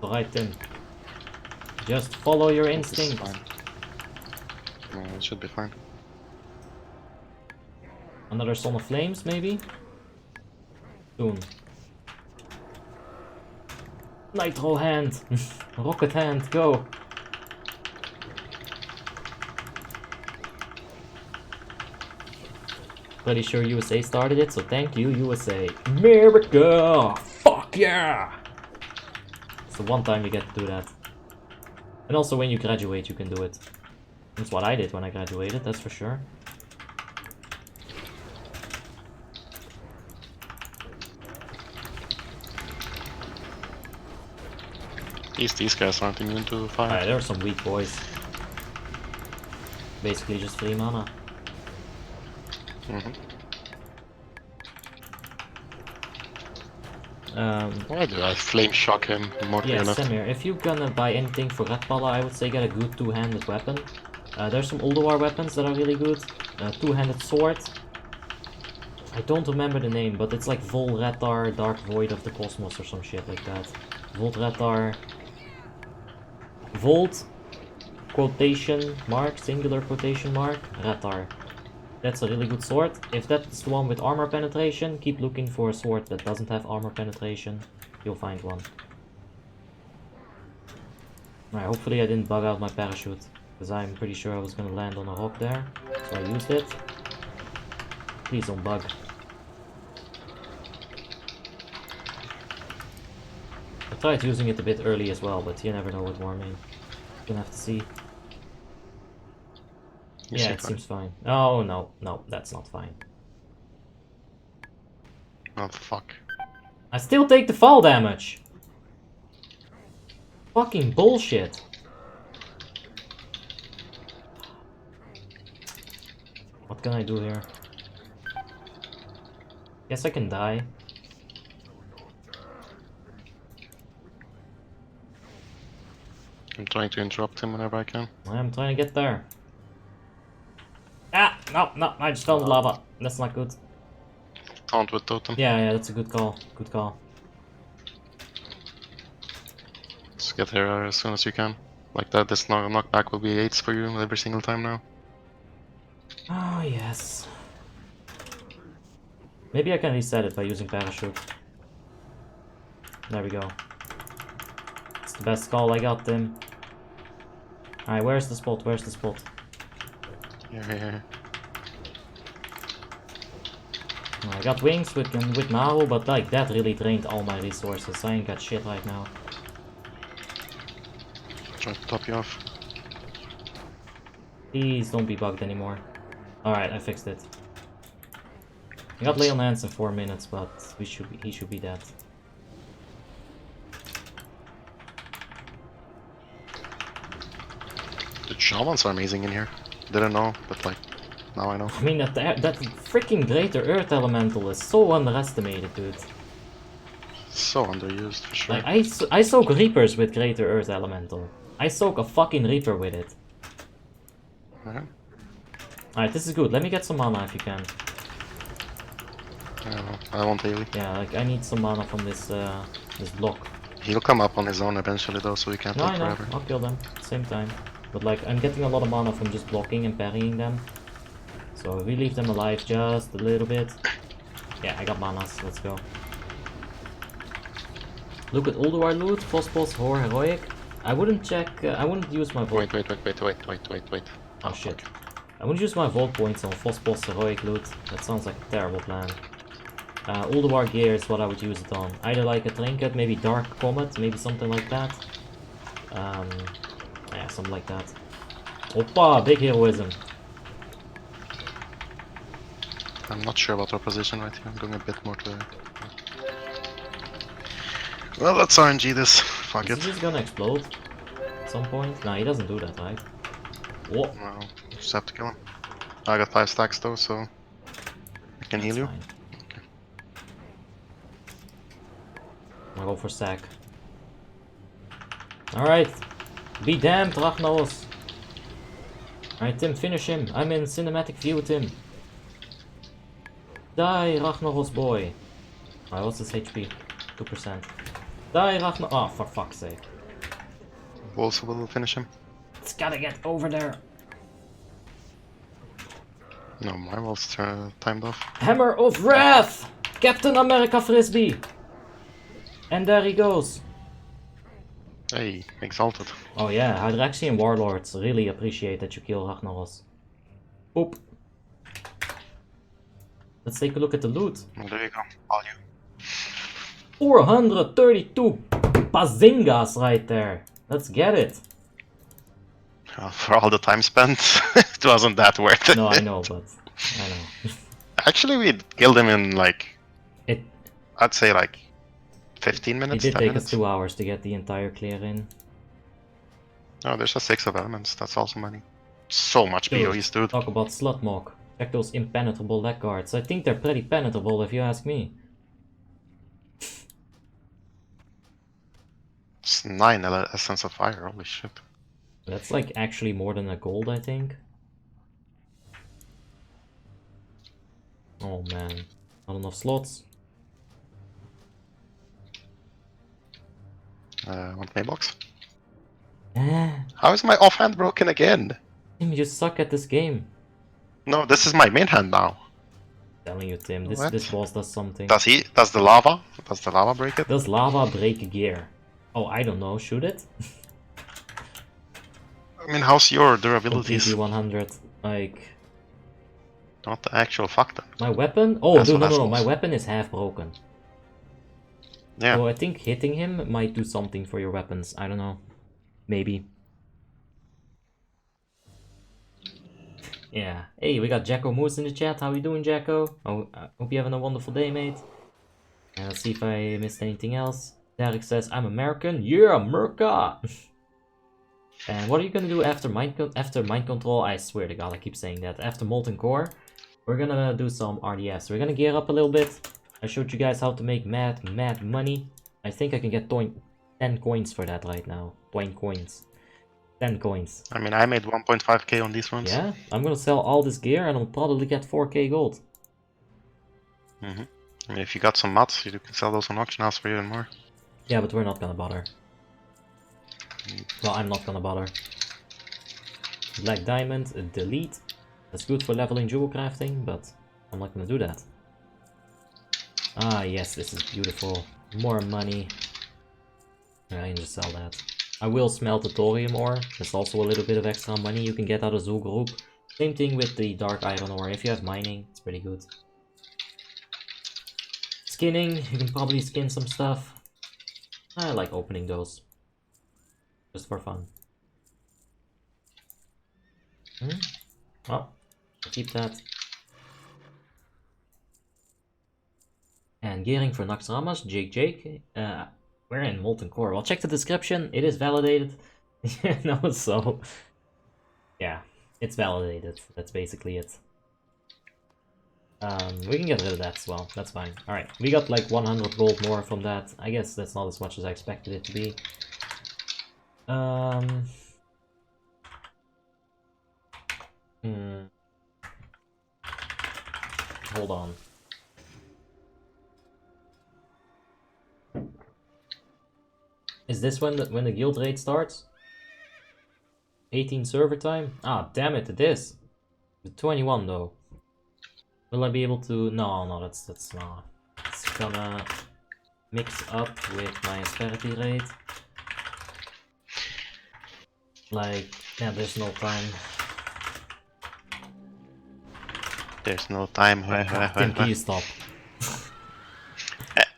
Alright then. Just follow your This is instinct. fine. No, it should be fine. Another Son of Flames, maybe? Soon. Nitro hand! Rocket hand, go! Pretty sure USA started it, so thank you, USA. America! Fuck yeah! It's the one time you get to do that. And also when you graduate, you can do it. That's what I did when I graduated, that's for sure. These guys aren't immune to fire. Alright, there are some weak boys. Basically just free mana. Why do I flame shock him more than Yeah, enough? Samir, if you're gonna buy anything for Red Pala, I would say get a good two-handed weapon. There's some Ulduar weapons that are really good. Two-handed sword. I don't remember the name, but it's like Volretar, Dark Void of the Cosmos or some shit like that. Volretar. Volt, quotation mark, singular quotation mark, Retar. That's a really good sword. If that's the one with armor penetration, keep looking for a sword that doesn't have armor penetration. You'll find one. Alright, hopefully I didn't bug out my parachute, because I'm pretty sure I was gonna land on a rock there, so I used it. Please don't bug. I tried using it a bit early as well, but you never know with Warmane. Gonna have to see. Yeah, it seems fine. Oh, no, no, that's not fine. Oh, fuck. I still take the fall damage! Fucking bullshit. What can I do here? Guess I can die. I'm trying to interrupt him whenever I can. I'm trying to get there. Ah! No, no, I just fell in lava. That's not good. Taunt with totem. Yeah, that's a good call. Good call. Just get here as soon as you can. Like that, this knockback will be 8s for you every single time now. Oh, yes. Maybe I can reset it by using parachute. There we go. It's the best call I got, Tim. Alright, where's the spot? Where's the spot? Here. I got wings with Naru, but like that really drained all my resources. I ain't got shit right now. Try to top you off. Please don't be bugged anymore. Alright, I fixed it. I got Lay on Hands in 4 minutes, but he should be dead. The shamans are amazing in here. Didn't know, but like, now I know. I mean, that freaking Greater Earth Elemental is so underestimated, dude. So underused, for sure. Like, I soak Reapers with Greater Earth Elemental. I soak a fucking Reaper with it. Alright. Alright, this is good. Let me get some mana if you can. I won't heal. Yeah, like, I need some mana from this this block. He'll come up on his own eventually though, so we can't No, take I know. forever. I'll kill them at the same time. But like, I'm getting a lot of mana from just blocking and parrying them. So if we leave them alive just a little bit. Yeah, I got manas. Let's go. Look at Ulduar loot, Frostmourne or Heroic. I wouldn't check, I wouldn't use my Volt. Wait. Oh shit. I wouldn't use my Volt points on Frostmourne Heroic loot. That sounds like a terrible plan. Ulduar gear is what I would use it on. Either like a trinket, maybe Dark Comet, maybe something like that. Yeah, something like that. Oppa, big heroism. I'm not sure about our position right here. I'm going a bit more to the... Well, let's RNG this. Fuck Is it. he just gonna explode at some point? Nah, he doesn't do that, right? Whoa. No, just have to kill him. I got 5 stacks though, so I can heal you. Fine. I'll go for sack. Alright. Be damned, Ragnaros. Alright, Tim, finish him. I'm in cinematic view, Tim. Die, Ragnaros boy. Alright, what's his HP? 2%. Die, Ragnaros. Oh, for fuck's sake. Wolves will finish him. It's gotta get over there. No, my wolves timed off. Hammer of Wrath! Captain America Frisbee! And there he goes. Hey, exalted. Oh yeah, Hydraxian warlords really appreciate that you kill Ragnaros. Oop. Let's take a look at the loot. Well, there you go. All you. 432 bazingas right there. Let's get it. For all the time spent, it wasn't that worth it. No, I know, but I know. Actually, we killed him in like, It I'd say like 15 it minutes, did 10 take minutes. us 2 hours to get the entire clear in. Oh, there's a 6 of elements. That's also money. So much Dude, PoEs, dude. Talk about Slutmog. Check those impenetrable leg guards. I think they're pretty penetrable if you ask me. It's 9 Essence of Fire. Holy shit. That's like actually more than a gold, I think. Oh man, not enough slots. Want mailbox? Ah, How is my offhand broken again? Tim, you suck at this game. No, this is my main hand now. Telling you, Tim, this What? boss does something. Does the lava? Does the lava break it? Does lava break gear? Oh, I don't know. Should it? I mean, how's your durabilities? Completely 100. Like Not the actual fuck them. my weapon. Oh, dude, no. Assholes. My weapon is half broken. Yeah. So I think hitting him might do something for your weapons. I don't know. Maybe. Yeah. Hey, we got Jacko Moose in the chat. How you doing, Jacko? Oh, I hope you're having a wonderful day, mate. And let's see if I missed anything else. Derek says, I'm American. Yeah, America! And what are you gonna do after mind control? I swear to God, I keep saying that. After Molten Core, we're gonna do some RDS. We're gonna gear up a little bit. I showed you guys how to make mad money. I think I can get 10 coins for that right now. 20 coins. 10 coins. I mean, I made 1.5k on these ones. Yeah, I'm gonna sell all this gear and I'll probably get 4k gold. I mean, if you got some mods, you can sell those on auction house for even more. Yeah, but we're not gonna bother. Well, I'm not gonna bother. Black diamond, delete. That's good for leveling jewel crafting, but I'm not gonna do that. Ah, yes, this is beautiful. More money. Yeah, I can just sell that. I will smelt the thorium ore. That's also a little bit of extra money you can get out of Zul Group. Same thing with the dark iron ore. If you have mining, it's pretty good. Skinning, you can probably skin some stuff. I like opening those. Just for fun. Well, I'll keep that. And gearing for Naxxramas, Jake. We're in Molten Core. Well, check the description. It is validated. No, so yeah, it's validated. That's basically it. We can get rid of that as well. That's fine. All right, we got like 100 gold more from that. I guess that's not as much as I expected it to be. Hold on. Is this when the guild raid starts? 18 server time? Ah, damn it, it is. The 21 though. Will I be able to? No, that's not. It's gonna mix up with my asperity rate. Like, yeah, there's no time. There's no time. Tim, can you stop?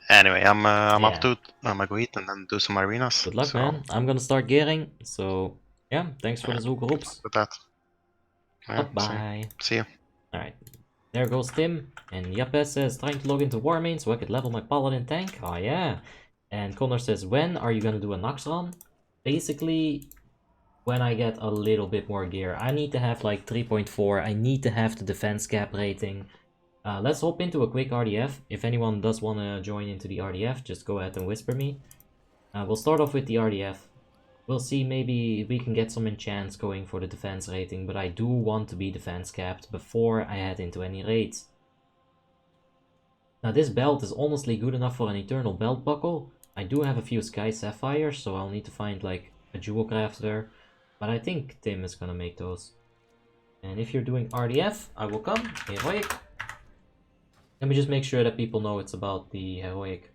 Anyway, I'm up to I'm gonna go eat and then do some arenas. Good luck, man. I'm gonna start gearing. So yeah, thanks for the Zool groups. With that. Yeah, Bye. See you. Alright. There goes Tim. And Yapes says, trying to log into Warmanes so I could level my paladin tank. Oh yeah. And Connor says, when are you gonna do a Naxxramas? Basically, when I get a little bit more gear. I need to have like 3.4. I need to have the defense cap rating. Let's hop into a quick RDF. If anyone does want to join into the RDF, just go ahead and whisper me. We'll start off with the RDF. We'll see, maybe we can get some enchants going for the defense rating, but I do want to be defense capped before I head into any raids. Now this belt is honestly good enough for an eternal belt buckle. I do have a few sky sapphires, so I'll need to find like a jewel crafter. But I think Tim is gonna make those. And if you're doing RDF, I will come. Heroic. Let me just make sure that people know it's about the heroic.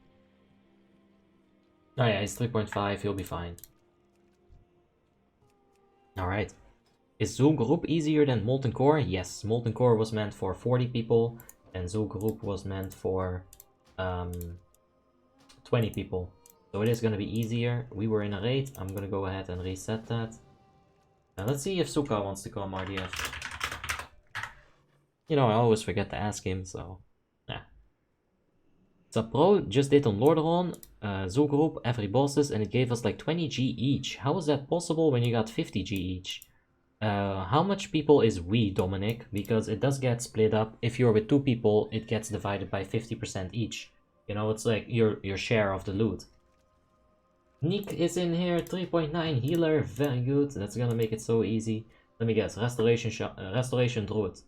Oh yeah, it's 3.5, he'll be fine. Alright. Is Zool Group easier than Molten Core? Yes, Molten Core was meant for 40 people, and Zool Group was meant for 20 people. So it is gonna be easier. We were in a raid, I'm gonna go ahead and reset that. And let's see if Suka wants to come RDF. You know, I always forget to ask him, so yeah. Pro just did on Lordaeron, Zool Group, every bosses, and it gave us like 20 G each. How is that possible when you got 50 G each? How much people is we, Dominic? Because it does get split up. If you're with 2 people, it gets divided by 50% each. You know, it's like your share of the loot. Nick is in here, 3.9 healer, very good. That's gonna make it so easy. Let me guess, restoration druid.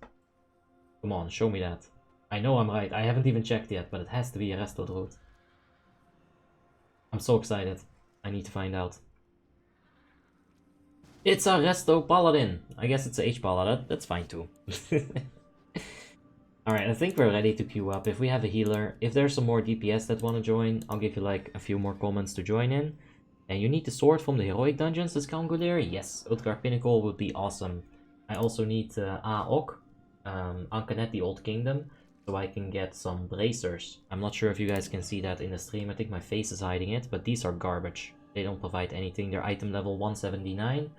Come on, show me that. I know I'm right, I haven't even checked yet, but it has to be a resto druid. I'm so excited. I need to find out. It's a resto paladin. I guess it's a H-paladin, that's fine too. Alright, I think we're ready to queue up. If we have a healer, if there's some more DPS that want to join, I'll give you like a few more comments to join in. And you need the sword from the heroic dungeons, this Kangulir? Yes, Utgar Pinnacle would be awesome. I also need Aok, Ankanet the Old Kingdom, so I can get some bracers. I'm not sure if you guys can see that in the stream, I think my face is hiding it, but these are garbage. They don't provide anything, they're item level 179,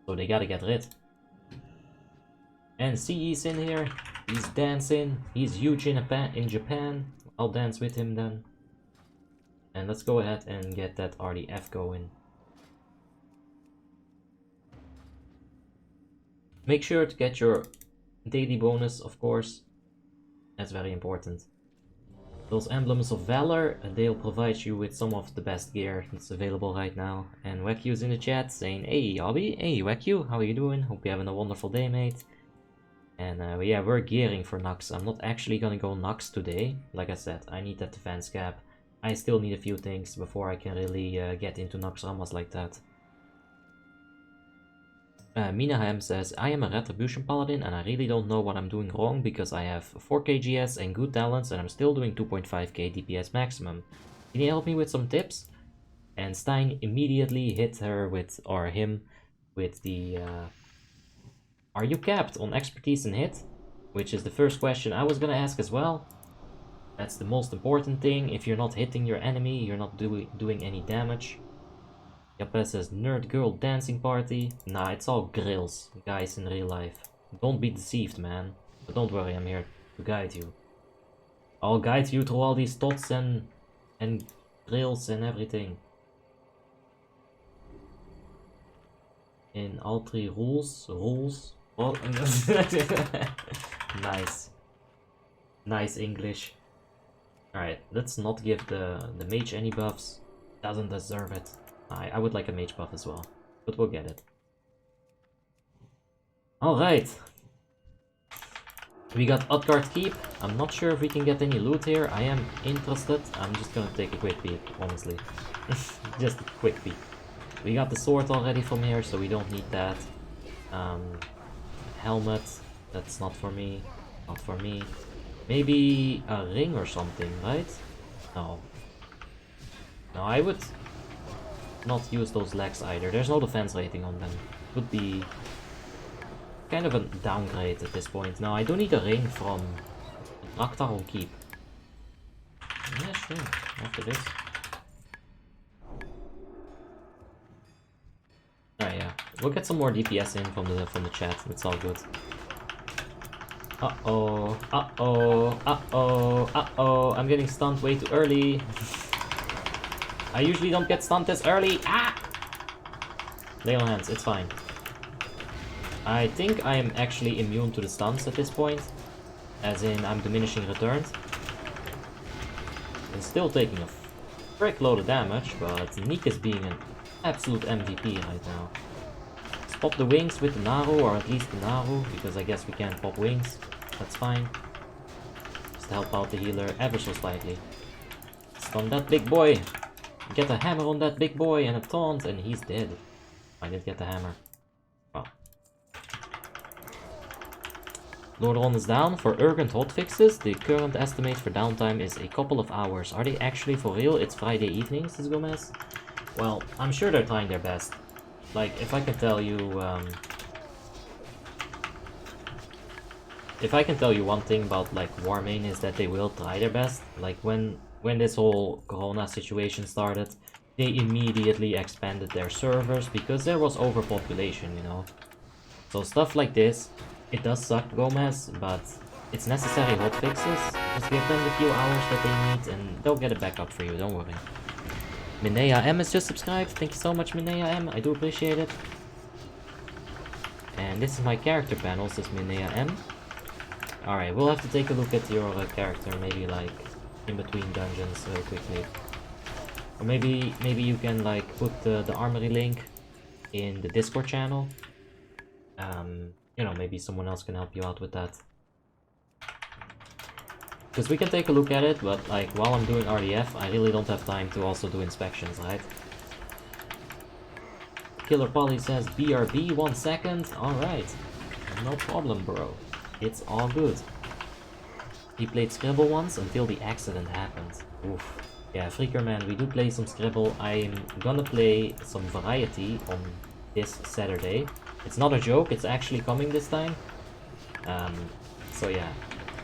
so they gotta get rid. And CE's in here, he's dancing, he's huge in Japan. I'll dance with him then. And let's go ahead and get that RDF going. Make sure to get your daily bonus, of course. That's very important. Those emblems of valor, they'll provide you with some of the best gear that's available right now. And Wackyu's in the chat saying, hey Hobby, hey Wackyu, how are you doing? Hope you're having a wonderful day, mate. And yeah, we're gearing for Naxx. I'm not actually gonna go Naxx today. Like I said, I need that defense cap. I still need a few things before I can really get into Naxxramas like that. Minahem says, I am a Retribution Paladin and I really don't know what I'm doing wrong because I have 4 KGS and good talents and I'm still doing 2.5k DPS maximum. Can you help me with some tips? And Stein immediately hit her with, or him, with the... are you capped on expertise and hit? Which is the first question I was gonna ask as well. That's the most important thing. If you're not hitting your enemy, you're not doing any damage. Yappe says, nerd girl dancing party. Nah, it's all grills, guys in real life. Don't be deceived, man. But don't worry, I'm here to guide you. I'll guide you through all these dots and grills and everything. In all 3 rules. Oh. Nice. Nice English. Alright, let's not give the mage any buffs. Doesn't deserve it. I would like a mage buff as well, but we'll get it. Alright. We got Utgard Keep. I'm not sure if we can get any loot here. I am interested. I'm just gonna take a quick peek, honestly. Just a quick peek. We got the sword already from here, so we don't need that. Helmet. That's not for me. Not for me. Maybe a ring or something, right? No. No, I would not use those legs either. There's no defense rating on them. Would be kind of a downgrade at this point. Now, I do need a ring from Naxxramas Keep. Yeah, sure. After this. Alright, yeah. We'll get some more DPS in from the chat. It's all good. Uh-oh, uh-oh, uh-oh, uh-oh, I'm getting stunned way too early. I usually don't get stunned this early. Ah! Lay on hands, it's fine. I think I am actually immune to the stuns at this point. As in, I'm diminishing returns. And still taking a frick load of damage, but Nick is being an absolute MVP right now. Let's pop the wings with the Naru, or at least the Naru, because I guess we can't pop wings. That's fine. Just help out the healer ever so slightly. Stun that big boy. Get a hammer on that big boy and a taunt, and he's dead. I did get the hammer. Wow. Lordron is down. For urgent hotfixes, the current estimate for downtime is a couple of hours. Are they actually for real? It's Friday evening, says Gomez. Well, I'm sure they're trying their best. Like, if I can tell you, if I can tell you one thing about like Warmanes is that they will try their best. Like when this whole Corona situation started, they immediately expanded their servers because there was overpopulation, you know. So stuff like this, it does suck, Gomez, but it's necessary hotfixes. Just give them the few hours that they need and they'll get it back up for you, don't worry. Minea M is just subscribed. Thank you so much, Minea M. I do appreciate it. And this is my character panel, says Minea M. Alright, we'll have to take a look at your character, maybe like in between dungeons quickly. Or maybe you can like put the armory link in the Discord channel. You know, maybe someone else can help you out with that. Because we can take a look at it, but like while I'm doing RDF, I really don't have time to also do inspections, right? Killer Polly says BRB 1 second. Alright. No problem, bro. It's all good. He played Scribble once until the accident happened. Oof. Yeah, Freaker man, we do play some Scribble. I'm gonna play some variety on this Saturday. It's not a joke, it's actually coming this time. So yeah,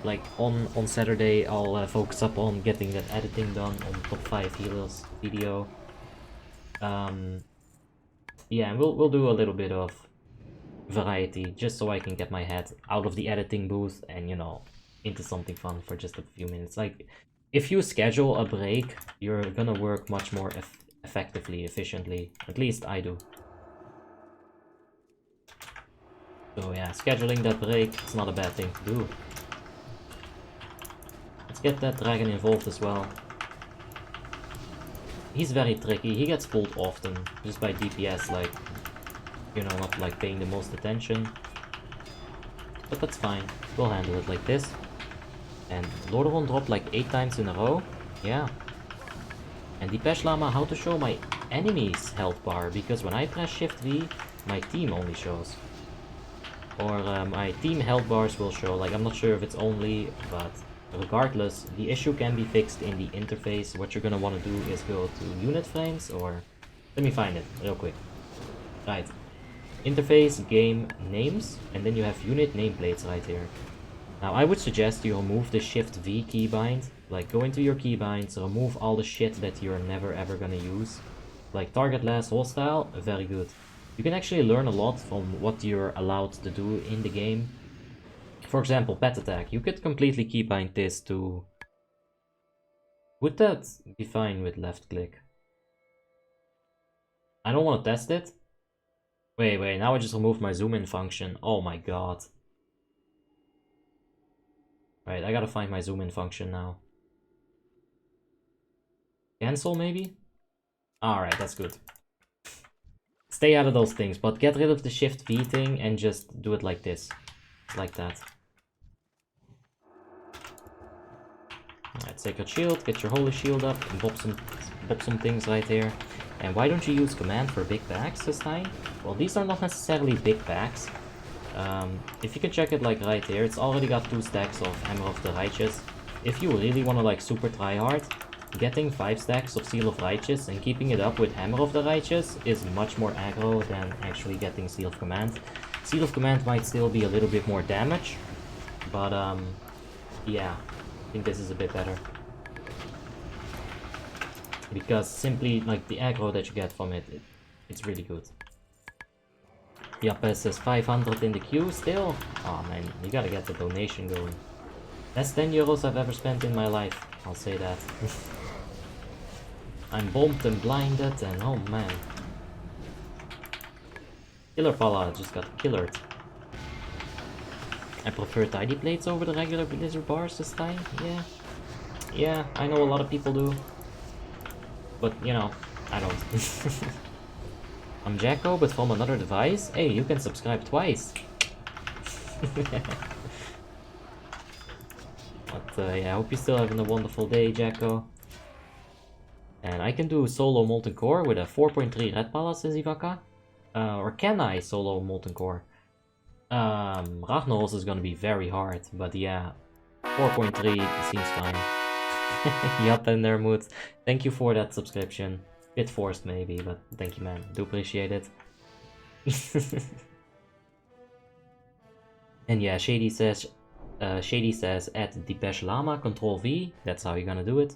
like on Saturday I'll focus up on getting that editing done on top 5 healers video. Yeah, and we'll do a little bit of variety just so I can get my head out of the editing booth and, you know, into something fun for just a few minutes. Like, if you schedule a break, you're gonna work much more effectively, efficiently. At least I do. So yeah, scheduling that break is not a bad thing to do. Let's get that dragon involved as well. He's very tricky, he gets pulled often, just by DPS, like, you know, not like paying the most attention. But that's fine, we'll handle it like this. And Lordaeron dropped like 8 times in a row, yeah. And Depeche Llama, how to show my enemy's health bar, because when I press Shift V, my team only shows. Or my team health bars will show, like I'm not sure if it's only, but regardless, the issue can be fixed in the interface. What you're gonna want to do is go to unit frames, or let me find it real quick. Right, interface, game, names, and then you have unit nameplates right here. Now I would suggest you remove the Shift V keybind, like go into your keybinds, remove all the shit that you're never ever gonna use. Like target last hostile, very good. You can actually learn a lot from what you're allowed to do in the game. For example, pet attack. You could completely keybind this to... Would that be fine with left click? I don't want to test it. Wait, now I just removed my zoom in function. Oh my god. Right, I gotta find my zoom in function now. Cancel maybe? Alright, that's good. Stay out of those things, but get rid of the Shift V thing and just do it like this. Like that. Alright, Sacred Shield, get your Holy Shield up, and bop some things right here. And why don't you use Command for big packs this time? Well, these are not necessarily big packs. If you can check it like right here, it's already got 2 stacks of Hammer of the Righteous. If you really want to like super try hard, getting 5 stacks of Seal of Righteous and keeping it up with Hammer of the Righteous is much more aggro than actually getting Seal of Command. Seal of Command might still be a little bit more damage, but yeah, I think this is a bit better. Because simply, like, the aggro that you get from it, it's really good. Yappe says 500 in the queue still? Oh man, you gotta get the donation going. That's 10 euros I've ever spent in my life, I'll say that. I'm bombed and blinded and oh man. Killer Pala just got killered. I prefer tidy plates over the regular blizzard bars this time, yeah. Yeah, I know a lot of people do. But, you know, I don't. I'm Jacko, but from another device? Hey, you can subscribe twice. But yeah, I hope you're still having a wonderful day, Jacko. And I can do solo Molten Core with a 4.3 Red Palace, says Ivaka. Or can I solo Molten Core? Ragnaros is gonna be very hard, but yeah, 4.3 seems fine. Yup, and their moods. Thank you for that subscription. Bit forced maybe, but thank you, man. Do appreciate it. And yeah, Shady says at Depeche Llama, Control V. That's how you're gonna do it.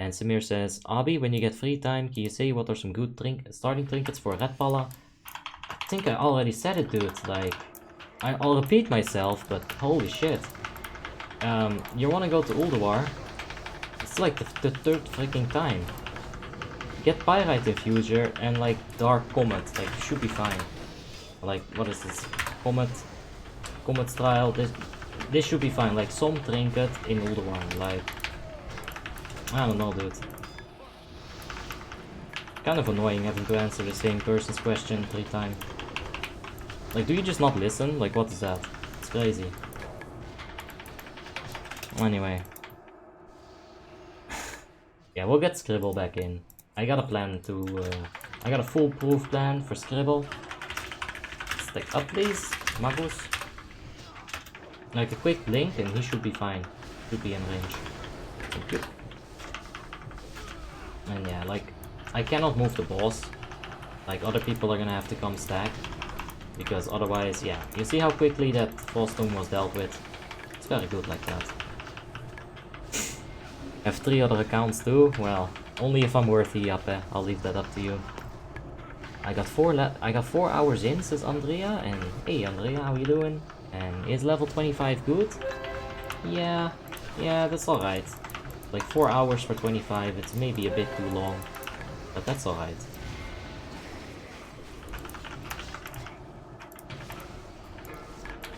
And Samir says, Abi, when you get free time, can you say what are some good starting trinkets for Red Pala? I think I already said it, dude. Like, I'll repeat myself, but holy shit. You wanna go to Ulduar? It's like the third freaking time. Get Pyrite Infuser and like Dark Comet, like should be fine. Like, what is this? Comet Style, this should be fine. Like some trinket in Ulduar, like, I don't know, dude. Kind of annoying having to answer the same person's question 3 times. Like, do you just not listen? Like, what is that? It's crazy. Anyway. Yeah, we'll get Scribble back in. I got a plan to, I got a foolproof plan for Scribble. Stack up, please, Magus. Like a quick blink and he should be fine. Should be in range. Thank you. And yeah, like, I cannot move the boss. Like, other people are gonna have to come stack. Because otherwise, yeah, you see how quickly that Frostmourne was dealt with? It's very good like that. Have 3 other accounts too? Well, only if I'm worthy, Jappe. I'll leave that up to you. I got 4 hours in, says Andrea, and hey Andrea, how you doing? And is level 25 good? Yeah, that's alright. Like 4 hours for 25, it's maybe a bit too long, but that's alright.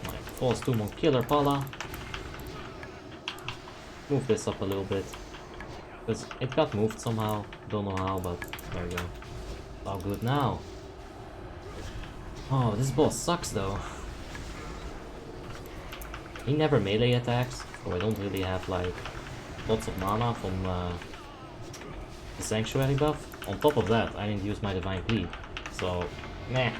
Alright, Frostmourne Killer Pala. Move this up a little bit. Because it got moved somehow, don't know how, but there we go. All good now. Oh, this boss sucks though. He never melee attacks, so I don't really have like lots of mana from the Sanctuary buff. On top of that, I didn't use my Divine Plead, so meh.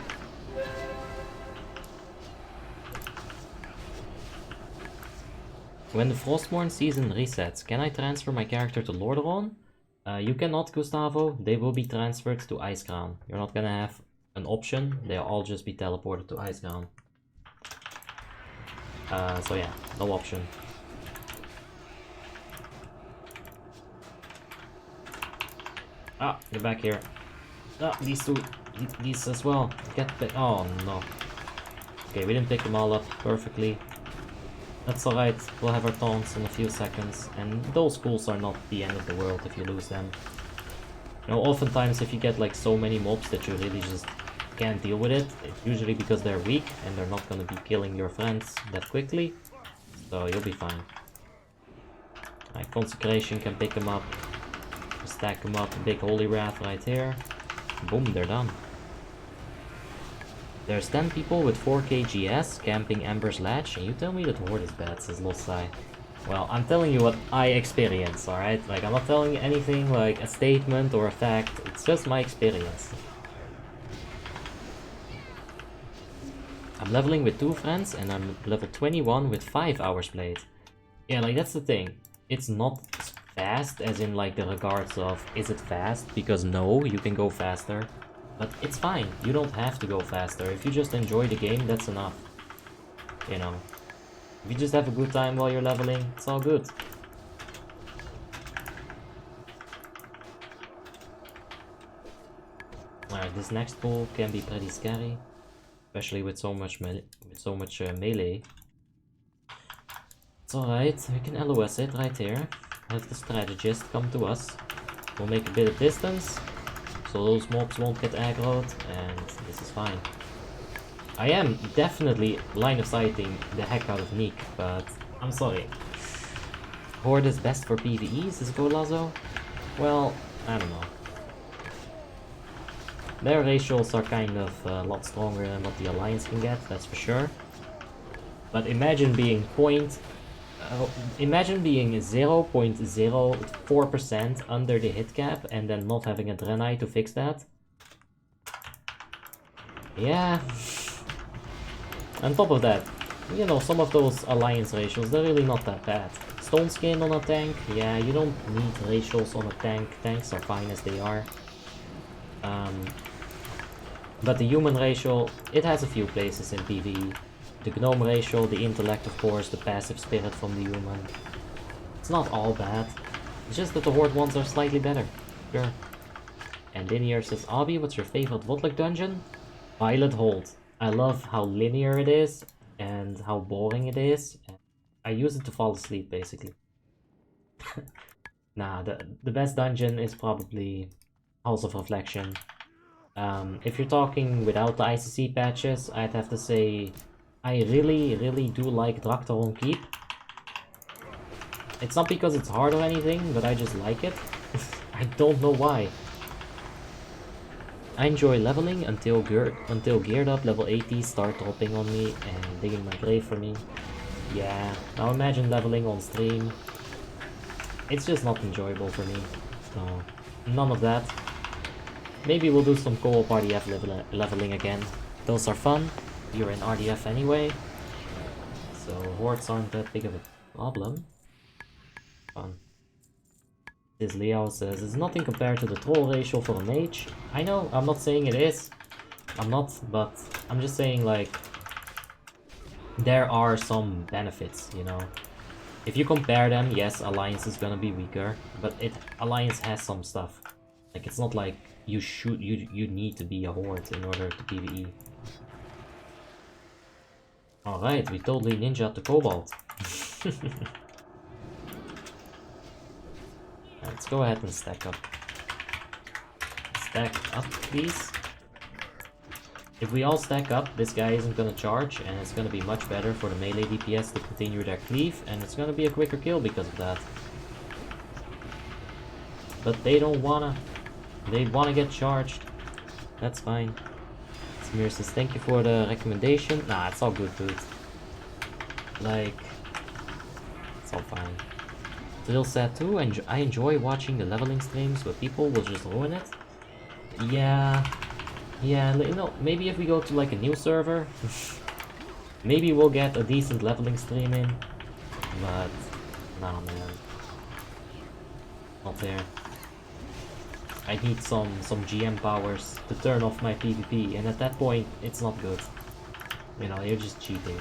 When the Frostmourne season resets, can I transfer my character to Lordaeron? You cannot, Gustavo. They will be transferred to Icecrown. You're not gonna have an option. They'll all just be teleported to Icecrown. So yeah, no option. Ah, get back here. Ah, these two. These as well. Get back. Oh no. Okay, we didn't pick them all up perfectly. That's alright, we'll have our taunts in a few seconds, and those pools are not the end of the world if you lose them. You know, oftentimes if you get like so many mobs that you really just can't deal with it, it's usually because they're weak and they're not gonna be killing your friends that quickly, so you'll be fine. Alright, Consecration can pick them up, stack them up, big Holy Wrath right here, boom, they're done. There's 10 people with 4 KGS camping Ember's Latch, and you tell me that Horde is bad, says Lossai. Well, I'm telling you what I experience, alright? Like, I'm not telling you anything like a statement or a fact, it's just my experience. I'm leveling with 2 friends, and I'm level 21 with 5 hours played. Yeah, like, that's the thing. It's not fast, as in, like, the regards of, is it fast? Because no, you can go faster. But it's fine, you don't have to go faster. If you just enjoy the game, that's enough. You know. If you just have a good time while you're leveling, it's all good. Alright, this next pool can be pretty scary. Especially with so much melee. It's alright, we can LOS it right here. Have the strategist come to us. We'll make a bit of distance, so those mobs won't get aggroed, and this is fine. I am definitely line of sighting the heck out of Neek, but I'm sorry. Horde is best for PvE, says Golazo? Well, I don't know. Their ratios are kind of a lot stronger than what the Alliance can get, that's for sure. But imagine being imagine being 0.04% under the hit cap and then not having a Draenei to fix that. Yeah. On top of that, you know, some of those Alliance ratios, they're really not that bad. Stone Skin on a tank, yeah, you don't need ratios on a tank. Tanks are fine as they are. But the human ratio, it has a few places in PvE. The gnome ratio, the intellect of course, the passive spirit from the human. It's not all bad. It's just that the Horde ones are slightly better. Sure. And in here says, Abby, what's your favorite WoTLK dungeon? Violet Hold. I love how linear it is and how boring it is. I use it to fall asleep basically. Nah, the best dungeon is probably House of Reflection. If you're talking without the ICC patches, I'd have to say I really do like Draktaron Keep. It's not because it's hard or anything, but I just like it. I don't know why. I enjoy leveling until geared up level 80 start dropping on me and digging my grave for me. Yeah, now imagine leveling on stream. It's just not enjoyable for me. No, none of that. Maybe we'll do some co-op RDF leveling again. Those are fun. You're in RDF anyway. So hordes aren't that big of a problem. Fun. This Leo says, it's nothing compared to the troll ratio for a mage. I know, I'm not saying it is. I'm not, but I'm just saying, like, there are some benefits, you know. If you compare them, yes, Alliance is gonna be weaker, but Alliance has some stuff. Like, it's not like you need to be a horde in order to PvE. Alright, we totally ninja to Cobalt. Let's go ahead and stack up. Stack up, please. If we all stack up, this guy isn't gonna charge, and it's gonna be much better for the melee DPS to continue their cleave, and it's gonna be a quicker kill because of that. But they don't wanna. They wanna get charged. That's fine. Samir says, thank you for the recommendation. Nah, it's all good, dude. Like, it's all fine. Drill set too, and I enjoy watching the leveling streams where people will just ruin it. Yeah, you know, maybe if we go to like a new server, maybe we'll get a decent leveling stream in, but nah, man, not there. I need some GM powers to turn off my PvP, and at that point, it's not good. You know, you're just cheating.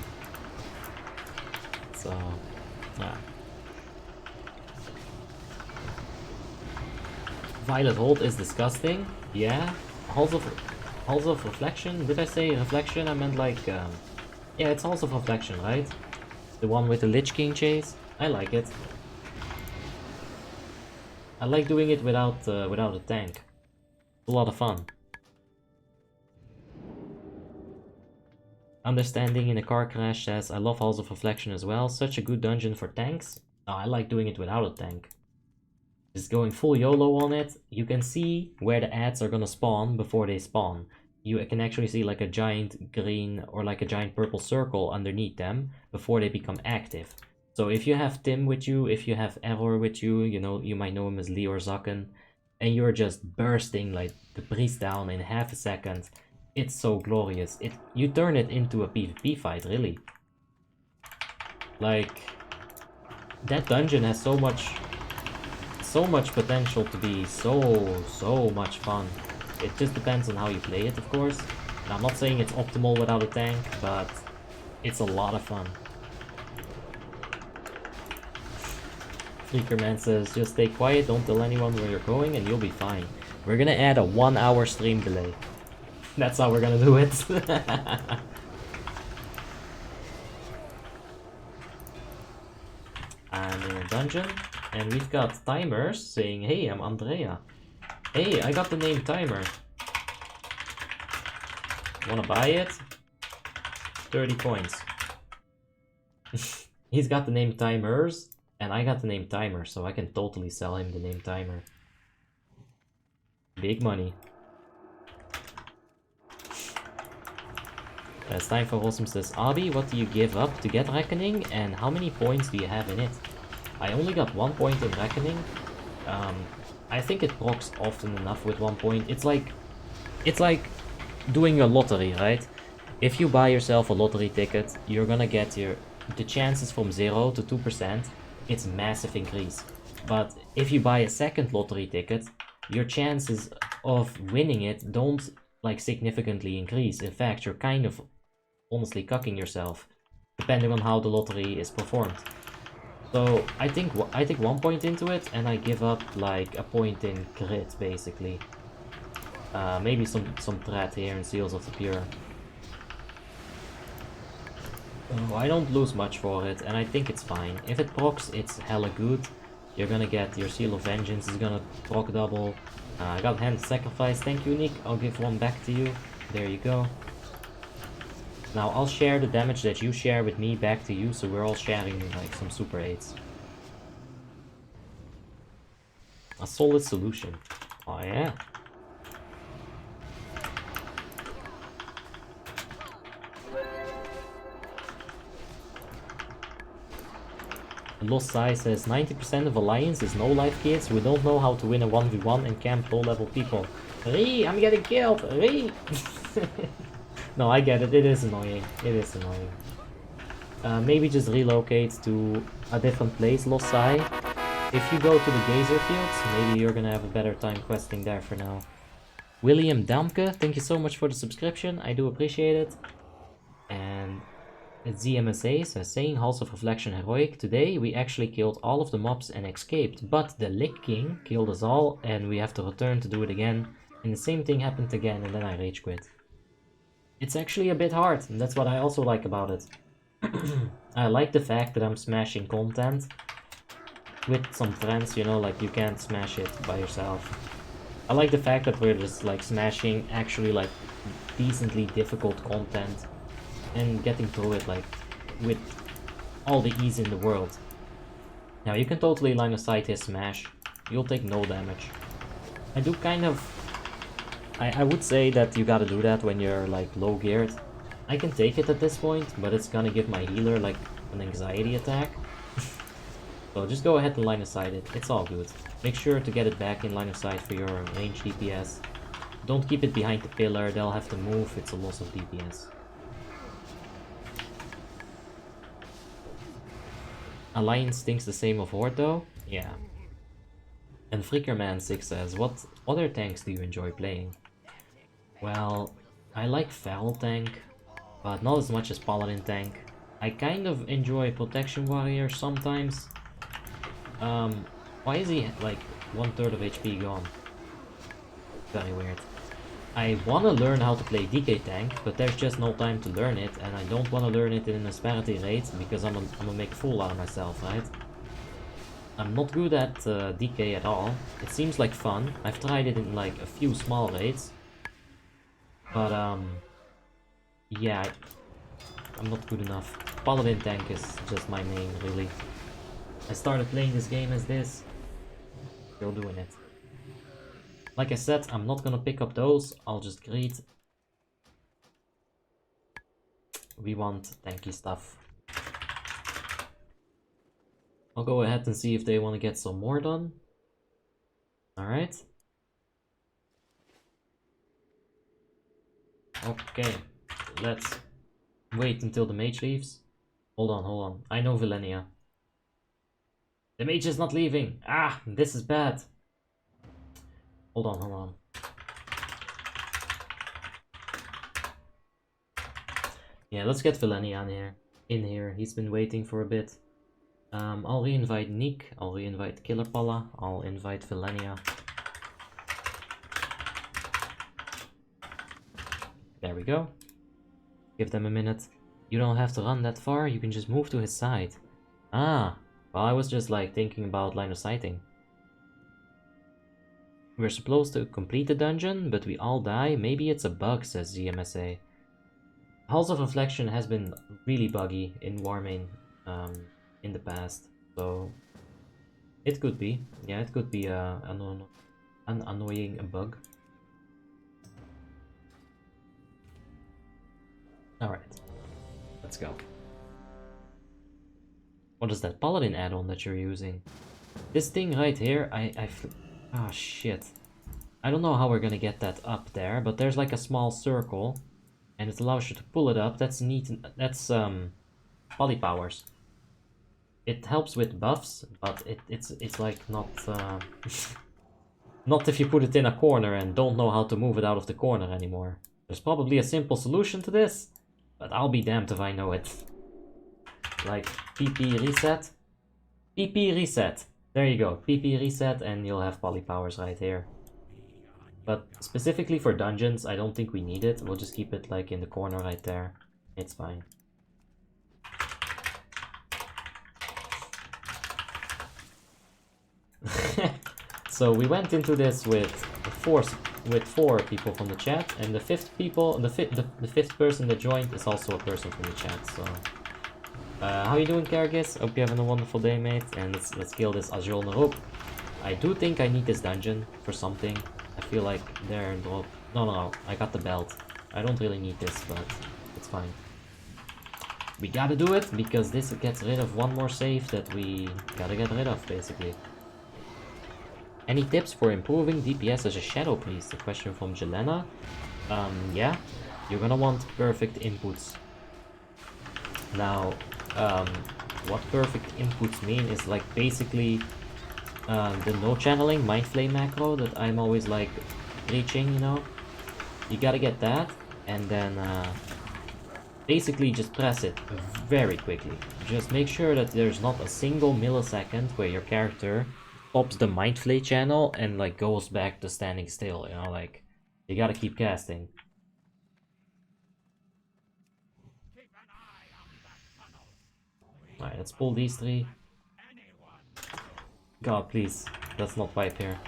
So, yeah. Violet Hold is disgusting. Yeah. Halls of Reflection. Did I say Reflection? I meant like, yeah, it's Halls of Reflection, right? The one with the Lich King chase. I like it. I like doing it without a tank. It's a lot of fun. Understanding in a car crash says, I love Halls of Reflection as well. Such a good dungeon for tanks. Oh, I like doing it without a tank. Just going full YOLO on it. You can see where the ads are gonna spawn before they spawn. You can actually see like a giant green or like a giant purple circle underneath them before they become active. So if you have Tim with you, if you have Error with you, you know, you might know him as Lee or Zakken, and you're just bursting like the priest down in half a second, it's so glorious. You turn it into a PvP fight, really. Like, that dungeon has so much potential to be so much fun. It just depends on how you play it, of course. And I'm not saying it's optimal without a tank, but it's a lot of fun. Fleekerman says, just stay quiet, don't tell anyone where you're going, and you'll be fine. We're gonna add a 1 hour stream delay. That's how we're gonna do it. I'm in a dungeon, and we've got timers saying, hey, I'm Andrea. Hey, I got the name Timer. Wanna buy it? 30 coins. He's got the name Timers, and I got the name Timer, so I can totally sell him the name Timer. Big money. It's time for Awesome says, Abi, what do you give up to get Reckoning, and how many points do you have in it? I only got 1 point in Reckoning. I think it procs often enough with 1 point. It's like doing a lottery, right? If you buy yourself a lottery ticket, you're gonna get the chances from 0 to 2%. It's massive increase. But if you buy a second lottery ticket, your chances of winning it don't like significantly increase. In fact, you're kind of honestly cucking yourself, depending on how the lottery is performed. So I think I take 1 point into it, and I give up like a point in crit, basically. Maybe some threat here in Seals of the Pure. Oh, I don't lose much for it, and I think it's fine. If it procs, it's hella good. You're gonna get your Seal of Vengeance is gonna proc double. I got Hand Sacrifice, thank you Nick, I'll give one back to you. There you go. Now I'll share the damage that you share with me back to you, so we're all sharing like some super 8s. A solid solution. Oh yeah. Lost Sai says 90% of Alliance is no life kids who don't know how to win a 1v1 and camp low level people. Ree, I'm getting killed! Ree! No, I get it. It is annoying. It is annoying. Maybe just relocate to a different place, Lost Sai. If you go to the Geyser Fields, maybe you're gonna have a better time questing there for now. William Damke, thank you so much for the subscription. I do appreciate it. And ZMSA says, saying Halls of Reflection heroic. Today we actually killed all of the mobs and escaped, but the Lich King killed us all and we have to return to do it again. And the same thing happened again and then I rage quit. It's actually a bit hard, and that's what I also like about it. I like the fact that I'm smashing content with some friends, you know, like you can't smash it by yourself. I like the fact that we're just like smashing actually like decently difficult content and getting through it like with all the ease in the world. Now you can totally line of sight his smash, you'll take no damage. I do kind of... I would say that you gotta do that when you're like low geared. I can take it at this point, but it's gonna give my healer like an anxiety attack. So just go ahead and line of sight it, it's all good. Make sure to get it back in line of sight for your range DPS. Don't keep it behind the pillar, they'll have to move, it's a loss of DPS. Alliance thinks the same of Horde though? Yeah. And Freakerman6 says, what other tanks do you enjoy playing? Well, I like Feral Tank, but not as much as Paladin Tank. I kind of enjoy Protection Warrior sometimes. Why is he like 1/3 of HP gone? Very weird. I want to learn how to play DK Tank, but there's just no time to learn it, and I don't want to learn it in an Asperity raid, because I'm gonna make a fool out of myself, right? I'm not good at DK at all. It seems like fun. I've tried it in like a few small raids. But yeah, I'm not good enough. Paladin Tank is just my main, really. I started playing this game as this. Still doing it. Like I said, I'm not gonna pick up those, I'll just greet. We want tanky stuff. I'll go ahead and see if they want to get some more done. Alright. Okay, let's wait until the mage leaves. Hold on. I know Villenia. The mage is not leaving! Ah, this is bad. Hold on. Yeah, let's get Villenia in here. He's been waiting for a bit. I'll re-invite Nick, I'll re-invite Killer Palla, I'll invite Villenia. There we go. Give them a minute. You don't have to run that far, you can just move to his side. Ah, well, I was just like thinking about line of sighting. We're supposed to complete the dungeon, but we all die. Maybe it's a bug, says GMSA. Halls of Reflection has been really buggy in Warmane in the past, so it could be. Yeah, it could be an annoying bug. Alright, let's go. What is that Paladin add-on that you're using? This thing right here, ah, shit. I don't know how we're gonna get that up there, but there's like a small circle, and it allows you to pull it up. That's neat. That's poly powers. It helps with buffs, but it's like not not if you put it in a corner and don't know how to move it out of the corner anymore. There's probably a simple solution to this, but I'll be damned if I know it. Like PP reset. PP reset. There you go. PP reset and you'll have poly powers right here. But specifically for dungeons, I don't think we need it. We'll just keep it like in the corner right there. It's fine. So we went into this with four people from the chat, and the fifth person that joined is also a person from the chat. So how you doing, Kargis? Hope you're having a wonderful day, mate. And let's kill this Azul Narup. I do think I need this dungeon for something. I feel like there drop. No, I got the belt. I don't really need this, but it's fine. we gotta do it, because this gets rid of one more save that we gotta get rid of, basically. Any tips for improving DPS as a Shadow Priest? A question from Jelena. Yeah, you're gonna want perfect inputs. Now, what perfect inputs mean is like basically the no channeling mind flame macro that I'm always like preaching, you know. You gotta get that, and then basically just press it very quickly. Just make sure that there's not a single millisecond where your character pops the mind flame channel and like goes back to standing still, you know, like you gotta keep casting. Alright, let's pull these three. God, please, let's not wipe here.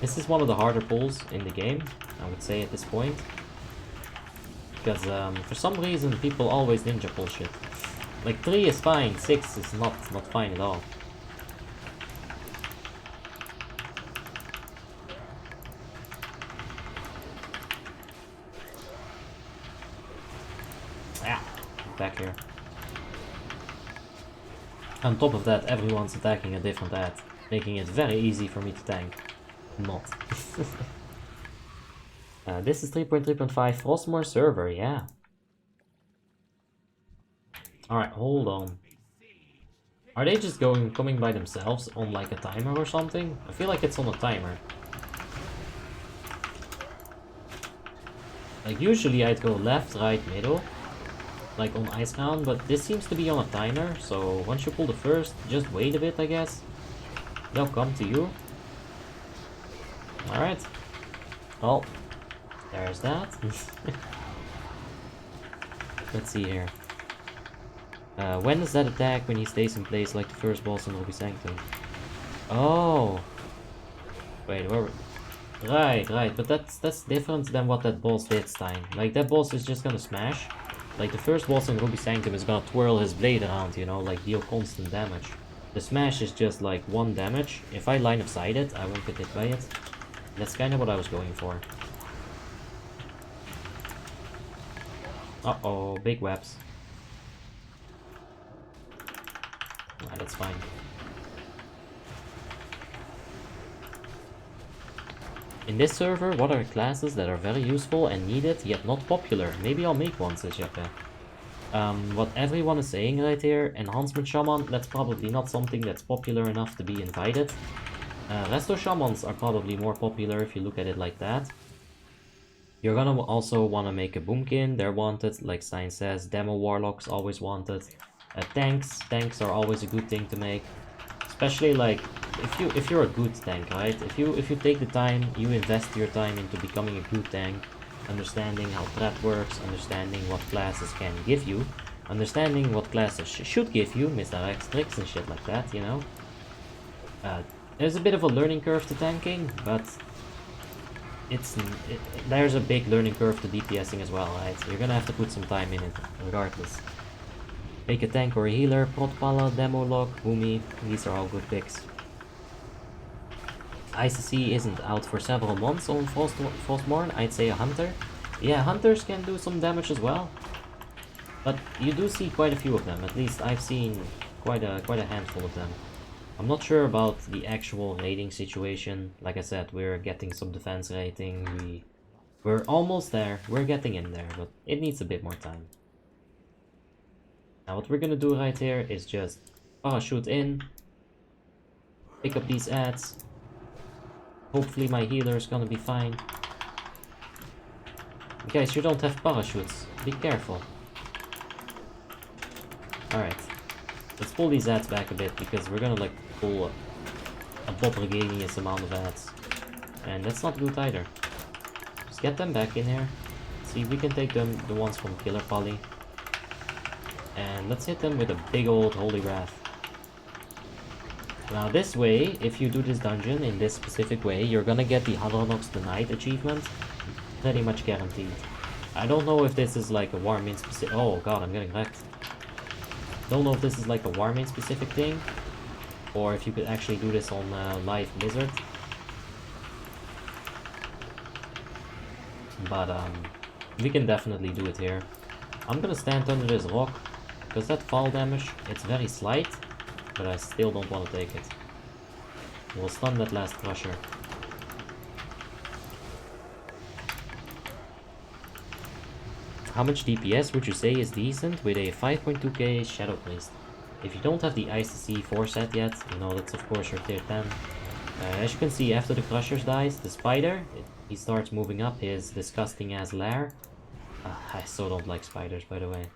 This is one of the harder pulls in the game, I would say at this point. Because for some reason people always ninja pull shit. Like 3 is fine, 6 is not fine at all. Ah, back here. On top of that, everyone's attacking a different ad, making it very easy for me to tank. Not. This is 3.3.5 Frostmourne server, yeah. Alright, hold on. Are they just coming by themselves on like a timer or something? I feel like it's on a timer. Like usually I'd go left, right, middle, like on ice round, but this seems to be on a timer, so once you pull the first, just wait a bit, I guess. They'll come to you. Alright. Well, there's that. Let's see here. When does that attack? When he stays in place like the first boss in Ruby Sanctum. Oh. Wait, where? Right, but that's different than what that boss did this time. Like that boss is just gonna smash. Like the first boss in Ruby Sanctum is gonna twirl his blade around, you know, like deal constant damage. The smash is just like 1 damage. If I line of sight it, I won't get hit by it. That's kind of what I was going for. Uh-oh, big webs. Alright, that's fine. In this server, what are classes that are very useful and needed, yet not popular? Maybe I'll make one, says Jeppe. What everyone is saying right here, Enhancement Shaman, that's probably not something that's popular enough to be invited. Resto Shamans are probably more popular if you look at it like that. You're gonna also want to make a Boomkin, they're wanted, like Sign says. Demo Warlocks always wanted. Tanks are always a good thing to make. Especially like, if you're a good tank, right? If you take the time, you invest your time into becoming a good tank, understanding how threat works, understanding what classes can give you, understanding what classes should give you, misdirect tricks and shit like that, you know? There's a bit of a learning curve to tanking, but there's a big learning curve to DPSing as well, right? You're gonna have to put some time in it, regardless. Make a tank or a healer, Protpala, Demolog, Boomy, these are all good picks. ICC isn't out for several months on Frostmourne, I'd say a Hunter. Yeah, Hunters can do some damage as well. But you do see quite a few of them, at least I've seen quite a handful of them. I'm not sure about the actual rating situation. Like I said, we're getting some defense rating, we're almost there, we're getting in there, but it needs a bit more time. Now what we're gonna do right here is just parachute in, pick up these ads. Hopefully my healer is gonna be fine. Guys, you don't have parachutes, be careful. Alright, let's pull these ads back a bit, because we're gonna like pull a bopreganious amount of ads. And that's not good either. Just get them back in here. See, we can take them, the ones from Killer Poly. And let's hit them with a big old Holy Wrath. Now this way, if you do this dungeon in this specific way, you're gonna get the Hadronox the Night achievement. Pretty much guaranteed. I don't know if this is like a Warmanes specific... Oh god, I'm getting wrecked. Don't know if this is like a Warmanes specific thing, or if you could actually do this on live Blizzard. But we can definitely do it here. I'm gonna stand under this rock, because that fall damage, it's very slight, but I still don't want to take it. We'll stun that last crusher. How much DPS would you say is decent with a 5.2k Shadow Priest? If you don't have the ICC 4 set yet, you know that's of course your tier 10. As you can see, after the Crushers dies, the Spider, he starts moving up his disgusting ass lair. I so don't like spiders, by the way.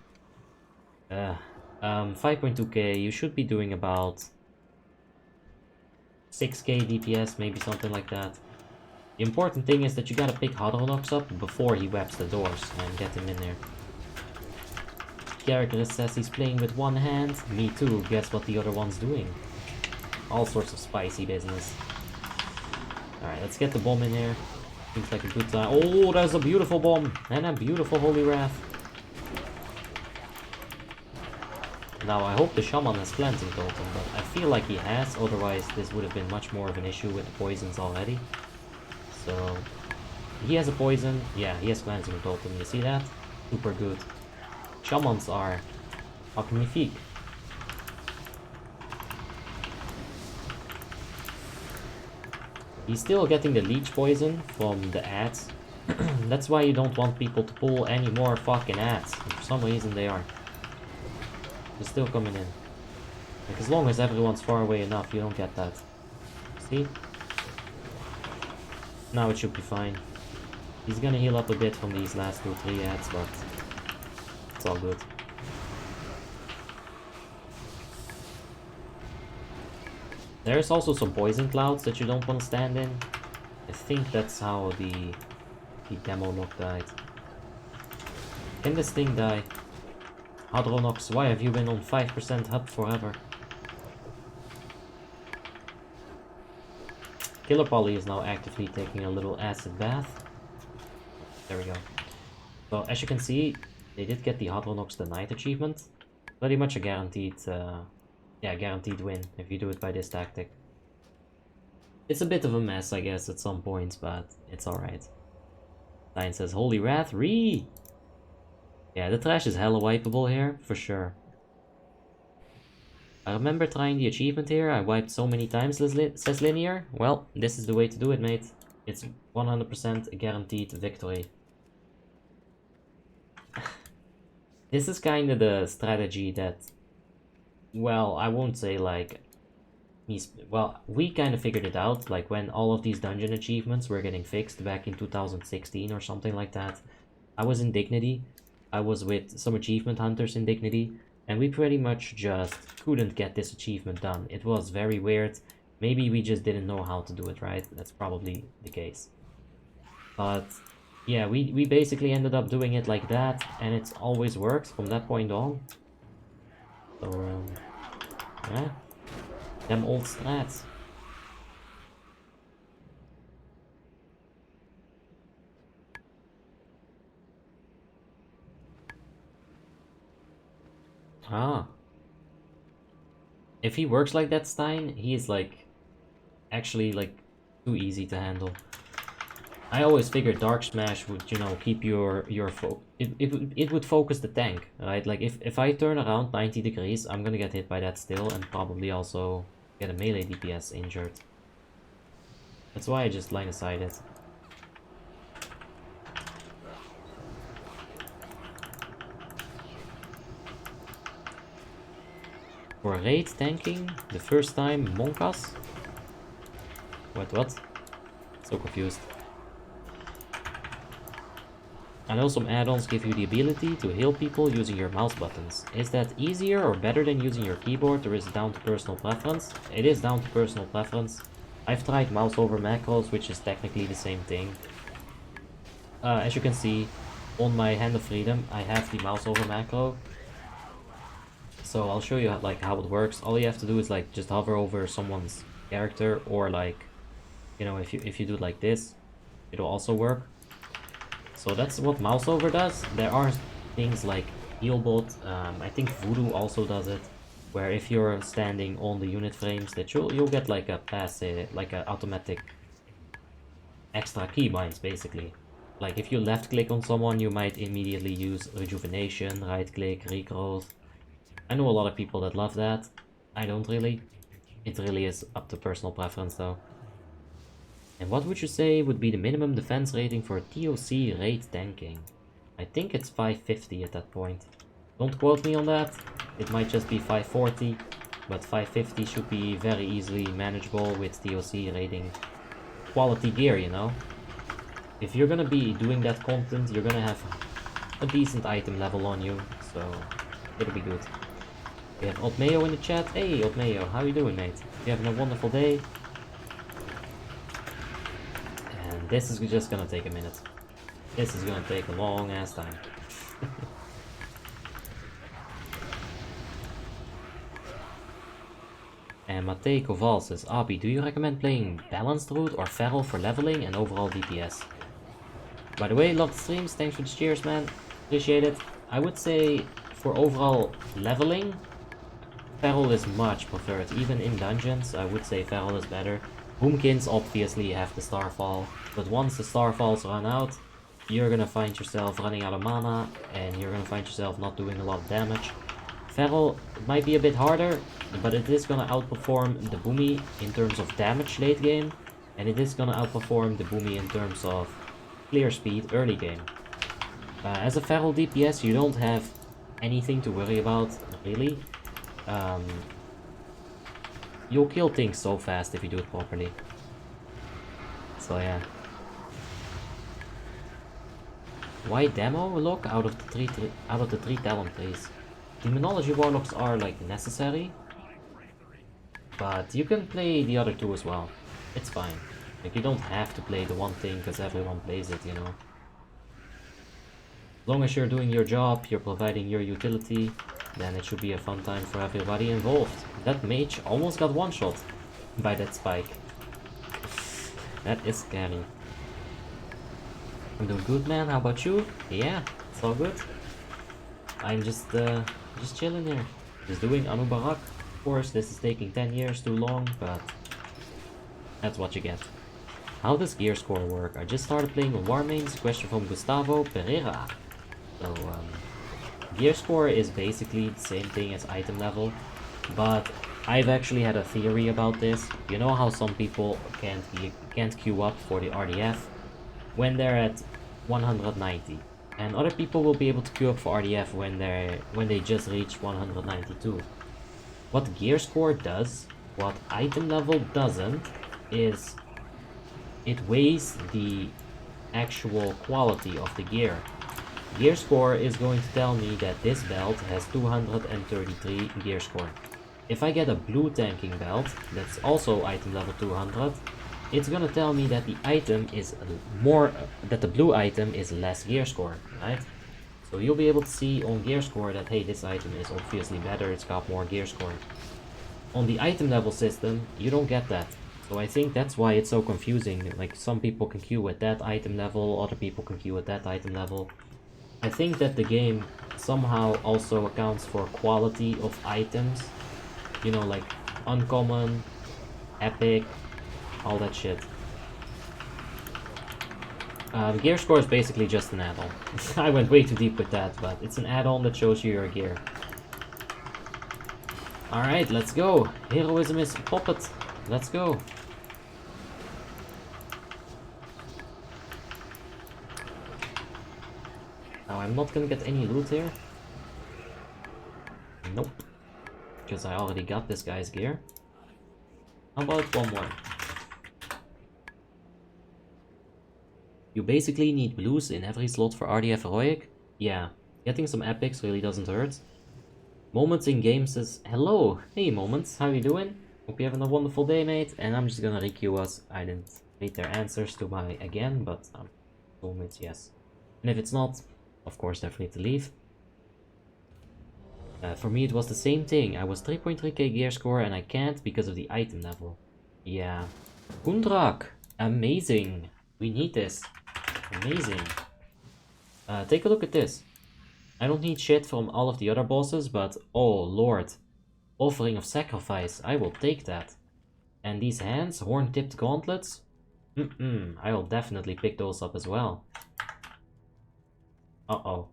5.2k, you should be doing about 6k DPS, maybe something like that. The important thing is that you gotta pick Hadronox up before he webs the doors and get him in there. Character says he's playing with one hand. Me too, guess what the other one's doing? All sorts of spicy business. Alright, let's get the bomb in here. Seems like a good time. Oh, that's a beautiful bomb! And a beautiful Holy Wrath. Now, I hope the Shaman has Cleansing Totem, but I feel like he has, otherwise this would have been much more of an issue with the poisons already. So, he has a poison. Yeah, he has Cleansing Totem, you see that? Super good. Shamans are magnifique. He's still getting the leech poison from the ads. That's why you don't want people to pull any more fucking ads. For some reason they are. They're still coming in. Like, as long as everyone's far away enough, you don't get that. See? Now it should be fine. He's gonna heal up a bit from these last 2-3 ads, but it's all good. There's also some poison clouds that you don't want to stand in. I think that's how the demo lock died. Can this thing die? Hadronox, why have you been on 5% hub forever? Killer Polly is now actively taking a little acid bath. There we go. So as you can see, they did get the Hadronox the Night achievement. Pretty much a guaranteed, guaranteed win if you do it by this tactic. It's a bit of a mess, I guess, at some points, but it's alright. Lion says, Holy Wrath, re! Yeah, the trash is hella wipeable here, for sure. I remember trying the achievement here, I wiped so many times, says Linear. Well, this is the way to do it, mate. It's 100% a guaranteed victory. This is kind of the strategy that, well, I won't say like, we kind of figured it out, like when all of these dungeon achievements were getting fixed back in 2016 or something like that. I was in Dignity, I was with some achievement hunters in Dignity, and we pretty much just couldn't get this achievement done. It was very weird. Maybe we just didn't know how to do it, right? That's probably the case. But yeah, we basically ended up doing it like that, and it's always worked from that point on. So, yeah. Them old strats. Ah. If he works like that, Stein, he is like actually like too easy to handle. I always figured Dark Smash would, you know, keep your it would focus the tank, right? Like if I turn around 90 degrees, I'm gonna get hit by that still and probably also get a melee DPS injured. That's why I just line aside it. For raid tanking, the first time Monkas? What? So confused. I know some add-ons give you the ability to heal people using your mouse buttons. Is that easier or better than using your keyboard, or is it down to personal preference? It is down to personal preference. I've tried mouse over macros, which is technically the same thing. As you can see, on my Hand of Freedom, I have the mouse over macro. So I'll show you how it works. All you have to do is like just hover over someone's character, or like, you know, if you do it like this, it'll also work. So that's what mouse over does. There are things like Healbot, I think Voodoo also does it, where if you're standing on the unit frames, that you'll get like a passive, like an automatic extra keybinds basically. Like if you left click on someone, you might immediately use rejuvenation, right click, regrowth. I know a lot of people that love that. I don't really. It really is up to personal preference though. And what would you say would be the minimum defense rating for TOC raid tanking? I think it's 550 at that point. Don't quote me on that. It might just be 540, but 550 should be very easily manageable with TOC raiding quality gear, you know? If you're gonna be doing that content, you're gonna have a decent item level on you, so it'll be good. We have Old Mayo in the chat. Hey, Old Mayo, how you doing, mate? You having a wonderful day? And this is just gonna take a minute. This is gonna take a long ass time. And Matej Koval says, Abi, do you recommend playing balanced route or feral for leveling and overall DPS? By the way, love the streams, thanks for the cheers, man. Appreciate it. I would say for overall leveling, feral is much preferred. Even in dungeons, I would say feral is better. Boomkins obviously have the starfall, but once the starfalls run out, you're gonna find yourself running out of mana, and you're gonna find yourself not doing a lot of damage. Feral might be a bit harder, but it is gonna outperform the Boomy in terms of damage late game, and it is gonna outperform the Boomy in terms of clear speed early game. As a feral DPS, you don't have anything to worry about, really. You'll kill things so fast if you do it properly. So yeah. Why demo lock out of the three talent trees? Demonology warlocks are like necessary, but you can play the other two as well. It's fine. Like you don't have to play the one thing because everyone plays it, you know. As long as you're doing your job, you're providing your utility, then it should be a fun time for everybody involved. That mage almost got one-shot by that spike. That is scary. I'm doing good, man. How about you? Yeah, it's all good. I'm just chilling here. Just doing Anubarak. Of course, this is taking 10 years too long, but that's what you get. How does gear score work? I just started playing with Warmanes. Question from Gustavo Pereira. So, gear score is basically the same thing as item level, but I've actually had a theory about this. You know how some people can't queue up for the RDF when they're at 190, and other people will be able to queue up for RDF when they just reach 192. What gear score does, what item level doesn't, is it weighs the actual quality of the gear. Gear score is going to tell me that this belt has 233 gear score. If I get a blue tanking belt that's also item level 200, it's gonna tell me that the item is that the blue item is less gear score, right? So you'll be able to see on gear score that, hey, this item is obviously better, it's got more gear score. On the item level system, you don't get that. So I think that's why it's so confusing. Like, some people can queue at that item level, other people can queue at that item level. I think that the game somehow also accounts for quality of items. You know, like uncommon, epic, all that shit. Gear score is basically just an add-on. I went way too deep with that, but it's an add-on that shows you your gear. Alright, let's go. Heroism is popped. Let's go. Now I'm not gonna get any loot here. Nope. Because I already got this guy's gear. How about one more? You basically need blues in every slot for RDF Heroic? Yeah, getting some epics really doesn't hurt. Moments in game says, hello! Hey Moments, how you doing? Hope you're having a wonderful day, mate. And I'm just gonna requeue us. I didn't read their answers to my again, but Moments, yes. And if it's not, of course they're free to leave. For me it was the same thing. I was 3.3k gear score and I can't because of the item level. Yeah. Kundrak! Amazing! We need this. Amazing. Take a look at this. I don't need shit from all of the other bosses, but oh lord. Offering of sacrifice, I will take that. And these hands, horn-tipped gauntlets. I'll definitely pick those up as well. Uh-oh.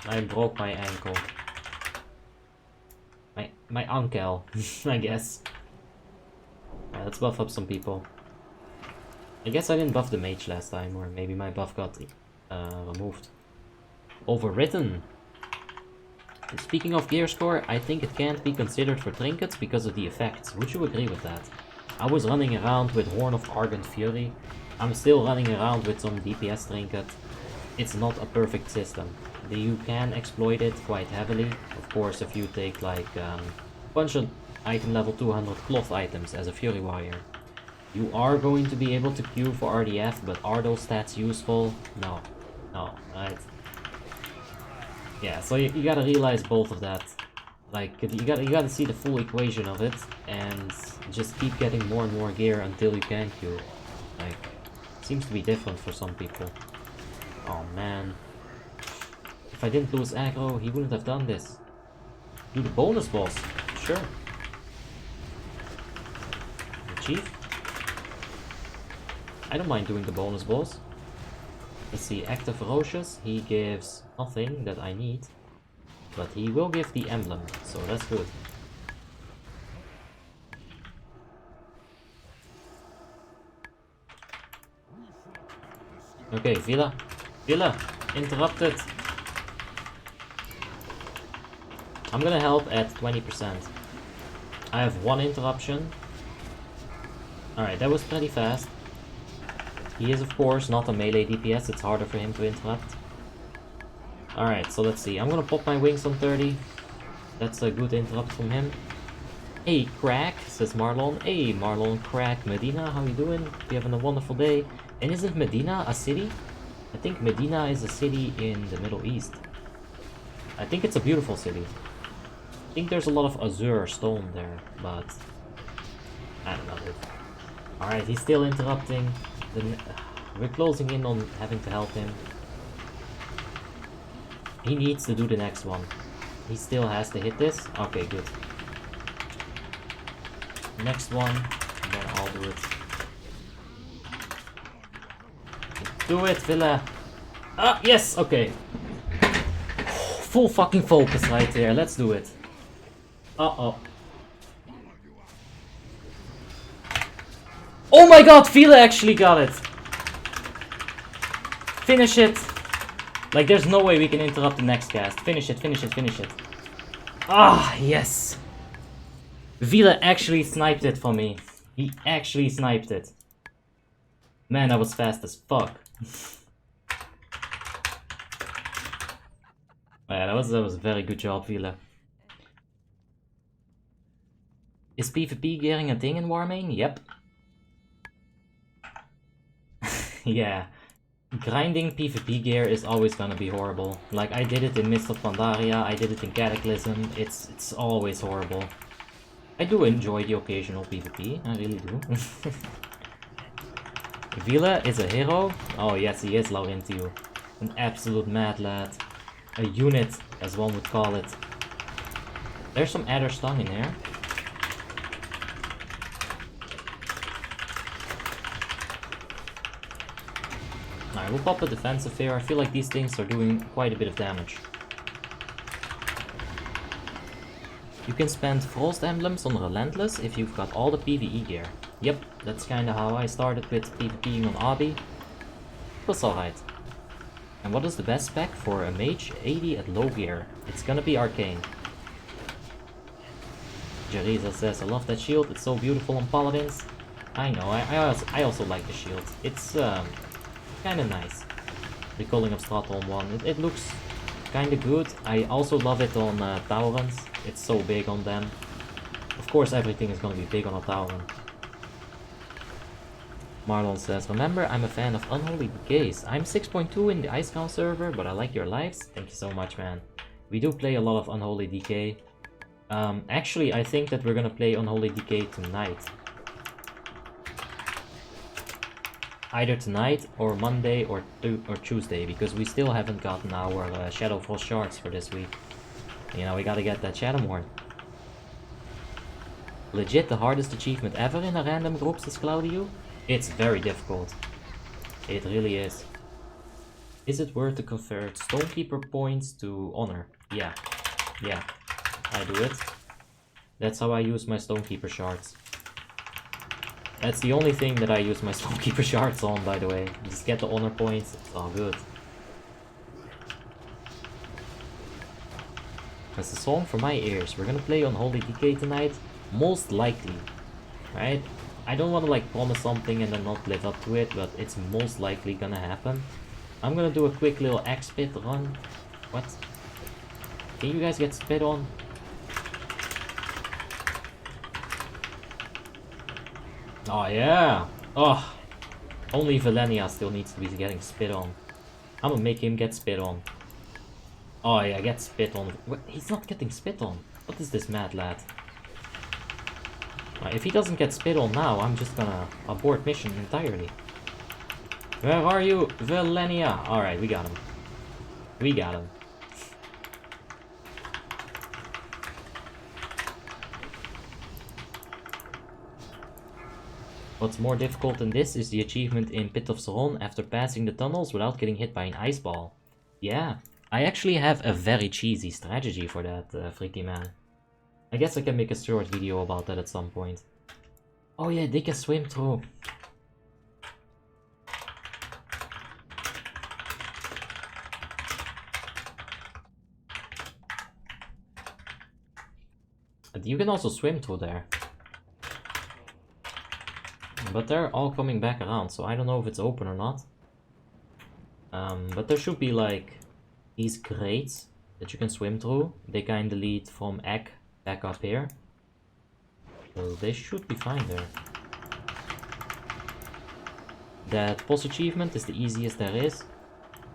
I broke my ankle. My uncle, I guess. Alright, let's buff up some people. I guess I didn't buff the mage last time, or maybe my buff got removed. Overwritten. Speaking of gear score, I think it can't be considered for trinkets because of the effects. Would you agree with that? I was running around with Horn of Argent Fury. I'm still running around with some DPS trinket. It's not a perfect system. You can exploit it quite heavily. Of course, if you take like a bunch of item level 200 cloth items as a Fury Warrior. You are going to be able to queue for RDF, but are those stats useful? No. No, right? Yeah, so you gotta realize both of that. Like, you gotta see the full equation of it, and just keep getting more and more gear until you can queue. Like, seems to be different for some people. Oh man. If I didn't lose aggro, he wouldn't have done this. Do the bonus boss. Sure. The chief? I don't mind doing the bonus boss. Let's see, Active Ferocious, he gives nothing that I need. But he will give the emblem, so that's good. Okay, Villa. Villa, interrupted. I'm gonna help at 20%. I have one interruption. Alright, that was pretty fast. He is of course not a melee DPS, it's harder for him to interrupt. Alright, so let's see. I'm gonna pop my wings on 30. That's a good interrupt from him. Hey, Crack, says Marlon. Hey, Marlon, Crack, Medina, how you doing? You having a wonderful day. And isn't Medina a city? I think Medina is a city in the Middle East. I think it's a beautiful city. I think there's a lot of azure stone there, but I don't know. Alright, he's still interrupting. We're closing in on having to help him. He needs to do the next one. He still has to hit this. Okay, good. Next one, and then I'll do it. Do it, Villa. Ah, yes, okay. Full fucking focus right there. Let's do it. Uh-oh. Oh my god, Villa actually got it. Finish it. Like, there's no way we can interrupt the next cast. Finish it, finish it, finish it. Ah, yes. Villa actually sniped it for me. He actually sniped it. Man, that was fast as fuck. Yeah, that was a very good job, Villa. Is PvP gearing a thing in Warmane? Yep. Yeah. Grinding PvP gear is always gonna be horrible. Like, I did it in Mist of Pandaria, I did it in Cataclysm, it's always horrible. I do enjoy the occasional PvP, I really do. Villa is a hero? Oh yes, he is, Laurentio. An absolute mad lad. A unit, as one would call it. There's some Adder Stung in here. Alright, we'll pop a defensive here. I feel like these things are doing quite a bit of damage. You can spend Frost Emblems on Relentless if you've got all the PvE gear. Yep, that's kinda how I started with PvPing on Abi. It was alright. And what is the best spec for a mage? 80 at low gear. It's gonna be Arcane. Jariza says, I love that shield, it's so beautiful on Paladins. I know, I also like the shield. It's kinda nice. The Calling of Stratholm one. It looks kinda good. I also love it on Taurans. It's so big on them. Of course everything is gonna be big on a Tauran. Marlon says, remember, I'm a fan of Unholy Decays. I'm 6.2 in the Icecrown server, but I like your lives. Thank you so much, man. We do play a lot of Unholy Decay. Actually, I think that we're gonna play Unholy Decay tonight. Either tonight, or Monday, or Tuesday, because we still haven't gotten our Shadow Frost shards for this week. You know, we gotta get that Shadowmourne. legit the hardest achievement ever in a random group, says Claudio. It's very difficult. It really is. Is it worth to convert Stonekeeper points to honor? Yeah. Yeah. I do it. That's how I use my Stonekeeper shards. That's the only thing that I use my Stonekeeper shards on, by the way. Just get the honor points. It's all good. That's a song for my ears. We're gonna play on Holy DK tonight. Most likely. Right? I don't want to like promise something and then not live up to it, but it's most likely gonna happen. I'm gonna do a quick little X-Spit run. What? Can you guys get spit on? Oh yeah! Oh! Only Valenia still needs to be getting spit on. I'm gonna make him get spit on. Oh yeah, get spit on. What? He's not getting spit on. What is this mad lad? If he doesn't get spit on now, I'm just gonna abort mission entirely. Where are you, Valenia? Alright, we got him. We got him. What's more difficult than this is the achievement in Pit of Saron after passing the tunnels without getting hit by an ice ball. Yeah, I actually have a very cheesy strategy for that, Freaky Man. I guess I can make a short video about that at some point. Oh yeah, they can swim through. You can also swim through there. But they're all coming back around, so I don't know if it's open or not. But there should be like these grates that you can swim through. They kinda lead from Egg back up here. So they should be fine there. That boss achievement is the easiest there is.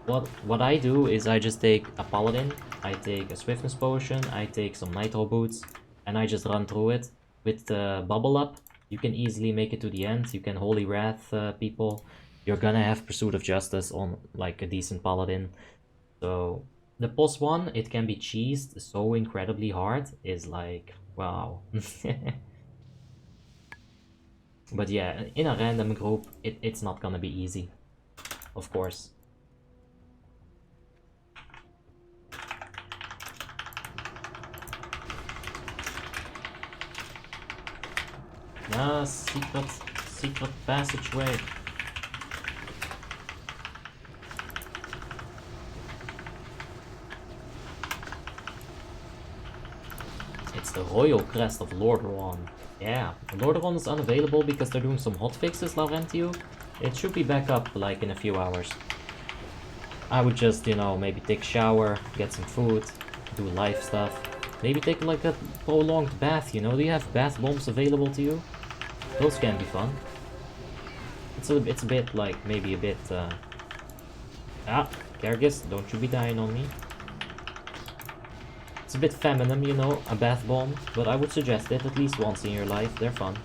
What I do is I just take a paladin, I take a swiftness potion, I take some nitro boots, and I just run through it with the bubble up. You can easily make it to the end. You can Holy Wrath people. You're gonna have Pursuit of Justice on like a decent paladin. So the boss one, it can be cheesed so incredibly hard, is like, wow. But yeah, in a random group, it's not gonna be easy. Of course. Ah, secret passageway. It's the Royal Crest of Lordaeron. Yeah, Lordaeron is unavailable because they're doing some hotfixes, Laurentio. It should be back up like in a few hours. I would just, you know, maybe take a shower, get some food, do life stuff. Maybe take like a prolonged bath, you know? Do you have bath bombs available to you? Those can be fun. It's a bit like, maybe a bit, Ah, Kyrgyz, don't you be dying on me. It's a bit feminine, you know, a bath bomb, but I would suggest it at least once in your life, they're fun.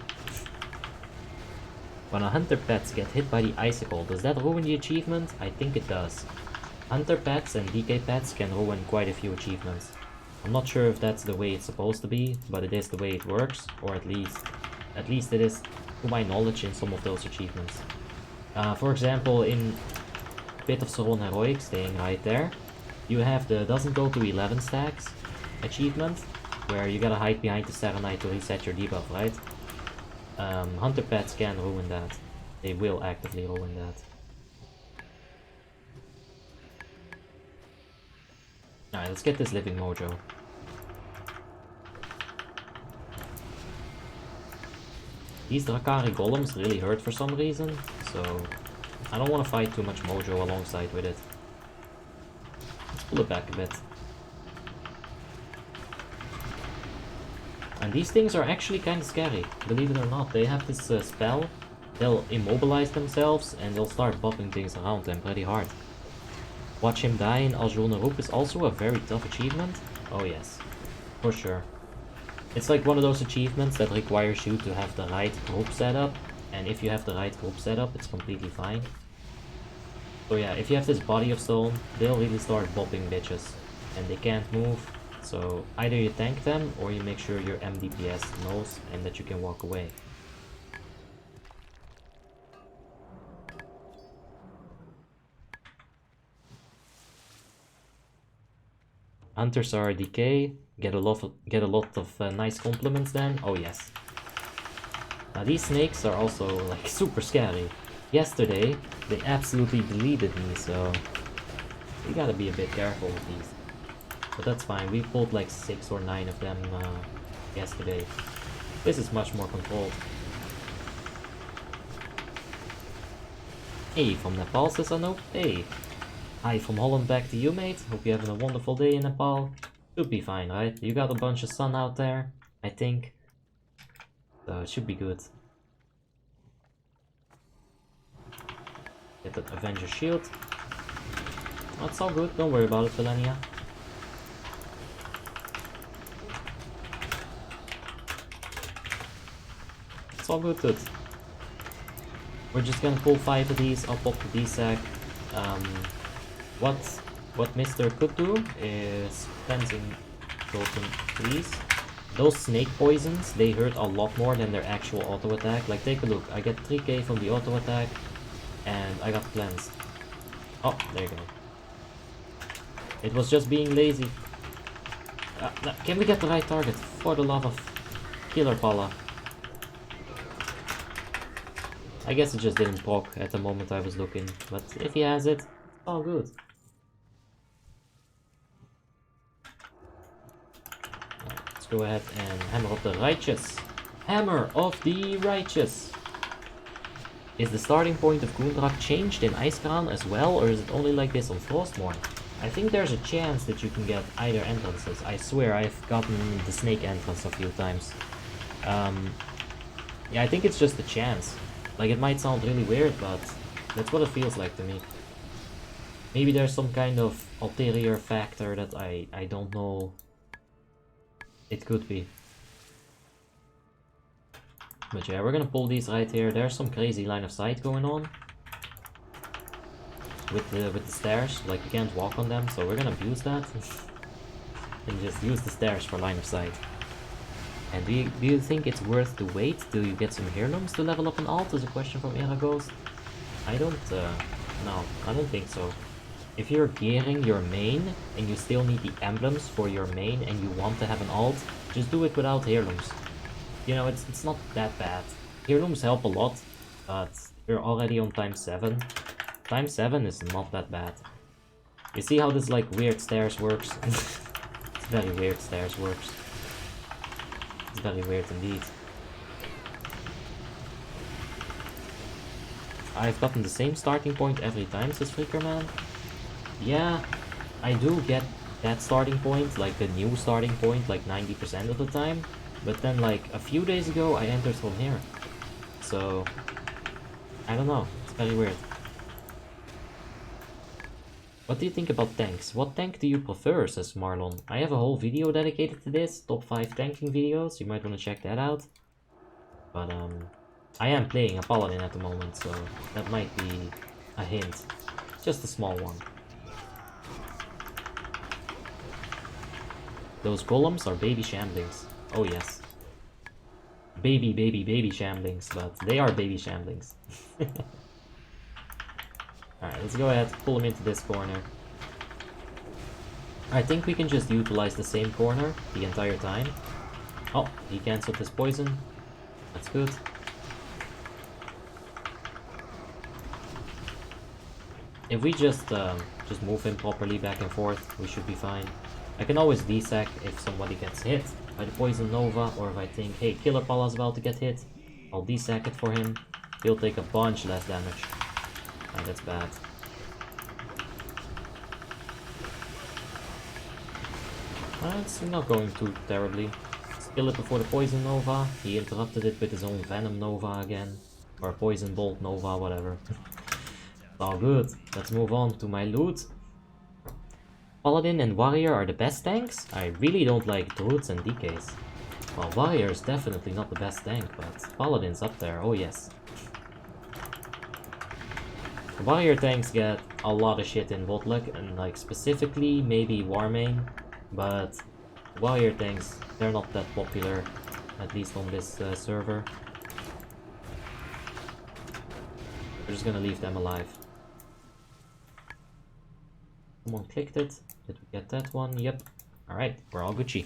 When a hunter pets get hit by the icicle, does that ruin the achievement? I think it does. Hunter pets and DK pets can ruin quite a few achievements. I'm not sure if that's the way it's supposed to be, but it is the way it works, or at least it is to my knowledge in some of those achievements. For example, in Pit of Saron Heroic, staying right there, you have the doesn't go to 11 stacks achievement, where you gotta hide behind the Serenite to reset your debuff, right? Hunter pets can ruin that. They will actively ruin that. Alright, let's get this living mojo. These Drakari golems really hurt for some reason, so I don't want to fight too much mojo alongside with it. Let's pull it back a bit. And these things are actually kind of scary, believe it or not. They have this spell, they'll immobilize themselves and they'll start bopping things around them pretty hard. Watch him die in Al-Jolnarup is also a very tough achievement. Oh yes, for sure. It's like one of those achievements that requires you to have the right group setup, and if you have the right group setup, it's completely fine. So yeah, if you have this body of stone, they'll really start bopping bitches, and they can't move. So either you tank them or you make sure your MDPS knows and that you can walk away. Hunters are DK, get a lot of nice compliments then. Oh yes. Now these snakes are also like super scary. Yesterday they absolutely deleted me, so we gotta be a bit careful with these. But that's fine, we pulled like 6 or 9 of them yesterday. This is much more controlled. Hey, from Nepal says Anoop. Hey. Hi from Holland back to you, mate. Hope you're having a wonderful day in Nepal. Should be fine, right? You got a bunch of sun out there, I think. So it should be good. Get that Avenger shield. Oh, it's all good, don't worry about it, Valenia. It's all good, dude. We're just gonna pull 5 of these, I'll pop the D-sack. What Mister could do is cleansing token, please. Those snake poisons, they hurt a lot more than their actual auto attack. Like, take a look. I get 3k from the auto attack, and I got cleansed. Oh, there you go. It was just being lazy. Can we get the right target? For the love of Killer Pala. I guess it just didn't proc at the moment I was looking, but if he has it, it's all good. Let's go ahead and Hammer of the Righteous. Hammer of the Righteous! Is the starting point of Goondrak changed in Icecrown as well, or is it only like this on Frostmourne? I think there's a chance that you can get either entrances. I swear I've gotten the snake entrance a few times. Yeah, I think it's just a chance. Like, it might sound really weird, but that's what it feels like to me. Maybe there's some kind of ulterior factor that I don't know. It could be. But yeah, we're gonna pull these right here. There's some crazy line of sight going on. With the stairs, like you can't walk on them, so we're gonna abuse that. And just use the stairs for line of sight. And do you think it's worth to wait till you get some heirlooms to level up an alt? Is a question from Eraghost. I don't, no, I don't think so. If you're gearing your main, and you still need the emblems for your main, and you want to have an alt, just do it without heirlooms. You know, it's not that bad. Heirlooms help a lot, but you're already on time 7. Time 7 is not that bad. You see how this, like, weird stairs works? It's very weird stairs works. It's very weird indeed. I've gotten the same starting point every time, says Freakerman. Yeah, I do get that starting point, like the new starting point, like 90% of the time. But then, like, a few days ago, I entered from here. So, I don't know. It's very weird. What do you think about tanks? What tank do you prefer, says Marlon. I have a whole video dedicated to this, top 5 tanking videos. You might want to check that out. But, I am playing a paladin at the moment, so that might be a hint. Just a small one. Those golems are baby shamblings. Oh yes. Baby shamblings, but they are baby shamblings. Alright, let's go ahead, pull him into this corner. I think we can just utilize the same corner the entire time. Oh, he cancelled his poison. That's good. If we just move him properly back and forth, we should be fine. I can always D-sack if somebody gets hit by the Poison Nova, or if I think, hey, Killer Pala's about to get hit, I'll D-sack it for him. He'll take a bunch less damage. And that's bad. It's not going too terribly. Kill it before the Poison Nova. He interrupted it with his own Venom Nova again. Or Poison Bolt Nova, whatever. It's all good. Let's move on to my loot. Paladin and Warrior are the best tanks? I really don't like Druids and DKs. Well, Warrior is definitely not the best tank, but Paladin's up there, oh yes. Warrior tanks get a lot of shit in WoTLK, and like specifically maybe Warmane, but Wire tanks, they're not that popular, at least on this server. We're just gonna leave them alive. Someone clicked it. Did we get that one? Yep. Alright, we're all Gucci.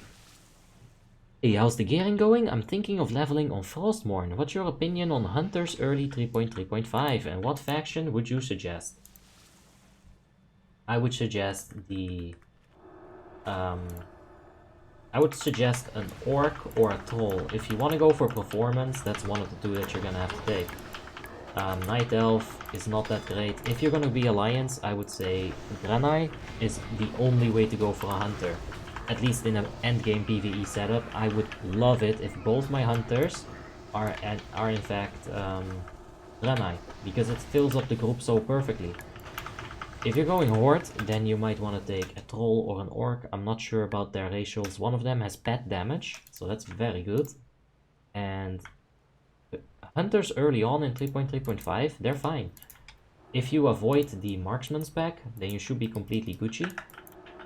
Hey, how's the gearing going? I'm thinking of leveling on Frostmourne. What's your opinion on Hunters early 3.3.5 and what faction would you suggest? I would suggest the... I would suggest an orc or a troll. If you want to go for performance, that's one of the two that you're gonna have to take. Night Elf is not that great. If you're gonna be Alliance, I would say Draenei is the only way to go for a Hunter. At least in an endgame PvE setup, I would love it if both my Hunters are in fact Draenei, because it fills up the group so perfectly. If you're going Horde, then you might want to take a Troll or an Orc. I'm not sure about their ratios. One of them has pet damage, so that's very good. And Hunters early on in 3.3.5, they're fine. If you avoid the Marksman's pack, then you should be completely Gucci.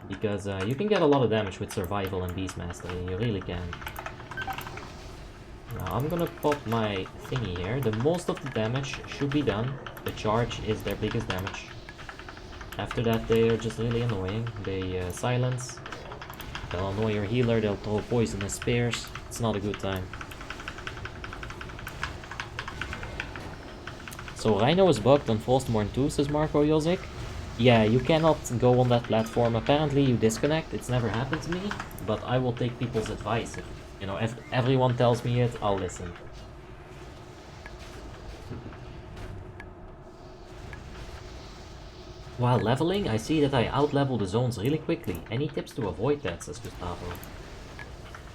Because you can get a lot of damage with Survival and Beast Mastery, you really can. Now I'm gonna pop my thingy here. The most of the damage should be done. The charge is their biggest damage. After that, they are just really annoying. They silence. They'll annoy your healer, they'll throw poisonous spears. It's not a good time. So Rhino is bugged on Frostmourne 2, says Marco Jozik. Yeah, you cannot go on that platform. Apparently you disconnect. It's never happened to me, but I will take people's advice. If everyone tells me it, I'll listen. While leveling, I see that I outlevel the zones really quickly. Any tips to avoid that, says Gustavo.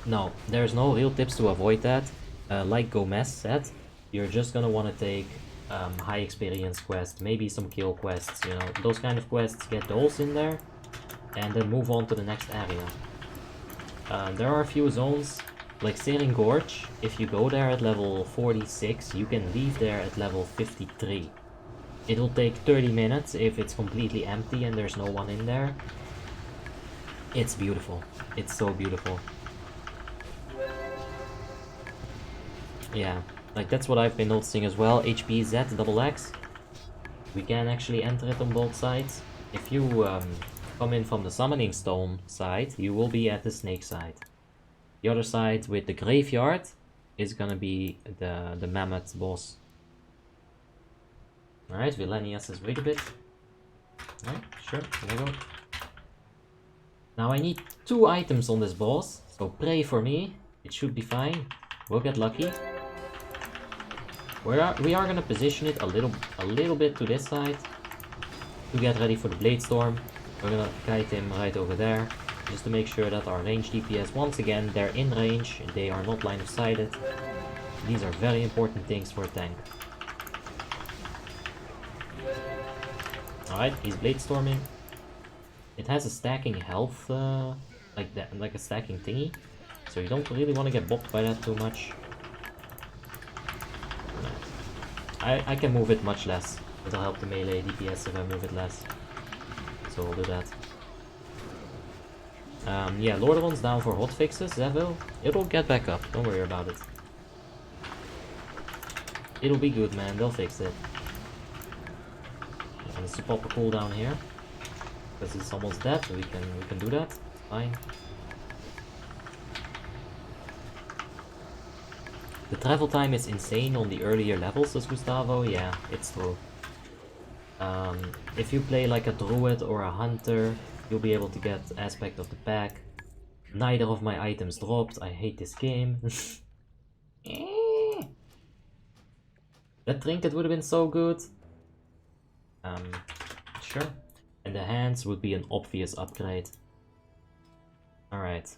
No, there's no real tips to avoid that. Like Gomez said, you're just gonna want to take high experience quests, maybe some kill quests, those kind of quests, get those in there, and then move on to the next area. There are a few zones, like Searing Gorge. If you go there at level 46, you can leave there at level 53. It'll take 30 minutes if it's completely empty and there's no one in there. It's beautiful. It's so beautiful. Yeah, like that's what I've been noticing as well. HPZ we can actually enter it on both sides. If you come in from the Summoning Stone side, you will be at the Snake side. The other side with the Graveyard is gonna be the Mammoth boss. Alright, Villania says wait a bit. Alright, sure, there we go. Now I need 2 items on this boss, so pray for me. It should be fine. We'll get lucky. We are gonna position it a little bit to this side to get ready for the Blade Storm. We're gonna kite him right over there, just to make sure that our range DPS, once again, they're in range, they are not line of sighted. These are very important things for a tank. Alright, he's Blade Storming. It has a stacking health, like a stacking thingy, so you don't really want to get bopped by that too much. I can move it much less. It'll help the melee DPS if I move it less. So we'll do that. Yeah, Lord of One's down for hotfixes, Zevil. It'll get back up, don't worry about it. It'll be good, man, they'll fix it. Let's pop a cooldown here. Because it's almost dead, so we can do that. Fine. The travel time is insane on the earlier levels, says Gustavo. Yeah, it's true. If you play like a druid or a hunter, you'll be able to get aspect of the pack. Neither of my items dropped. I hate this game. That trinket would have been so good. Sure. And the hands would be an obvious upgrade. Alright.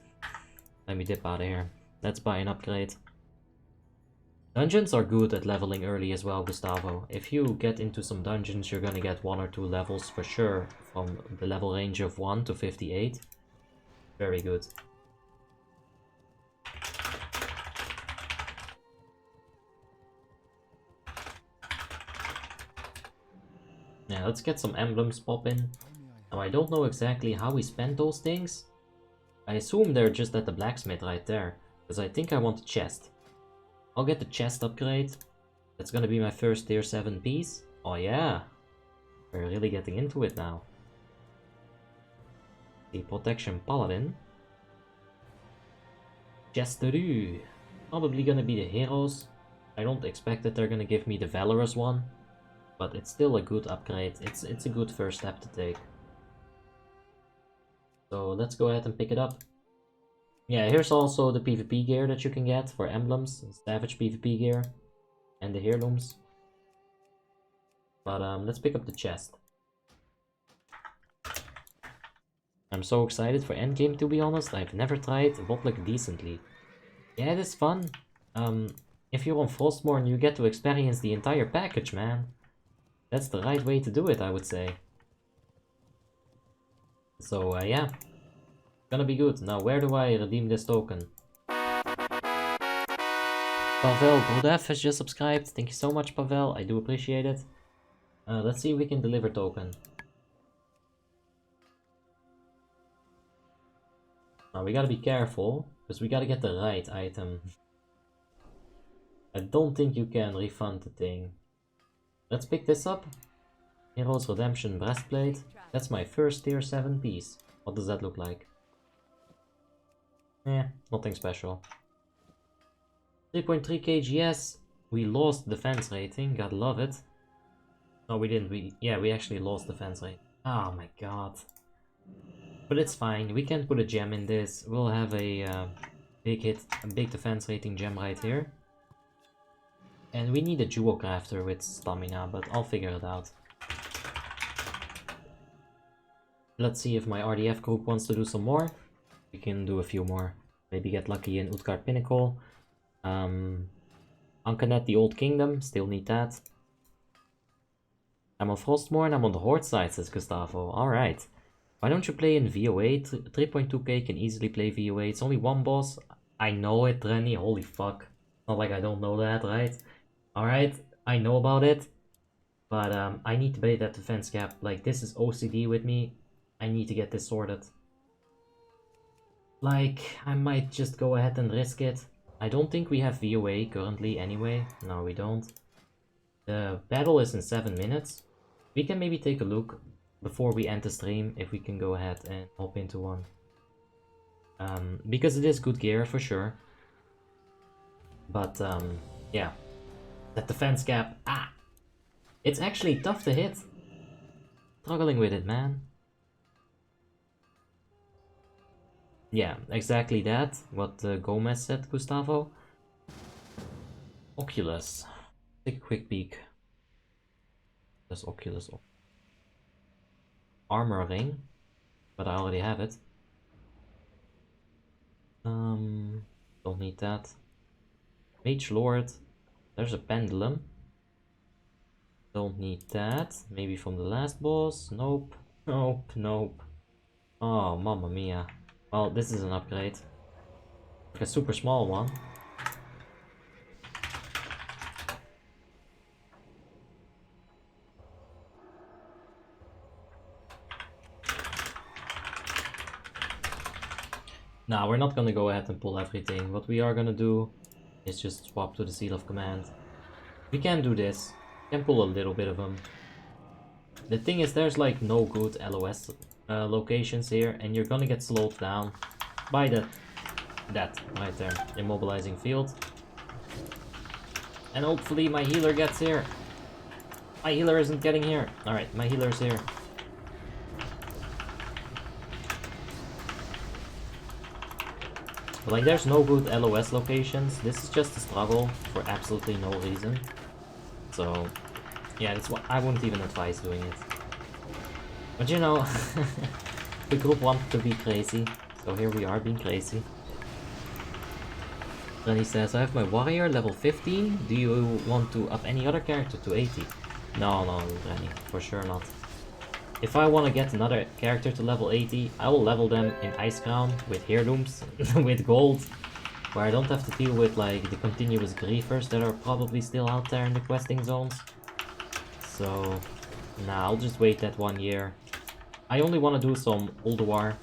Let me dip out of here. Let's buy an upgrade. Dungeons are good at leveling early as well, Gustavo. If you get into some dungeons, you're gonna get 1 or 2 levels for sure. From the level range of 1 to 58. Very good. Yeah, let's get some emblems popping. Now I don't know exactly how we spent those things. I assume they're just at the blacksmith right there, because I think I want the chest. I'll get the chest upgrade. That's gonna be my first tier 7 piece. Oh yeah, we're really getting into it now. The protection paladin. Chesteroo. Probably gonna be the heroes. I don't expect that they're gonna give me the valorous one, but it's still a good upgrade. It's a good first step to take. So let's go ahead and pick it up. Yeah, here's also the PvP gear that you can get for emblems, Savage PvP gear, and the heirlooms. But let's pick up the chest. I'm so excited for endgame, to be honest. I've never tried WoTLK decently. Yeah, it is fun. If you're on Frostmourne, you get to experience the entire package, man. That's the right way to do it, I would say. So, yeah. Gonna be good. Now, where do I redeem this token? Pavel Brodev has just subscribed. Thank you so much, Pavel. I do appreciate it. Let's see if we can deliver token. Now, we gotta be careful, because we gotta get the right item. I don't think you can refund the thing. Let's pick this up. Heroes Redemption Breastplate. That's my first tier 7 piece. What does that look like? Nothing special. 3.3 kgs. We lost defense rating. Gotta love it. No, we didn't. We actually lost defense rating. Oh my god. But it's fine. We can put a gem in this. We'll have a big hit, a big defense rating gem right here. And we need a jewel crafter with stamina, but I'll figure it out. Let's see if my RDF group wants to do some more. We can do a few more. Maybe get lucky in Utgard Pinnacle. Ankanet, the Old Kingdom, still need that. I'm on Frostmourne, I'm on the Horde side, says Gustavo. Alright. Why don't you play in VOA? 3.2k can easily play VOA. It's only one boss. I know it, Rennie. Holy fuck. Not like I don't know that, right? Alright, I know about it. But I need to pay that defense gap. Like, this is OCD with me. I need to get this sorted. Like, I might just go ahead and risk it. I don't think we have VOA currently anyway. No, we don't. The battle is in 7 minutes. We can maybe take a look before we end the stream if we can go ahead and hop into one. Because it is good gear for sure. But yeah. That defense gap, it's actually tough to hit. Struggling with it, man. Yeah, exactly that. What Gomez said, Gustavo. Oculus. Take a quick peek. There's Oculus. Armor ring, but I already have it. Don't need that. Mage Lord. There's a pendulum. Don't need that. Maybe from the last boss. Nope. Nope. Nope. Oh, mamma mia. Well, this is an upgrade. Like a super small one. Nah, we're not gonna go ahead and pull everything. What we are gonna do is just swap to the Seal of Command. We can do this. We can pull a little bit of them. The thing is, there's like no good LOS locations here, and you're gonna get slowed down by that right there, immobilizing field. And hopefully my healer gets here. My healer isn't getting here. Alright, my healer's here. But like, there's no good LOS locations. This is just a struggle for absolutely no reason. So yeah, that's why I wouldn't even advise doing it. But you know, the group wanted to be crazy, so here we are being crazy. Then he says, I have my warrior level 15. Do you want to up any other character to 80? No, Rennie, for sure not. If I want to get another character to level 80, I will level them in Ice Crown with heirlooms, with gold, where I don't have to deal with like the continuous griefers that are probably still out there in the questing zones. So, nah, I'll just wait that 1 year. I only want to do some Ulduar.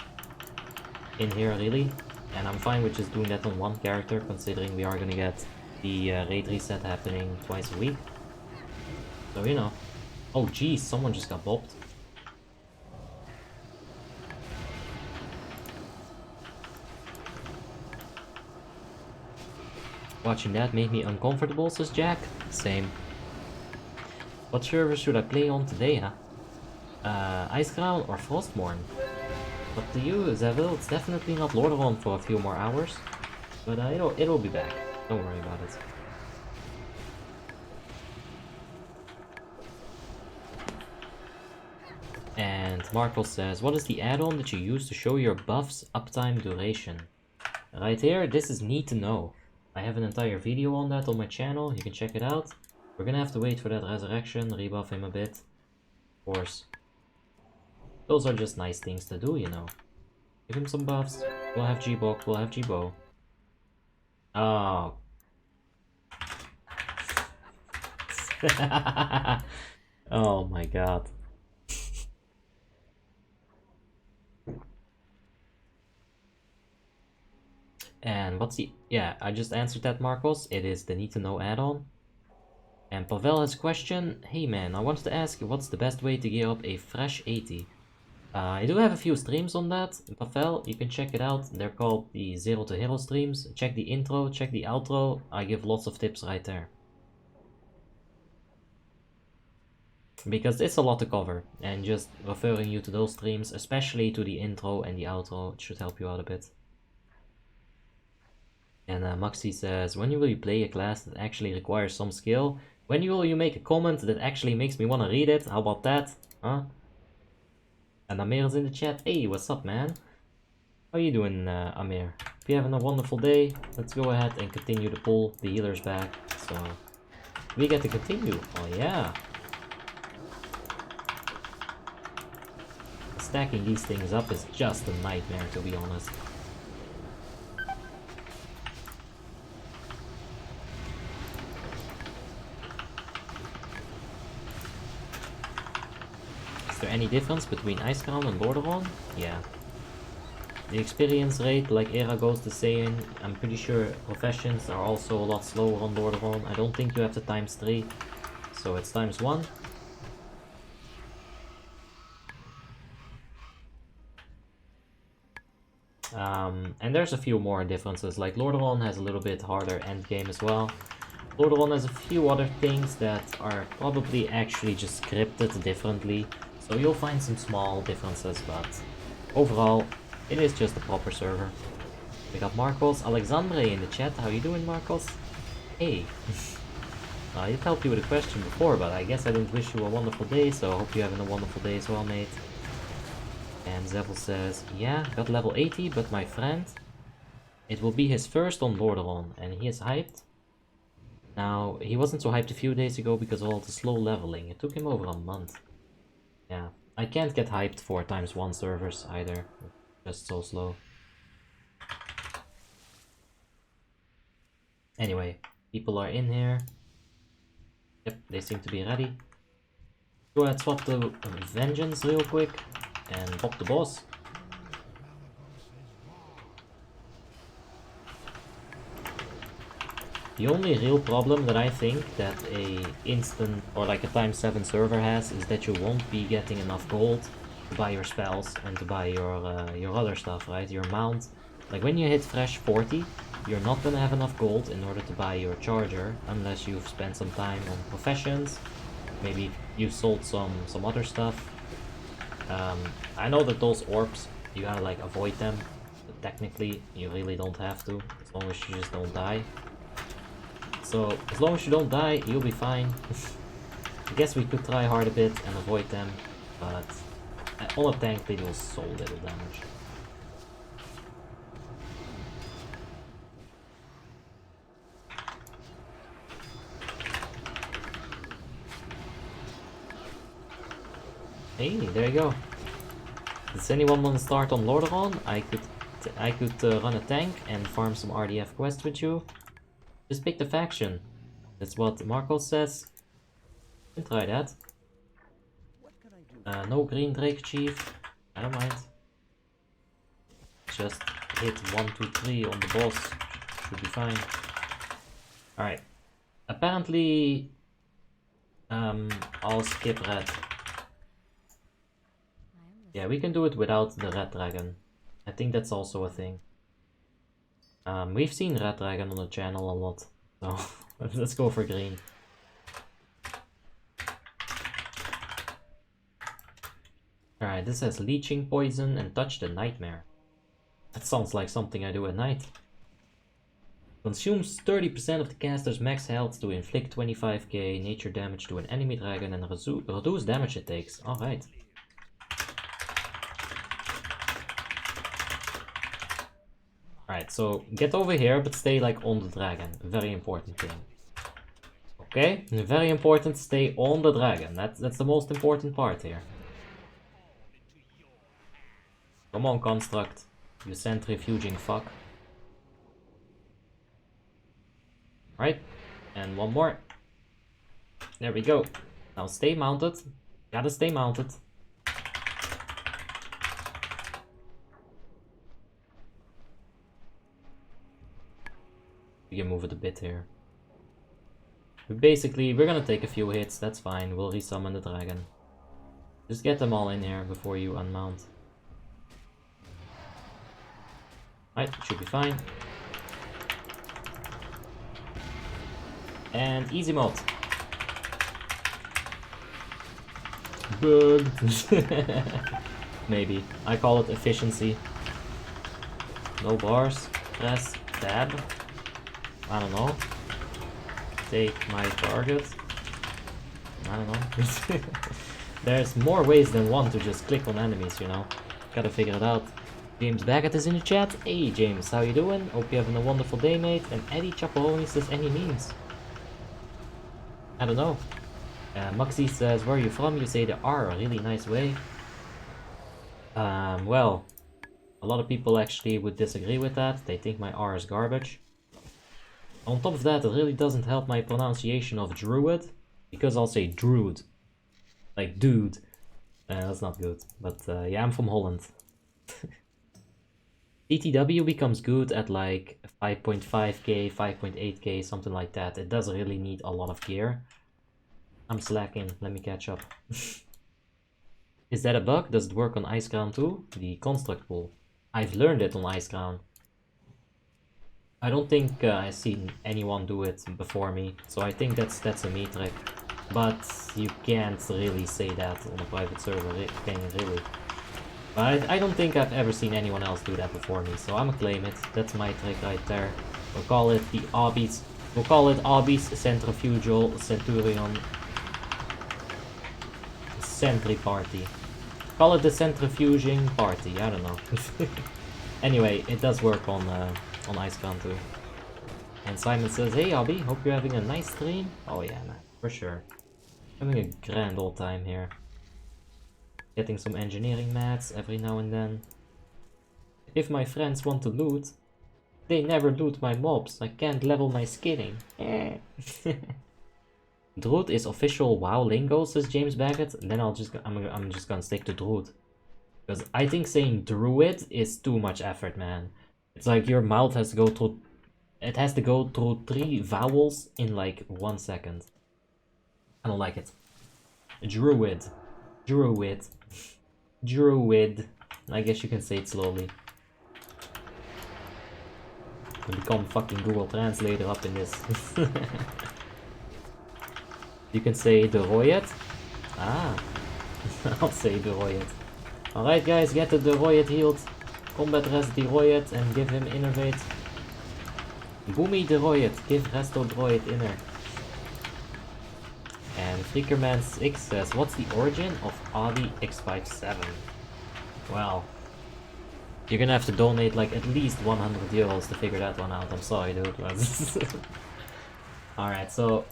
in here really, and I'm fine with just doing that on one character, considering we are gonna get the raid reset happening twice a week. So you know. Oh geez, someone just got bopped. Watching that made me uncomfortable, says Jack. Same. What server should I play on today, huh? Icecrown or Frostmourne? Up to you, Zevil. It's definitely not Lordaeron for a few more hours. But it'll be back. Don't worry about it. And Marco says, what is the add-on that you use to show your buffs uptime duration? Right here, this is need to know. I have an entire video on that on my channel, you can check it out. We're gonna have to wait for that resurrection, rebuff him a bit. Of course. Those are just nice things to do, you know. Give him some buffs. We'll have G-Bok, we'll have G-Bo. Oh. Oh my god. And what's the... Yeah, I just answered that, Marcos. It is the need to know add-on. And Pavel has a question. Hey man, I wanted to ask you what's the best way to gear up a fresh 80? I do have a few streams on that. Pavel, you can check it out. They're called the Zero to Hero streams. Check the intro, check the outro. I give lots of tips right there. Because it's a lot to cover. And just referring you to those streams, especially to the intro and the outro, it should help you out a bit. And Maxi says, when will you play a class that actually requires some skill? When will you make a comment that actually makes me want to read it? How about that? Huh? And Amir is in the chat. Hey, what's up, man? How you doing, Amir? If you're having a wonderful day, let's go ahead and continue to pull the healers back. So, we get to continue. Oh, yeah. Stacking these things up is just a nightmare, to be honest. Is there any difference between Icecrown and Lordaeron? Yeah. The experience rate, like Era Ghost is saying, I'm pretty sure professions are also a lot slower on Lordaeron. I don't think you have the ×3, so it's ×1. And there's a few more differences, like Lordaeron has a little bit harder endgame as well. Lordaeron has a few other things that are probably actually just scripted differently, so you'll find some small differences, but overall, it is just a proper server. We got Marcos Alexandre in the chat. How you doing, Marcos? Hey. I did help you with a question before, but I guess I didn't wish you a wonderful day, so I hope you're having a wonderful day as well, mate. And Zevel says, yeah, got level 80, but my friend, it will be his first on Lordaeron, and he is hyped. Now, he wasn't so hyped a few days ago because of all the slow leveling. It took him over a month. Yeah, I can't get hyped for ×1 servers either. Just so slow. Anyway, people are in here. Yep, they seem to be ready. Go ahead, swap the Vengeance real quick and pop the boss. The only real problem that I think that a instant or like a ×7 server has is that you won't be getting enough gold to buy your spells and to buy your other stuff, right? Your mount. Like when you hit fresh 40, you're not gonna have enough gold in order to buy your charger unless you've spent some time on professions. Maybe you've sold some other stuff. I know that those orbs, you gotta like avoid them, but technically you really don't have to, as long as you just don't die. So as long as you don't die, you'll be fine. I guess we could try hard a bit and avoid them, but on a tank they do so little damage. Hey, there you go. Does anyone want to start on Lordaeron? I could run a tank and farm some RDF quests with you. Just pick the faction. That's what Marco says. You can try that. No green Drake Chief. I don't mind. just hit 1, 2, 3 on the boss. Should be fine. Alright. Apparently, I'll skip red. Yeah, we can do it without the red dragon. I think that's also a thing. We've seen red dragon on the channel a lot. So, let's go for green. Alright, this has leeching poison and touch the nightmare. That sounds like something I do at night. Consumes 30% of the caster's max health to inflict 25k nature damage to an enemy dragon and reduce damage it takes. Alright. Alright, so get over here, but stay like on the dragon. Very important thing. Okay, very important, stay on the dragon. That's the most important part here. Come on, Construct. You centrifuging fuck. Right, and one more. There we go. Now stay mounted. Gotta stay mounted. We can move it a bit here. But basically, we're gonna take a few hits, that's fine. We'll resummon the dragon. Just get them all in here before you unmount. Right, should be fine. And easy mode. Bugged. Maybe. I call it efficiency. No bars. Press tab. I don't know. Take my target. I don't know. There's more ways than one to just click on enemies, you know. Gotta figure it out. James Baggett is in the chat. Hey James, how you doing? Hope you're having a wonderful day, mate. And Eddie Chaperoni says any memes. I don't know. Maxi says, where are you from? You say the R a really nice way. Well, a lot of people actually would disagree with that. They think my R is garbage. On top of that, it really doesn't help my pronunciation of druid, because I'll say druid. Like dude. That's not good. But yeah, I'm from Holland. TTW becomes good at like 5.5k, 5.8k, something like that. It doesn't really need a lot of gear. I'm slacking, let me catch up. Is that a bug? Does it work on Icecrown too? The construct pool. I've learned it on Icecrown. I don't think I've seen anyone do it before me, so I think that's a me trick. But you can't really say that on a private server, can you really? But I don't think I've ever seen anyone else do that before me, so I'ma claim it. That's my trick right there. We'll call it the Obbies. We'll call it Obbies Centrifugal Centurion Sentry Party. Call it the Centrifuging Party, I don't know. Anyway, it does work on Icecrown too. And Simon says, hey Obby, hope you're having a nice stream. Oh yeah, man, for sure. Having a grand old time here. Getting some engineering mats every now and then. If my friends want to loot, they never loot my mobs. I can't level my skinning. Druid is official WoW lingo, says James Baggett. Then I'm just gonna stick to Druid. Because I think saying Druid is too much effort, man. It's like your mouth has to go through... It has to go through 3 vowels in like 1 second. I don't like it. Druid. Druid. Druid. I guess you can say it slowly. I'll become fucking Google Translator up in this. You can say the Royet. Ah. I'll say the Royet. Alright guys, get the Royet healed. Combat rest the Royet and give him innervate. Boomy the Royet, give resto Droid inner. And Freakerman6 says, what's the origin of Audi X57? Well, you're gonna have to donate like at least 100 euros to figure that one out. I'm sorry, dude. Alright, so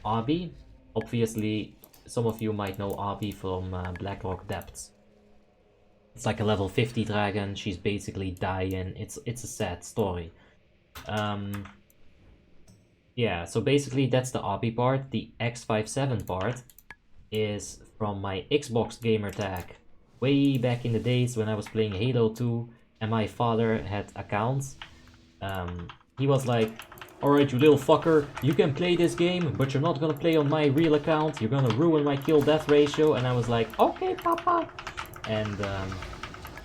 Abi, obviously, some of you might know Abi from Blackrock Depths. It's like a level 50 dragon. She's basically dying. It's a sad story. Yeah, so basically that's the Obby part. The X57 part is from my Xbox gamer tag. Way back in the days when I was playing Halo 2 and my father had accounts, he was like, alright, you little fucker, you can play this game, but you're not gonna play on my real account, you're gonna ruin my kill-death ratio, and I was like, okay, papa. And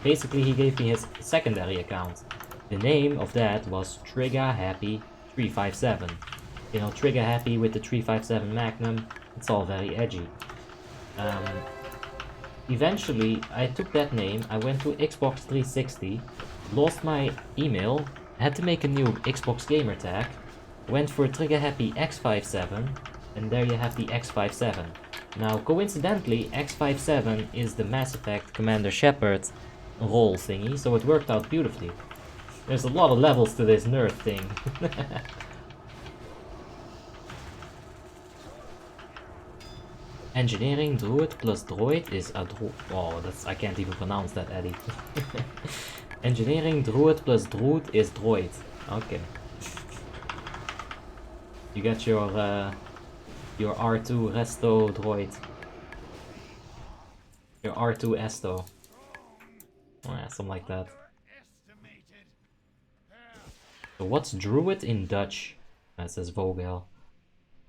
basically he gave me his secondary account. The name of that was Trigger Happy 357. You know, Trigger Happy with the 357 Magnum, it's all very edgy. Eventually, I took that name, I went to Xbox 360, lost my email, had to make a new Xbox gamer tag, went for Trigger Happy X57, and there you have the X57. Now, coincidentally, X57 is the Mass Effect Commander Shepard role thingy, so it worked out beautifully. There's a lot of levels to this nerd thing. Engineering Druid plus Droid is a Druid. Oh, that's, I can't even pronounce that, Eddie. Engineering Druid plus Druid is Droid. Okay. You got your R2 Resto Droid. Your R2 Esto. Oh yeah, something like that. So what's Druid in Dutch? That says Vogel.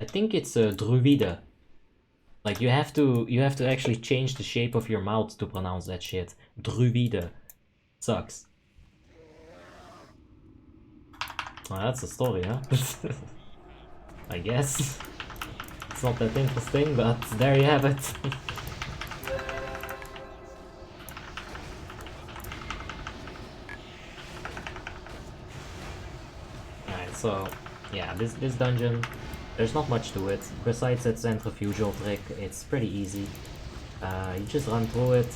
I think it's a Druide. Like you have to actually change the shape of your mouth to pronounce that shit. Druide. Sucks. Well, that's a story, huh? I guess. It's not that interesting, but there you have it. Alright, so yeah, this dungeon, there's not much to it. Besides that centrifugal trick, it's pretty easy. You just run through it.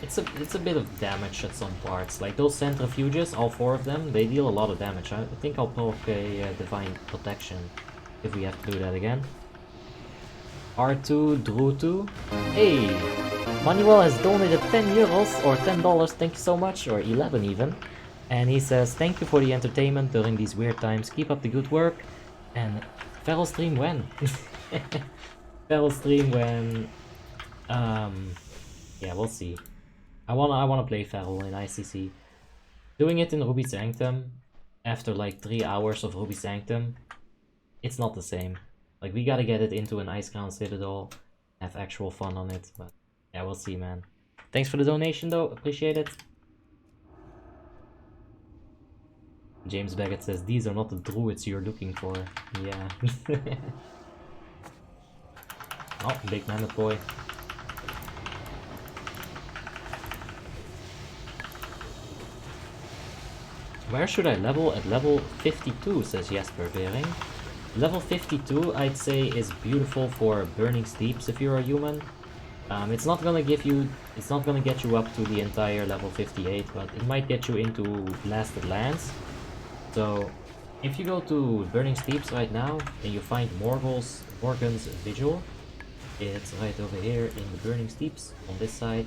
It's a bit of damage at some parts. Like those centrifuges, all 4 of them, they deal a lot of damage. I think I'll poke a Divine Protection if we have to do that again. R2 Drutu. Hey! Manuel has donated 10 euros or $10, thank you so much, or 11 even. And he says, thank you for the entertainment during these weird times, keep up the good work. And Feral stream when? Feral stream when... yeah, we'll see. I wanna play Feral in ICC. Doing it in Ruby Sanctum, after like 3 hours of Ruby Sanctum, it's not the same. Like, we gotta get it into an Icecrown Citadel, have actual fun on it, but yeah, we'll see, man. Thanks for the donation though, appreciate it. James Baggett says, these are not the druids you're looking for. Yeah. Oh, big mammoth boy. Where should I level? At level 52, says Jasper Bering. Level 52, I'd say, is beautiful for Burning Steeps if you're a human. It's not gonna get you up to the entire level 58, but it might get you into Blasted Lands. So, if you go to Burning Steeps right now, and you find Morgan's Vigil, it's right over here in the Burning Steeps, on this side.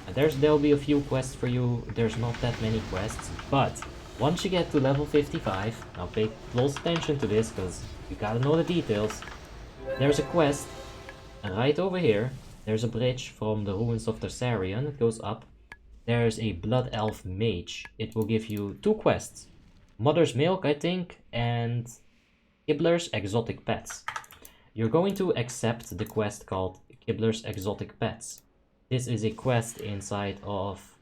And there'll be a few quests for you, there's not that many quests, but once you get to level 55, now pay close attention to this, because you gotta know the details, there's a quest, and right over here, there's a bridge from the Ruins of Tersarion, it goes up. There's a Blood Elf Mage, it will give you 2 quests. Mother's Milk, I think, and Kibbler's Exotic Pets. You're going to accept the quest called Kibbler's Exotic Pets. This is a quest inside of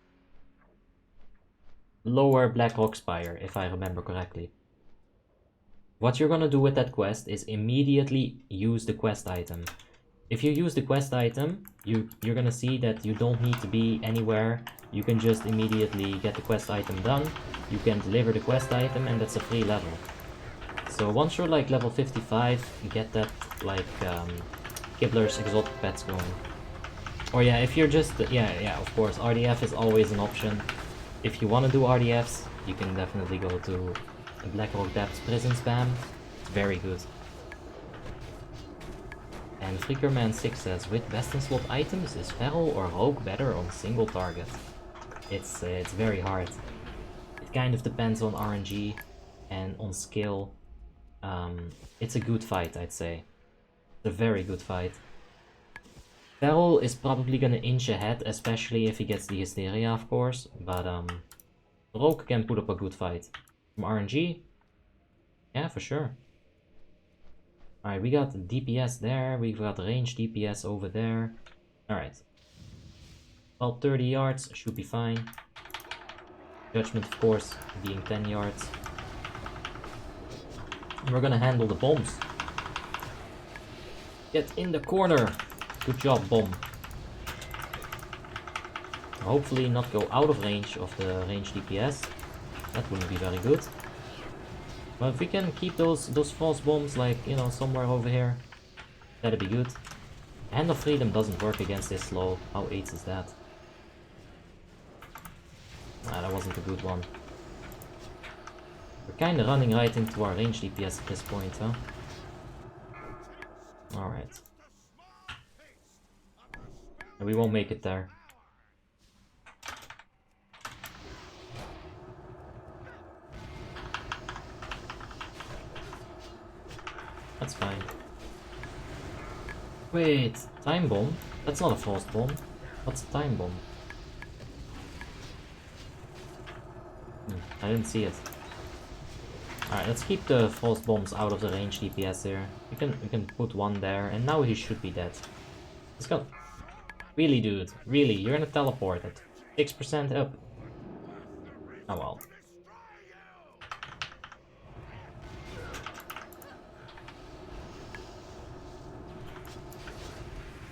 Lower Blackrock Spire, if I remember correctly. What you're gonna do with that quest is immediately use the quest item. If you use the quest item, you're gonna see that you don't need to be anywhere. You can just immediately get the quest item done. You can deliver the quest item, and that's a free level. So once you're like level 55, you get that like Kibbler's Exotic Pets going. Or yeah, if you're just yeah, of course, RDF is always an option. If you want to do RDFs, you can definitely go to Blackrock Depths Prison Spam. It's very good. And Freakerman6 says, with best in slot items, is Feral or Rogue better on single target? It's very hard. It kind of depends on RNG and on skill. It's a good fight, I'd say. It's a very good fight. Beryl is probably gonna inch ahead, especially if he gets the Hysteria, of course. But Rogue can put up a good fight. From RNG? Yeah, for sure. Alright, we got DPS there, we've got range DPS over there. Alright. Well, 30 yards should be fine. Judgment, of course, being 10 yards. And we're gonna handle the bombs. Get in the corner! Good job, bomb. Hopefully not go out of range of the range DPS. That wouldn't be very good. But if we can keep those false bombs, like, you know, somewhere over here, that'd be good. Hand of Freedom doesn't work against this slow. How 8 is that? Ah, that wasn't a good one. We're kinda running right into our range DPS at this point, huh? Alright. And we won't make it there. That's fine. Wait, time bomb? That's not a frost bomb. What's a time bomb? I didn't see it. Alright, let's keep the frost bombs out of the range DPS here. We can put one there, and now he should be dead. Let's go. Really, dude? Really? You're gonna teleport at 6% up? Oh well.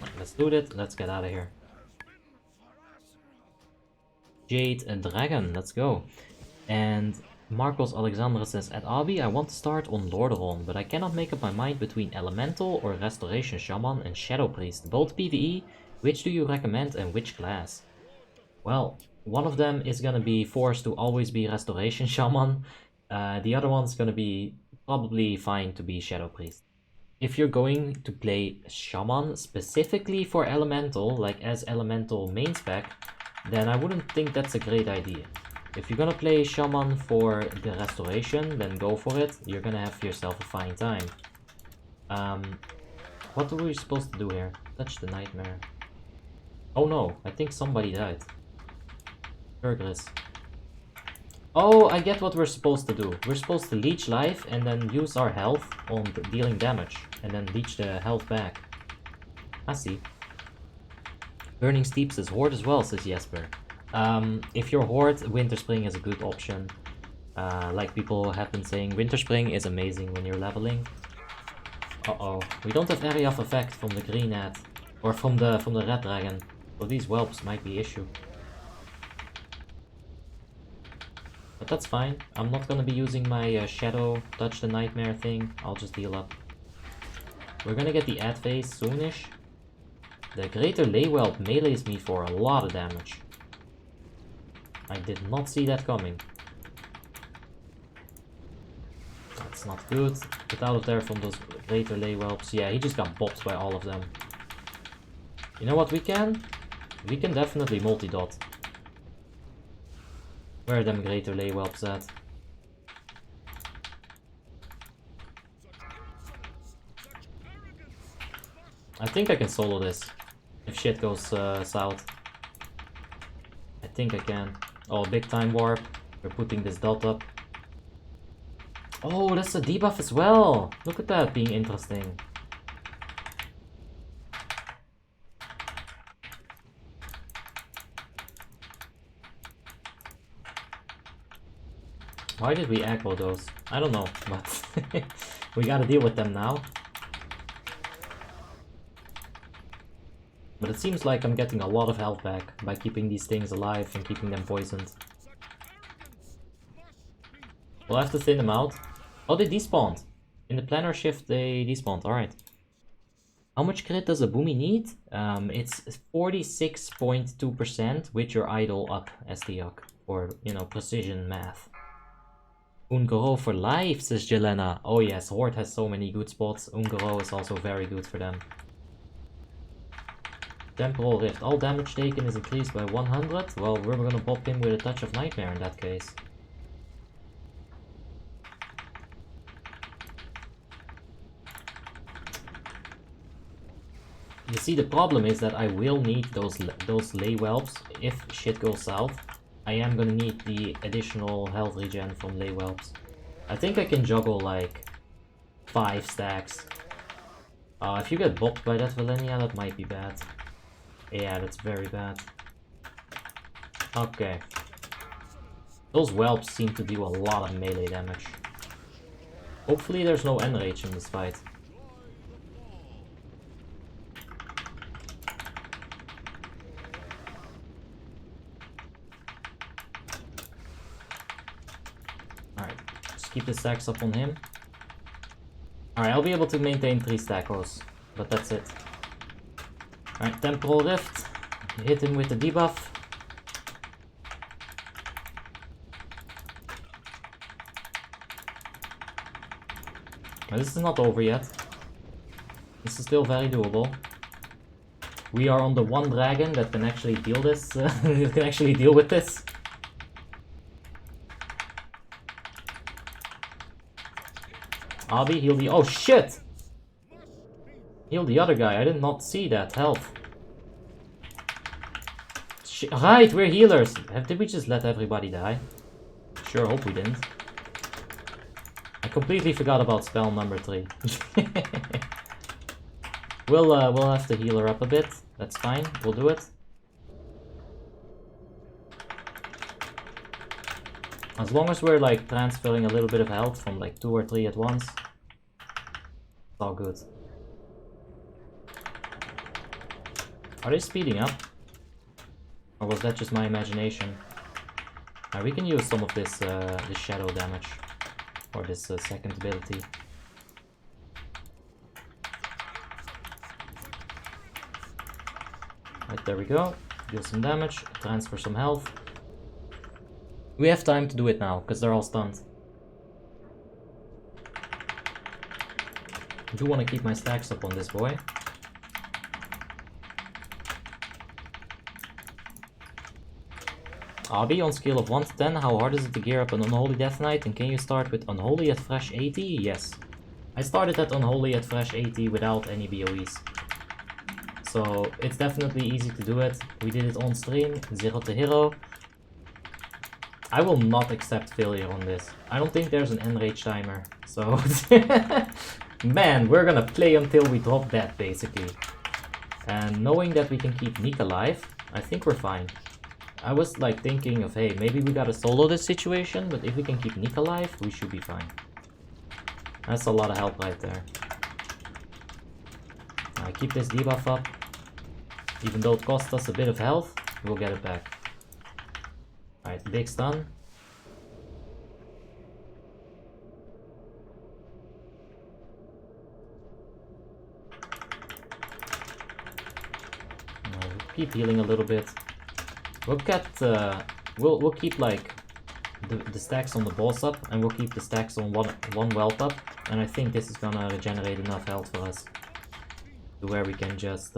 Right, let's do it. Let's get out of here. Jade and Dragon, let's go. And Marcos Alexander says, at Abi I want to start on Lordaeron, but I cannot make up my mind between Elemental or Restoration Shaman and Shadow Priest. Both PvE, which do you recommend and which class? Well, one of them is gonna be forced to always be Restoration Shaman. The other one's gonna be probably fine to be Shadow Priest. If you're going to play Shaman specifically for Elemental, like as Elemental main spec, then I wouldn't think that's a great idea. If you're gonna play Shaman for the Restoration, then go for it. You're gonna have yourself a fine time. What are we supposed to do here? Touch the Nightmare. Oh no, I think somebody died. Burgris. Oh, I get what we're supposed to do. We're supposed to leech life and then use our health on dealing damage. And then leech the health back. I see. Burning Steep says Horde as well, says Jesper. If you're Horde, Winter Spring is a good option. Like people have been saying, Winter Spring is amazing when you're leveling. Uh-oh. We don't have area of effect from the green ad. Or from the red dragon. So these whelps might be issue. But that's fine. I'm not gonna be using my shadow touch the nightmare thing. I'll just heal up. We're gonna get the ad phase soonish. The Greater Laywhelp melees me for a lot of damage. I did not see that coming. That's not good. Get out of there from those Greater Laywhelps. Yeah, he just got bopped by all of them. You know what we can? We can definitely multi-dot. Where are them Greater Laywhelps at? I think I can solo this. If shit goes south. I think I can. Oh, big time warp. We're putting this dot up. Oh, that's a debuff as well. Look at that being interesting. Why did we aggro those? I don't know, but we gotta deal with them now. But it seems like I'm getting a lot of health back by keeping these things alive and keeping them poisoned. We'll have to thin them out. Oh, they despawned. In the planar shift, they despawned. Alright. How much crit does a Boomy need? It's 46.2% with your idol up, STYOC. Or, you know, precision math. Ungoro for life, says Jelena. Oh yes, Horde has so many good spots. Ungoro is also very good for them. Temporal Rift. All damage taken is increased by 100. Well, we're gonna pop him with a touch of Nightmare in that case. You see, the problem is that I will need those lay whelps if shit goes south. I am gonna need the additional health regen from lay whelps. I think I can juggle like 5 stacks. If you get bopped by that Valenia, that might be bad. Yeah, that's very bad. Okay. Those whelps seem to do a lot of melee damage. Hopefully there's no enrage in this fight. Alright, just keep the stacks up on him. Alright, I'll be able to maintain 3 stackos, but that's it. Alright, Temporal Rift. Hit him with the debuff. But this is not over yet. This is still very doable. We are on the one dragon that can actually deal this. Can actually deal with this. Abi, heal the— oh shit! Heal the other guy, I did not see that. Health. Right, we're healers! Did we just let everybody die? Sure hope we didn't. I completely forgot about spell number 3. We'll have to heal her up a bit. That's fine, we'll do it. As long as we're like transferring a little bit of health from like 2 or 3 at once, it's all good. Are they speeding up? Or was that just my imagination? Alright, we can use some of this this shadow damage. Or this second ability. Right, there we go. Deal some damage, transfer some health. We have time to do it now, because they're all stunned. I do want to keep my stacks up on this boy. Abi, on scale of 1 to 10, how hard is it to gear up an Unholy Death Knight? And can you start with Unholy at fresh 80? Yes. I started at Unholy at fresh 80 without any BOEs. So it's definitely easy to do it. We did it on stream, 0 to hero. I will not accept failure on this. I don't think there's an enrage timer. So, man, we're gonna play until we drop dead, basically. And knowing that we can keep Nick alive, I think we're fine. I was like thinking of, hey, maybe we gotta solo this situation, but if we can keep Nick alive, we should be fine. That's a lot of help right there. I keep this debuff up. Even though it costs us a bit of health, we'll get it back. Alright, big stun. Keep healing a little bit. We'll keep like the stacks on the boss up, and we'll keep the stacks on one whelp up. And I think this is gonna regenerate enough health for us to where we can just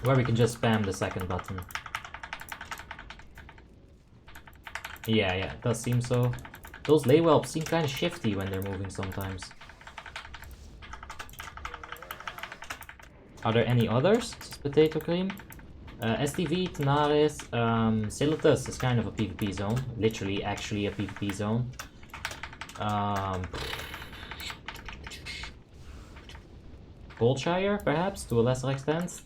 spam the second button. Yeah, it does seem so. Those lay whelps seem kind of shifty when they're moving sometimes. Are there any others? Just potato cream. STV, Tenaris, Silitus is kind of a PvP zone. Literally, actually a PvP zone. Goldshire, perhaps, to a lesser extent.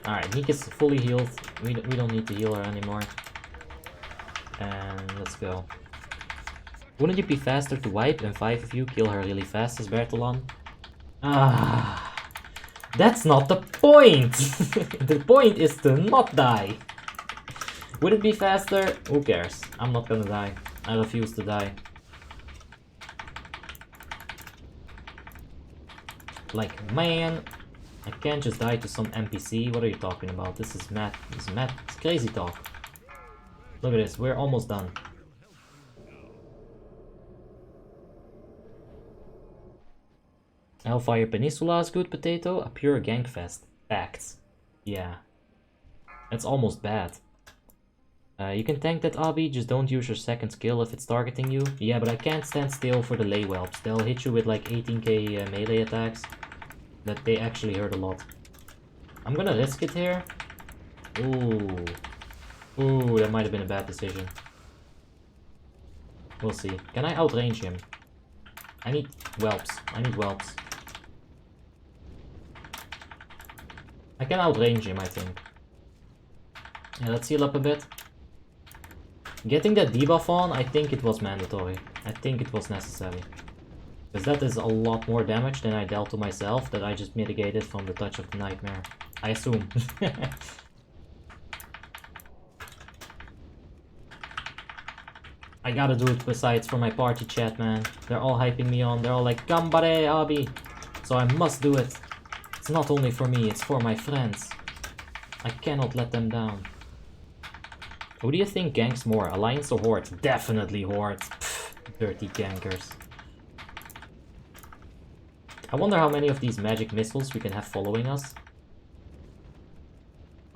Alright, Nick is fully healed. We don't need to heal her anymore. And let's go. Wouldn't it be faster to wipe and 5 of you kill her really fast as Bertolon? That's not the point! The point is to not die. Would it be faster? Who cares? I'm not gonna die. I refuse to die. Like, man, I can't just die to some NPC. What are you talking about? This is mad. This is mad. It's crazy talk. Look at this. We're almost done. Hellfire Peninsula is good, potato. A pure gankfest. Facts. Yeah. That's almost bad. You can tank that obby, just don't use your second skill if it's targeting you. Yeah, but I can't stand still for the lay whelps. They'll hit you with like 18k melee attacks. That they actually hurt a lot. I'm gonna risk it here. Ooh. Ooh, that might have been a bad decision. We'll see. Can I outrange him? I need whelps. I need whelps. I can outrange him, I think. Yeah, let's heal up a bit. Getting that debuff on, I think it was mandatory. I think it was necessary. Because that is a lot more damage than I dealt to myself that I just mitigated from the touch of the nightmare. I assume. I gotta do it besides for my party chat, man. They're all hyping me on. They're all like, Gambare, Abi. So I must do it. It's not only for me, it's for my friends. I cannot let them down. Who do you think ganks more, Alliance or Horde? Definitely Horde. Pfft, dirty gankers. I wonder how many of these magic missiles we can have following us.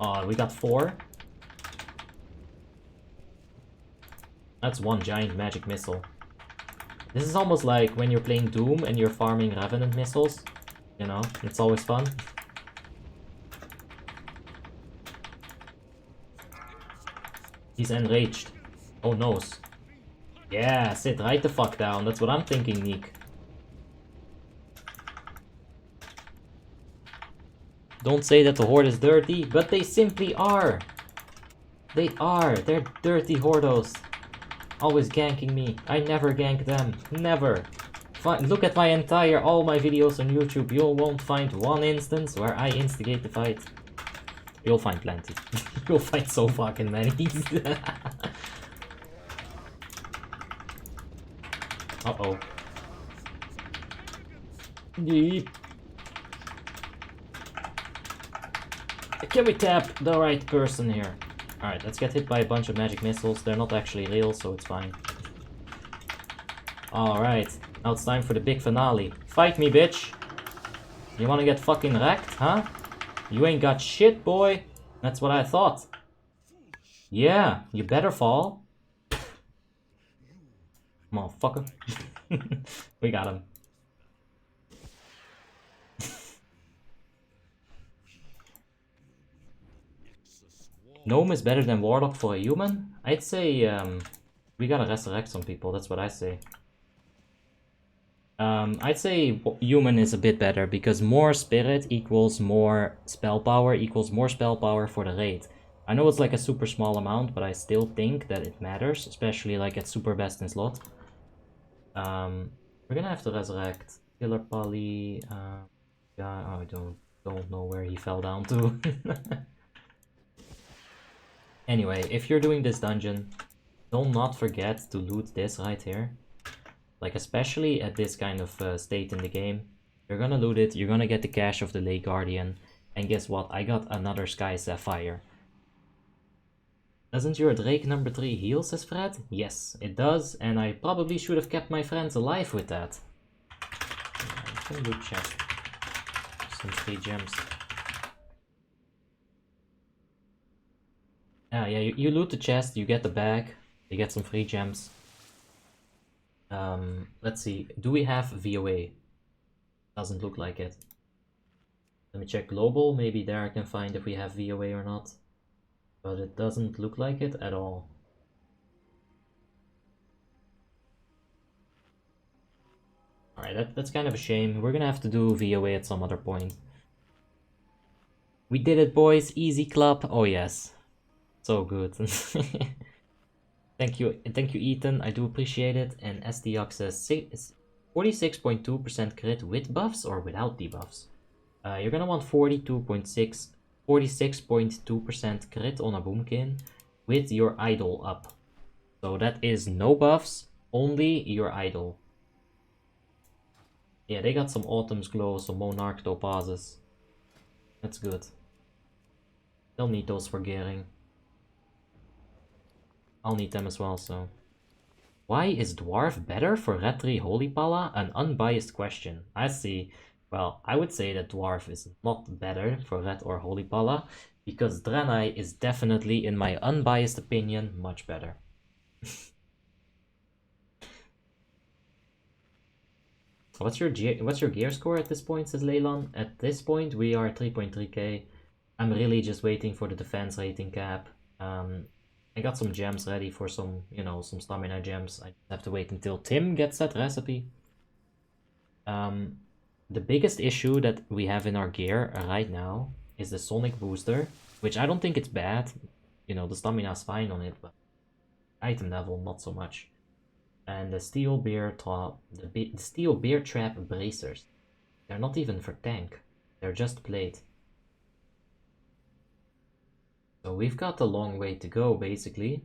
Oh, we got 4. That's one giant magic missile. This is almost like when you're playing Doom and you're farming Revenant missiles. You know, it's always fun. He's enraged. Oh no. Yeah, sit right the fuck down. That's what I'm thinking, Neek. Don't say that the Horde is dirty, but they simply are. They are. They're dirty Hordos. Always ganking me. I never gank them. Never. Look at all my videos on YouTube. You won't find one instance where I instigate the fight. You'll find plenty. You'll find so fucking many. Uh-oh. Deep. Can we tap the right person here? Alright, let's get hit by a bunch of magic missiles. They're not actually real, so it's fine. Alright, now it's time for the big finale. Fight me, bitch! You wanna get fucking wrecked, huh? You ain't got shit, boy! That's what I thought. Yeah, you better fall. Motherfucker. We got him. Gnome is better than Warlock for a human? I'd say we gotta resurrect some people, that's what I say. I'd say human is a bit better because more spirit equals more spell power for the raid. I know it's like a super small amount, but I still think that it matters, especially like at super best in slot. We're gonna have to resurrect Killer Polly. Yeah, oh, I don't know where he fell down to. Anyway, if you're doing this dungeon, do not forget to loot this right here. Like, especially at this kind of state in the game. You're gonna loot it, you're gonna get the cash of the Lake Guardian. And guess what? I got another Sky Sapphire. Doesn't your Drake number 3 heal, says Fred? Yes, it does, and I probably should have kept my friends alive with that. Some loot chest. Some free gems. Yeah, you loot the chest, you get the bag, you get some free gems. Let's see, do we have VOA? Doesn't look like it. Let me check global, maybe there I can find if we have VOA or not. But it doesn't look like it at all. Alright, that's kind of a shame. We're gonna have to do VOA at some other point. We did it, boys. Easy club. Oh yes. So good. Thank you, Ethan. I do appreciate it. And SDOX says 46.2% crit with buffs or without debuffs. You're gonna want 46.2% crit on a Boomkin with your idol up. So that is no buffs, only your idol. Yeah, they got some Autumn's Glow, some Monarch Topazes. That's good. They'll need those for gearing. I'll need them as well, so. Why is Dwarf better for Red 3 Holy Pala? An unbiased question. I see. Well, I would say that Dwarf is not better for Red or Holy Pala, Because Draenei is definitely, in my unbiased opinion, much better. What's your gear score at this point, says Leylon? At this point, we are 3.3k. I'm really just waiting for the defense rating cap. I got some gems ready for some, you know, some stamina gems. I have to wait until Tim gets that recipe. The biggest issue that we have in our gear right now is the Sonic Booster, which I don't think it's bad. You know, the stamina's fine on it, but item level, not so much. And the Steel Bear Trap, the Steel Bear Trap Bracers. They're not even for tank. They're just plate. So we've got a long way to go, basically,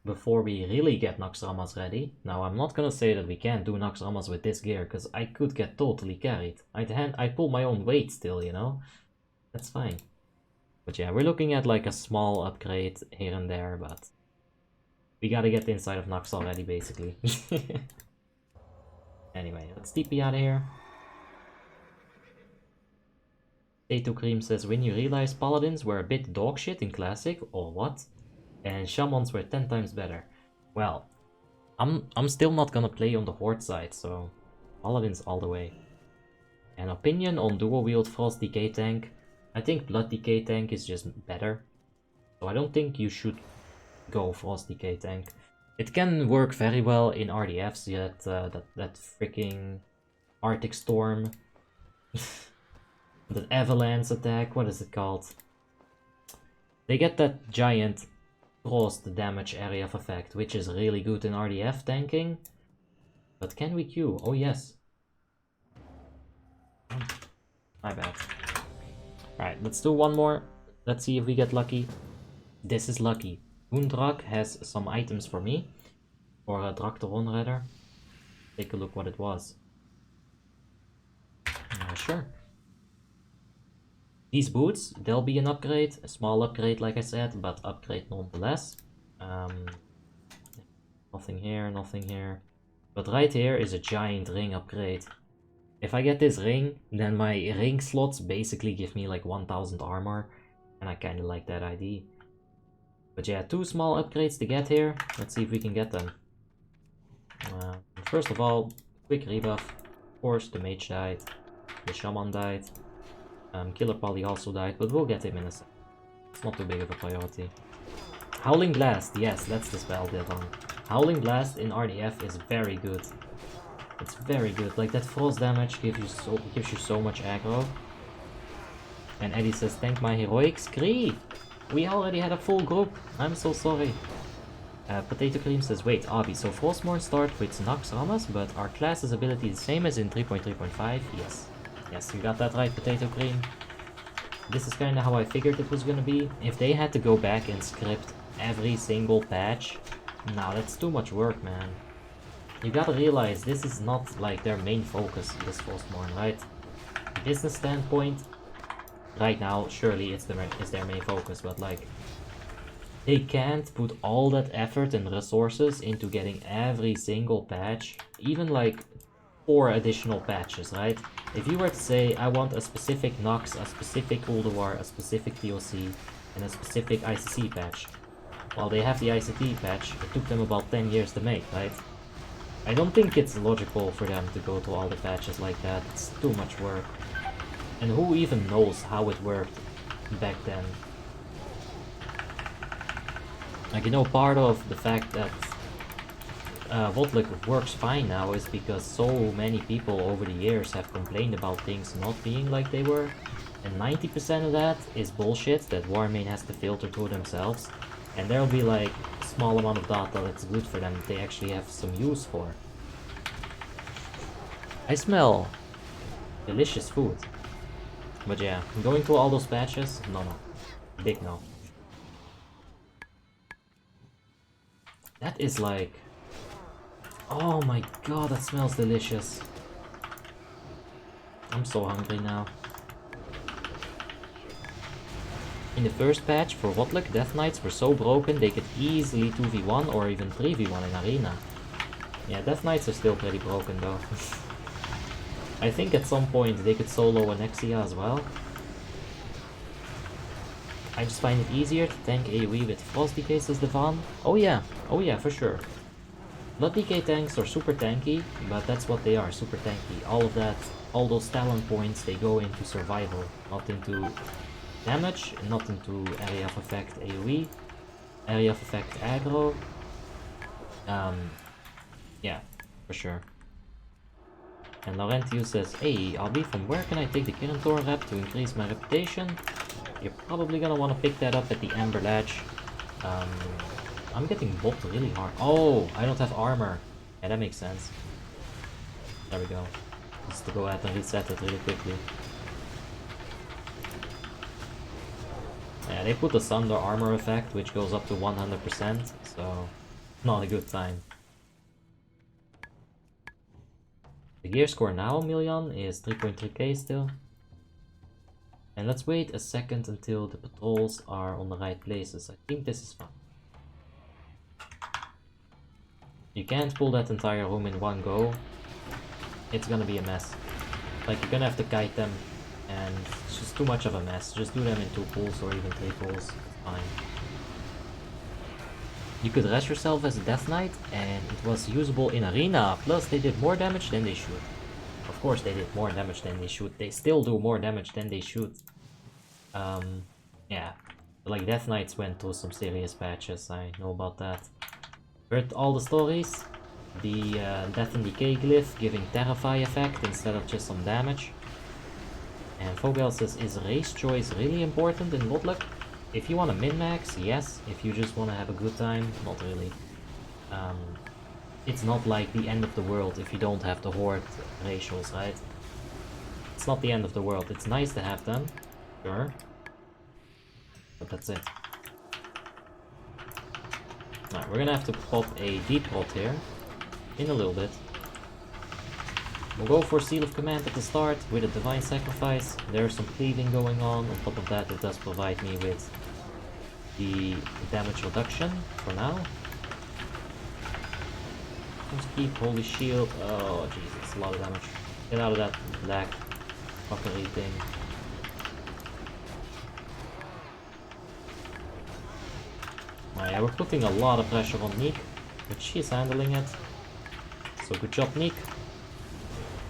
before we really get Naxxramas ready. Now, I'm not gonna say that we can't do Naxxramas with this gear, because I could get totally carried. I pull my own weight still, you know? That's fine. But yeah, we're looking at like a small upgrade here and there, but we gotta get the inside of Nax already, basically. Anyway, let's TP out of here. Potato Cream says, when you realize Paladins were a bit dogshit in Classic, or what? And Shamans were 10 times better. Well, I'm still not gonna play on the Horde side, so Paladins all the way. An opinion on dual-wield Frost Decay Tank. I think Blood Decay Tank is just better. So I don't think you should go Frost Decay Tank. It can work very well in RDFs, yet that freaking Arctic Storm. That Avalanche attack, what is it called? They get that giant frost damage area of effect, which is really good in RDF tanking. But can we Q? Oh yes. My bad. Alright, let's do one more. Let's see if we get lucky. This is lucky. Hoendrak has some items for me. Or a Drakteron rather. Take a look what it was. Sure. These boots, they'll be an upgrade. A small upgrade like I said, but upgrade nonetheless. Nothing here, nothing here. But right here is a giant ring upgrade. If I get this ring, then my ring slots basically give me like 1000 armor. And I kinda like that idea. But yeah, 2 small upgrades to get here. Let's see if we can get them. First of all, quick rebuff. Of course, the mage died. The shaman died. Killer Polly also died, but we'll get him in a sec. It's not too big of a priority. Howling Blast, yes, that's the spell that on. Howling Blast in RDF is very good. It's very good. Like that frost damage gives you so much aggro. And Eddie says, thank my heroics. Kree! We already had a full group. I'm so sorry. Potato Cream says, wait, Abi, so Frostmourne start with Naxxramas, but our class's ability the same as in 3.3.5? Yes. Yes, you got that right, Potato Cream. This is kinda how I figured it was gonna be. If they had to go back and script every single patch, nah, that's too much work, man. You gotta realize this is not like their main focus, this Frostmourne, right? Business standpoint, right now, surely it's their main focus, but like, they can't put all that effort and resources into getting every single patch, even like 4 additional patches, right? If you were to say, I want a specific Nox, a specific Ulduar, a specific DLC, and a specific ICC patch. Well, they have the ICT patch, it took them about 10 years to make, right? I don't think it's logical for them to go to all the patches like that, it's too much work. And who even knows how it worked back then? Like, you know, part of the fact that WoTLK works fine now is because so many people over the years have complained about things not being like they were. And 90% of that is bullshit that Warmane has to filter through themselves. And there'll be like a small amount of data that's good for them that they actually have some use for. I smell delicious food. But yeah, going through all those patches? No. Big no. That is like... Oh my god, that smells delicious. I'm so hungry now. In the first patch for WoTLK, Death Knights were so broken they could easily 2v1 or even 3v1 in Arena. Yeah, Death Knights are still pretty broken though. I think at some point they could solo Anexia as well. I just find it easier to tank AoE with Frost DK, says Devon. Oh yeah, for sure. Blood DK tanks are super tanky, but that's what they are, super tanky. All of that, all those talent points, they go into survival, not into damage, not into area of effect AoE, area of effect aggro. Yeah, for sure. And Laurentius says, hey, RB, from where can I take the Kirantor rep to increase my reputation? You're probably gonna want to pick that up at the Amber Ledge. I'm getting bopped really hard. Oh, I don't have armor. Yeah, that makes sense. There we go. Just to go ahead and reset it really quickly. Yeah, they put the Sunder armor effect, which goes up to 100%, so not a good time. The gear score now, Million, is 3.3k still. And let's wait a second until the patrols are on the right places. I think this is fine. You can't pull that entire room in one go. It's gonna be a mess. Like, you're gonna have to kite them, and it's just too much of a mess. Just do them in 2 pulls or even 3 pulls. Fine. You could rest yourself as a Death Knight, and it was usable in Arena. Plus, they did more damage than they should. Of course, they did more damage than they should. They still do more damage than they should. Yeah. Like, Death Knights went through some serious patches, I know about that. Heard all the stories. The Death and Decay glyph giving Terrify effect instead of just some damage. And Vogel says, is race choice really important in WoTLK? If you want to min-max, yes. If you just want to have a good time, not really. It's not like the end of the world if you don't have the horde ratios, right? It's not the end of the world. It's nice to have them, sure. But that's it. Alright, we're gonna have to pop a deep rot here. In a little bit. We'll go for Seal of Command at the start with a Divine Sacrifice. There's some cleaving going on. On top of that, it does provide me with the damage reduction for now. Let's keep Holy Shield. Oh, Jesus, a lot of damage. Get out of that black fuckery thing. Oh, yeah, we're putting a lot of pressure on Neek, but she's handling it. So good job, Neek.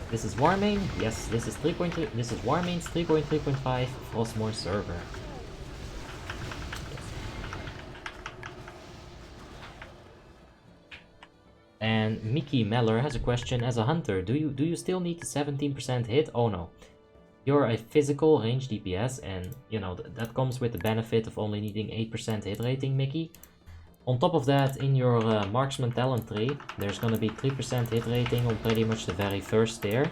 This is Warmane. Yes, this is 3.3. This is Warmane's 3.3.5 Frostmourne server. And Mickey Meller has a question: as a hunter, do you still need the 17% hit? Oh no. You're a physical range DPS, and you know that comes with the benefit of only needing 8% hit rating, Mickey. On top of that, in your marksman talent tree, there's gonna be 3% hit rating on pretty much the very first tier.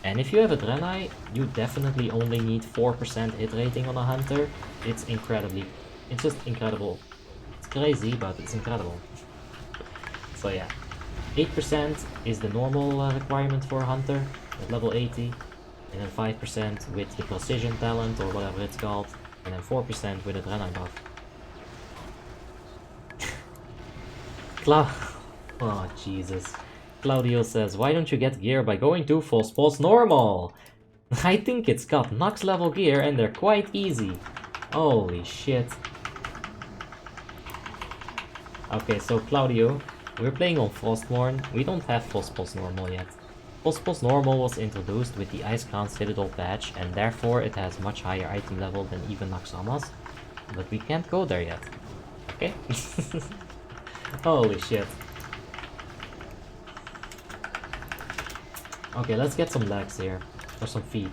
And if you have a Draenei, you definitely only need 4% hit rating on a hunter. It's just incredible. It's crazy, but it's incredible. So yeah, 8% is the normal requirement for a hunter at level 80. And then 5% with the precision talent or whatever it's called. And then 4% with a Draenei buff. Oh, Jesus. Claudio says, why don't you get gear by going to Frostmourne normal? I think it's got Nox level gear and they're quite easy. Holy shit. Okay, so Claudio, we're playing on Frostmourne. We don't have Frostmourne normal yet. Frostmourne normal was introduced with the Icecrown Citadel patch, and therefore it has much higher item level than even Naxxramas. But we can't go there yet. Okay? Holy shit. Okay, let's get some legs here. Or some feet.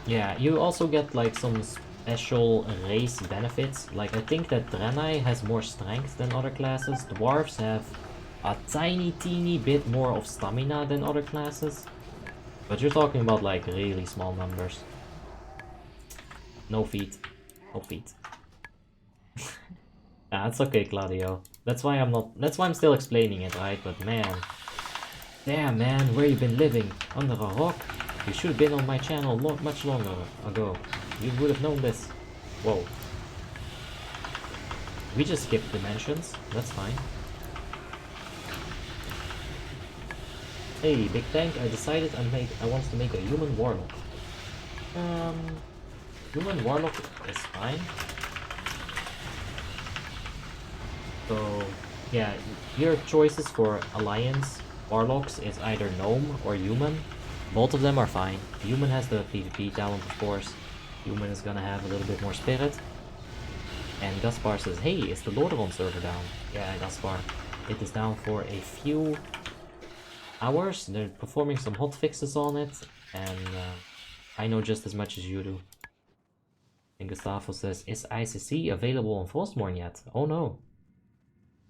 Yeah, you also get like some special race benefits. Like, I think that Draenei has more strength than other classes. Dwarves have a tiny teeny bit more of stamina than other classes. But you're talking about like really small numbers. No feet. No feet. Nah, it's okay, Claudio. That's why I'm still explaining it, right? But man. Damn, man, where you been living? Under a rock? You should have been on my channel much longer ago. You would have known this. Whoa. We just skipped dimensions. That's fine. Hey, big tank, I decided I want to make a human warlock. Human warlock is fine. So, yeah, your choices for alliance warlocks is either gnome or human. Both of them are fine. Human has the PvP talent, of course. Human is gonna have a little bit more spirit. And Gaspar says, hey, is the Lordaeron server down? Yeah, Gaspar, it is down for a few hours. They're performing some hotfixes on it, and I know just as much as you do. And Gustavo says, is ICC available on Frostmourne yet? Oh no.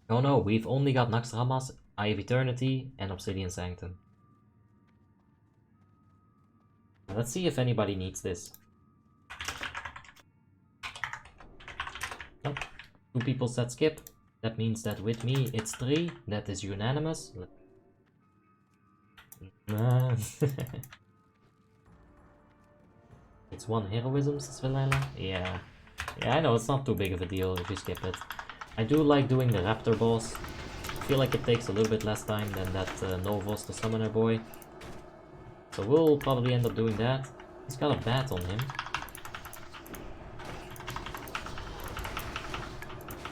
Oh no, we've only got Naxxramas, Eye of Eternity, and Obsidian Sanctum. Let's see if anybody needs this. Nope. 2 people said skip. That means that with me it's 3. That is unanimous. It's 1 heroism, says Valella. Yeah. Yeah, I know, it's not too big of a deal if you skip it. I do like doing the raptor boss. I feel like it takes a little bit less time than that Novos, the summoner boy. So we'll probably end up doing that. He's got a bat on him.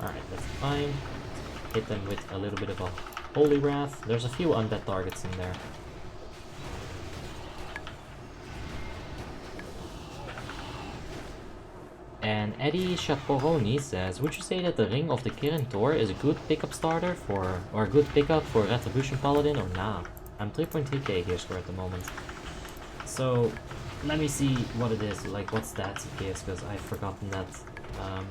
Alright, that's fine. Hit them with a little bit of a Holy Wrath. There's a few undead targets in there. And Eddie Chaporoni says, would you say that the Ring of the Kirin Tor is a good pickup starter for, or a good pickup for Retribution Paladin or nah? I'm 3.3k gear score at the moment. So, let me see what it is, like what stats it gives, because I've forgotten that.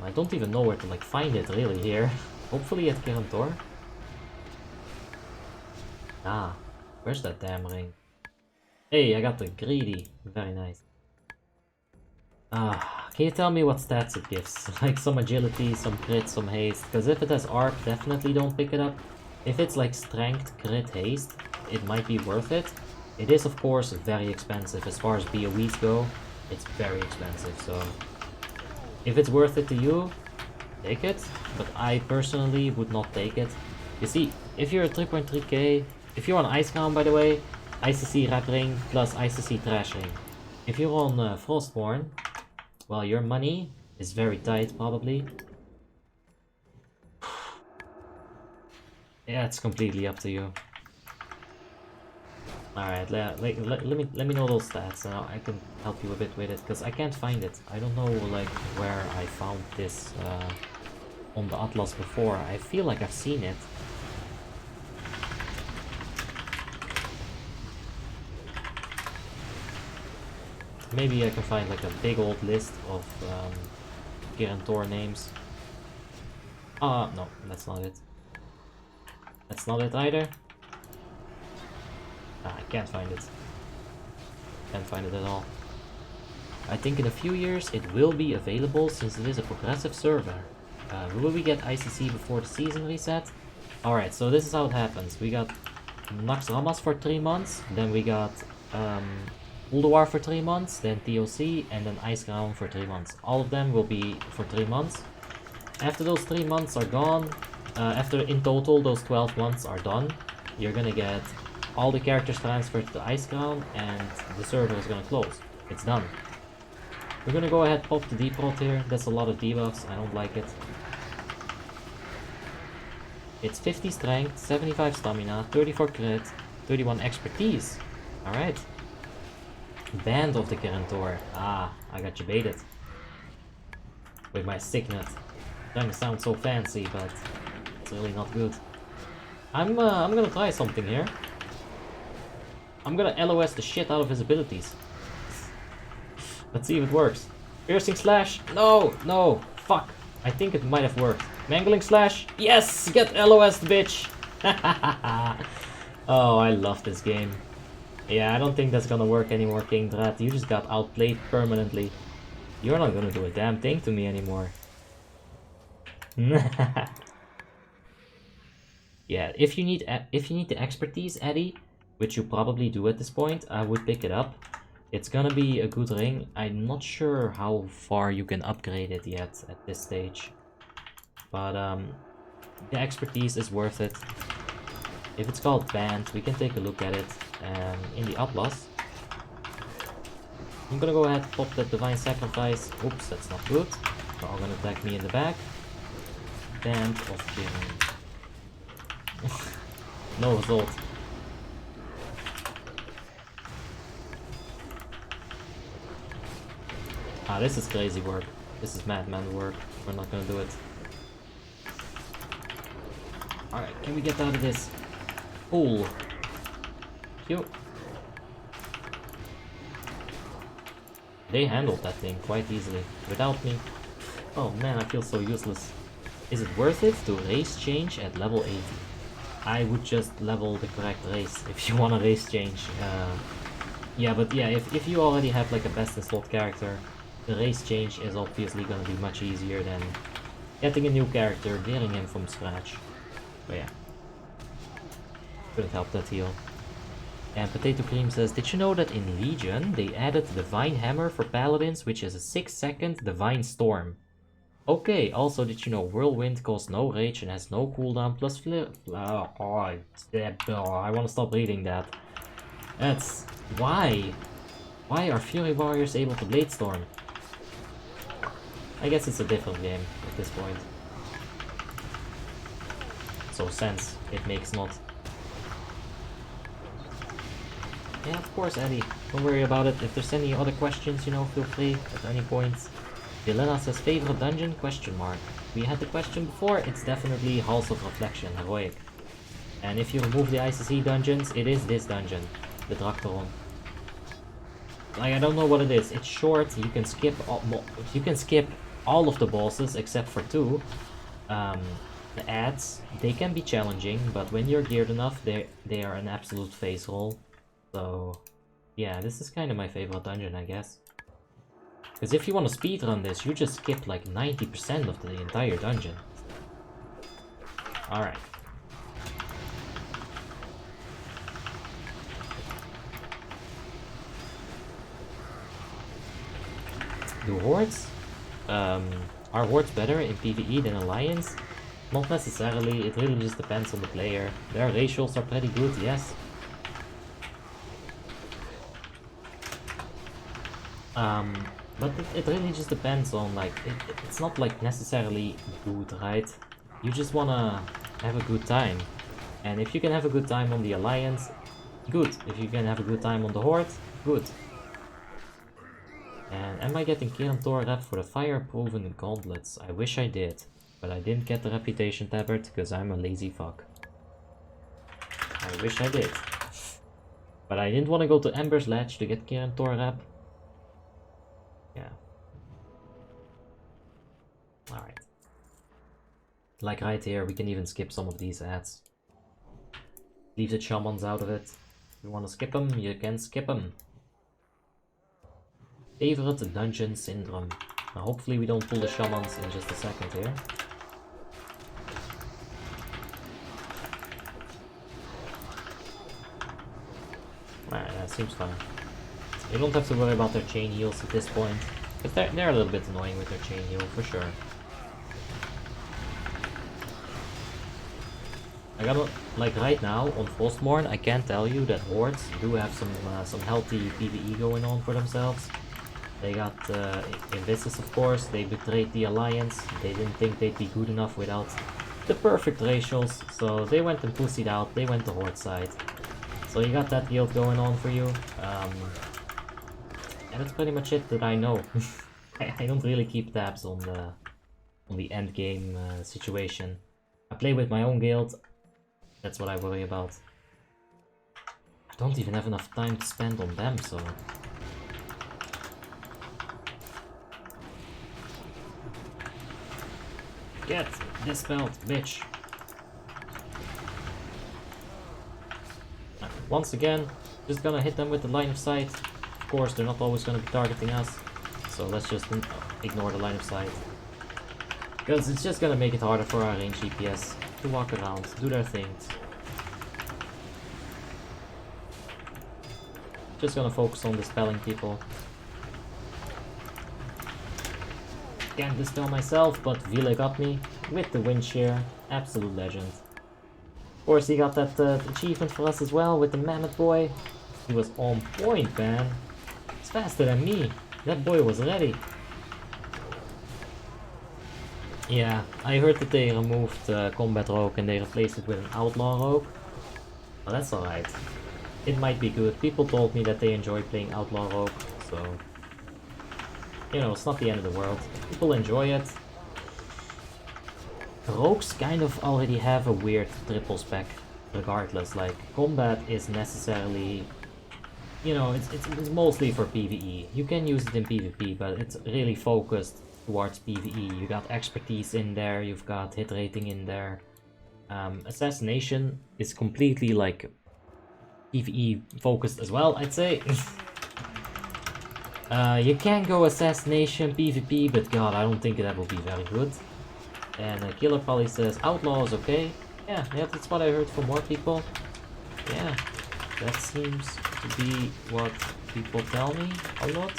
I don't even know where to like find it really here. Hopefully at Kirin Tor. Ah, where's that damn ring? Hey, I got the greedy. Very nice. Can you tell me what stats it gives? Like some agility, some crit, some haste. Because if it has arc, definitely don't pick it up. If it's like strength, crit, haste, it might be worth it. It is of course very expensive. As far as BOEs go, it's very expensive. So if it's worth it to you, take it. But I personally would not take it. You see, if you're at 3.3k, if you're on Icecrown by the way, ICC Rap Ring plus ICC Trash Ring. If you're on Frostmourne, well, your money is very tight, probably. Yeah, it's completely up to you. Alright, let me know those stats, and I can help you a bit with it, because I can't find it. I don't know, like, where I found this on the Atlas before. I feel like I've seen it. Maybe I can find like a big old list of Kirin Tor names. No, that's not it. That's not it either. I can't find it. Can't find it at all. I think in a few years it will be available since it is a progressive server. Will we get ICC before the season reset? Alright, so this is how it happens. We got Naxxramas for 3 months, then we got Ulduar for 3 months, then TOC, and then Icecrown for 3 months. All of them will be for 3 months. After those 3 months are gone, after in total those 12 months are done, you're gonna get all the characters transferred to the Icecrown, and the server is gonna close. It's done. We're gonna go ahead, pop the deprot here. That's a lot of debuffs, I don't like it. It's 50 strength, 75 stamina, 34 crit, 31 expertise. Alright. Band of the Kirin Tor. Ah, I got you baited. With my signet. Trying to sound so fancy, but it's really not good. I'm gonna try something here. I'm gonna LOS the shit out of his abilities. Let's see if it works. Piercing Slash. No, no. Fuck. I think it might have worked. Mangling Slash. Yes! Get LOS'd, bitch! Oh, I love this game. Yeah, I don't think that's gonna work anymore, King Drat. You just got outplayed permanently. You're not gonna do a damn thing to me anymore. Yeah, if you need the expertise, Eddie, which you probably do at this point, I would pick it up. It's gonna be a good ring. I'm not sure how far you can upgrade it yet at this stage. But the expertise is worth it. If it's called Band, we can take a look at it. and in the Atlas. I'm gonna go ahead and pop that Divine Sacrifice. Oops, that's not good. They're all gonna attack me in the back. Band of Killing. No result. Ah, this is crazy work. This is madman work. We're not gonna do it. Alright, can we get out of this? Pool. Q. They handled that thing quite easily. Without me. Oh man, I feel so useless. Is it worth it to race change at level 80? I would just level the correct race if you want a race change. Yeah, but yeah, if you already have like a best in slot character, the race change is obviously gonna be much easier than getting a new character, gearing him from scratch. But yeah. Couldn't help that heal. And Potato Cream says, did you know that in Legion they added Divine Hammer for Paladins, which is a 6-second Divine Storm? Okay, also did you know Whirlwind costs no rage and has no cooldown plus flare? I want to stop reading that. That's... why? Why are Fury Warriors able to Blade Storm? I guess it's a different game at this point. So sense it makes not. Yeah, of course, Eddie. Don't worry about it. If there's any other questions, you know, feel free at any point. Yelena says, favorite dungeon? Question mark. We had the question before. It's definitely Halls of Reflection, Heroic. And if you remove the ICC dungeons, it is this dungeon, the Draktoron. Like, I don't know what it is. It's short. You can skip all of the bosses except for 2. The ads, they can be challenging, but when you're geared enough, they are an absolute face roll. So, yeah, this is kind of my favorite dungeon, I guess. Because if you want to speedrun this, you just skip like 90% of the entire dungeon. Alright. Do hordes? Are hordes better in PvE than Alliance? Not necessarily, it really just depends on the player. Their ratios are pretty good, yes. But it really just depends on, like, it's not like necessarily good, right? You just wanna have a good time. And if you can have a good time on the Alliance, good. If you can have a good time on the Horde, good. And am I getting Kiran Tor rep for the fire-proven gauntlets? I wish I did. But I didn't get the reputation tabard because I'm a lazy fuck. I wish I did. But I didn't want to go to Ember's Ledge to get Kiran Tor rep. Yeah. Alright. Like right here, we can even skip some of these ads. Leave the shamans out of it. If you want to skip them, you can skip them. Favorite dungeon syndrome. Now hopefully we don't pull the shamans in just a second here. Alright, that seems fine. You don't have to worry about their chain heals at this point. But they're a little bit annoying with their chain heal, for sure. I gotta, like right now, on Frostmourne, I can tell you that hordes do have some healthy PvE going on for themselves. They got Invisis, of course, they betrayed the Alliance, they didn't think they'd be good enough without the perfect ratios, so they went and pussied out, they went the Horde side. So you got that guild going on for you, and that's pretty much it that I know. I don't really keep tabs on the end game situation. I play with my own guild, that's what I worry about. I don't even have enough time to spend on them, so... Get dispelled, bitch. Once again, just gonna hit them with the line of sight. Of course, they're not always gonna be targeting us, so let's just ignore the line of sight. Because it's just gonna make it harder for our ranged DPS to walk around, do their things. Just gonna focus on dispelling people. Can't dispel myself, but Vila got me with the wind shear. Absolute legend. course, he got that achievement for us as well with the Mammoth Boy. He was on point, man. He's faster than me. That boy was ready. Yeah, I heard that they removed Combat Rogue and they replaced it with an Outlaw Rogue. Well, that's alright. It might be good. People told me that they enjoy playing Outlaw Rogue, so... You know, it's not the end of the world. People enjoy it. Rogues kind of already have a weird triple spec, regardless. Like, combat is necessarily... You know, it's mostly for PvE. You can use it in PvP, but it's really focused towards PvE. You got expertise in there, you've got hit rating in there. Assassination is completely like PvE focused as well, I'd say. You can go assassination PvP, but god, I don't think that will be very good. And Killer probably says Outlaw is okay. Yeah, that's what I heard from more people. Yeah, that seems to be what people tell me a lot.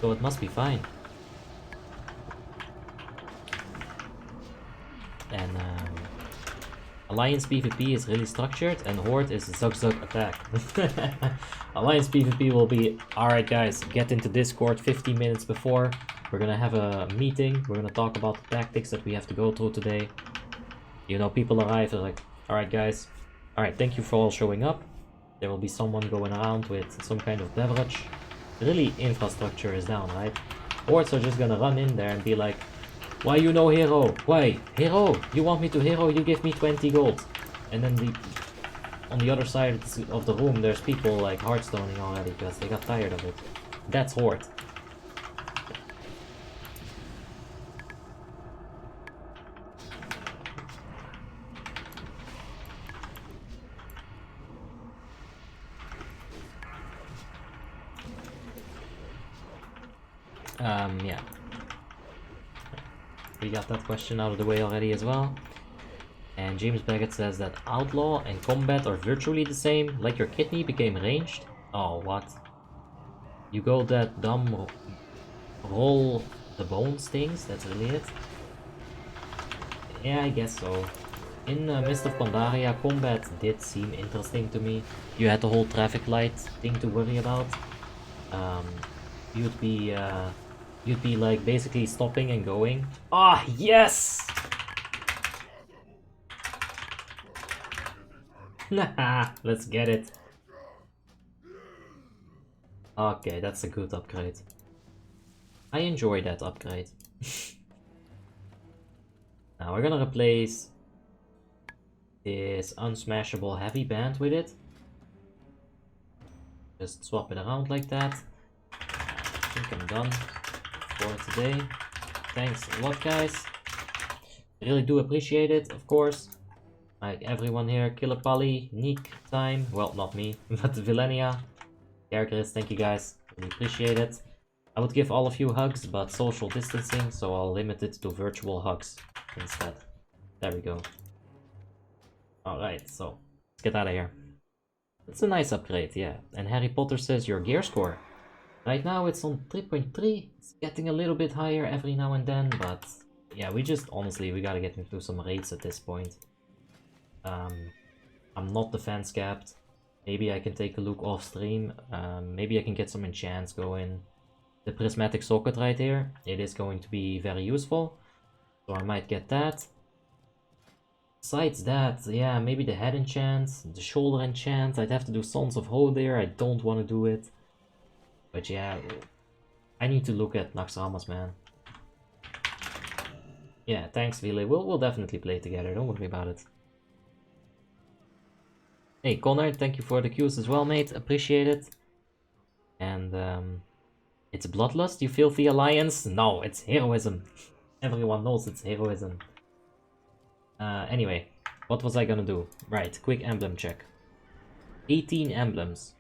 So it must be fine. And Alliance PvP is really structured, and Horde is a zug attack. Alliance PvP will be, alright guys, get into Discord 15 minutes before. We're gonna have a meeting, we're gonna talk about the tactics that we have to go through today. You know, people arrive, they're like, alright guys, alright, thank you for all showing up. There will be someone going around with some kind of beverage. Really, infrastructure is down, right? Hordes are just gonna run in there and be like, why you no hero? Why? Hero? You want me to hero? You give me 20 gold. And then on the other side of the room, there's people like Hearthstoning already because they got tired of it. That's Horde. Yeah. We got that question out of the way already as well. And James Baggett says that Outlaw and Combat are virtually the same, like your kidney became ranged. Oh, what? You go that dumb roll the bones things? That's really it? Yeah, I guess so. In Mist of Pandaria, Combat did seem interesting to me. You had the whole traffic light thing to worry about. You'd be like basically stopping and going. Ah, yes! Let's get it. Okay, that's a good upgrade. I enjoy that upgrade. Now we're gonna replace this unsmashable heavy band with it. Just swap it around like that. I think I'm done for today. Thanks a lot, guys. Really do appreciate it, of course. Like everyone here, Killer Polly, Neek Time, well, not me, but Villenia, Characters, thank you guys, really appreciate it. I would give all of you hugs, but social distancing, so I'll limit it to virtual hugs instead. There we go. Alright, so, let's get out of here. It's a nice upgrade, yeah. And Harry Potter says your gear score. Right now it's on 3.3, it's getting a little bit higher every now and then, but yeah, we just, honestly, we gotta get into some raids at this point. I'm not defense capped. Maybe I can take a look off stream. Maybe I can get some enchants going. The prismatic socket right here, it is going to be very useful. So I might get that. Besides that, yeah, maybe the head enchant, the shoulder enchant. I'd have to do Sons of Hodir. I don't want to do it. But yeah, I need to look at Naxxramas, man. Yeah, thanks, Vile. We'll definitely play together. Don't worry about it. Hey, Connor, thank you for the cues as well, mate. Appreciate it. And, it's Bloodlust, you filthy alliance? No, it's heroism. Everyone knows it's heroism. Anyway, what was I gonna do? Right, quick emblem check. 18 emblems.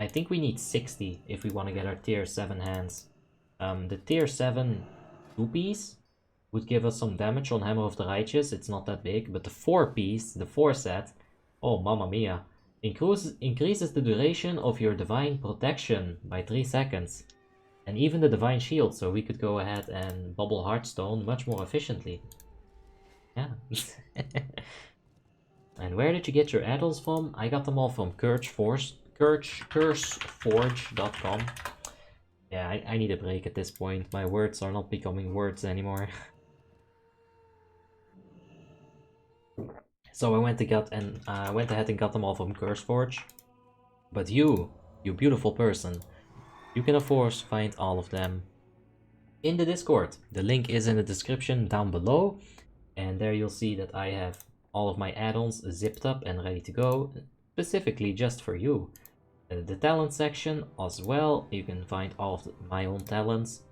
I think we need 60 if we want to get our tier 7 hands. The tier 7 2-piece would give us some damage on Hammer of the Righteous. It's not that big, but the 4-piece, the 4 set, oh mamma mia, increases the duration of your divine protection by 3 seconds. And even the divine shield, so we could go ahead and bubble Hearthstone much more efficiently. Yeah. And where did you get your add-ons from? I got them all from curseforge.com. Yeah, I need a break at this point. My words are not becoming words anymore. So I went ahead and got them all from CurseForge. But you beautiful person, you can of course find all of them in the Discord. The link is in the description down below, and there you'll see that I have all of my add-ons zipped up and ready to go, specifically just for you. The talent section as well, you can find all of my own talents.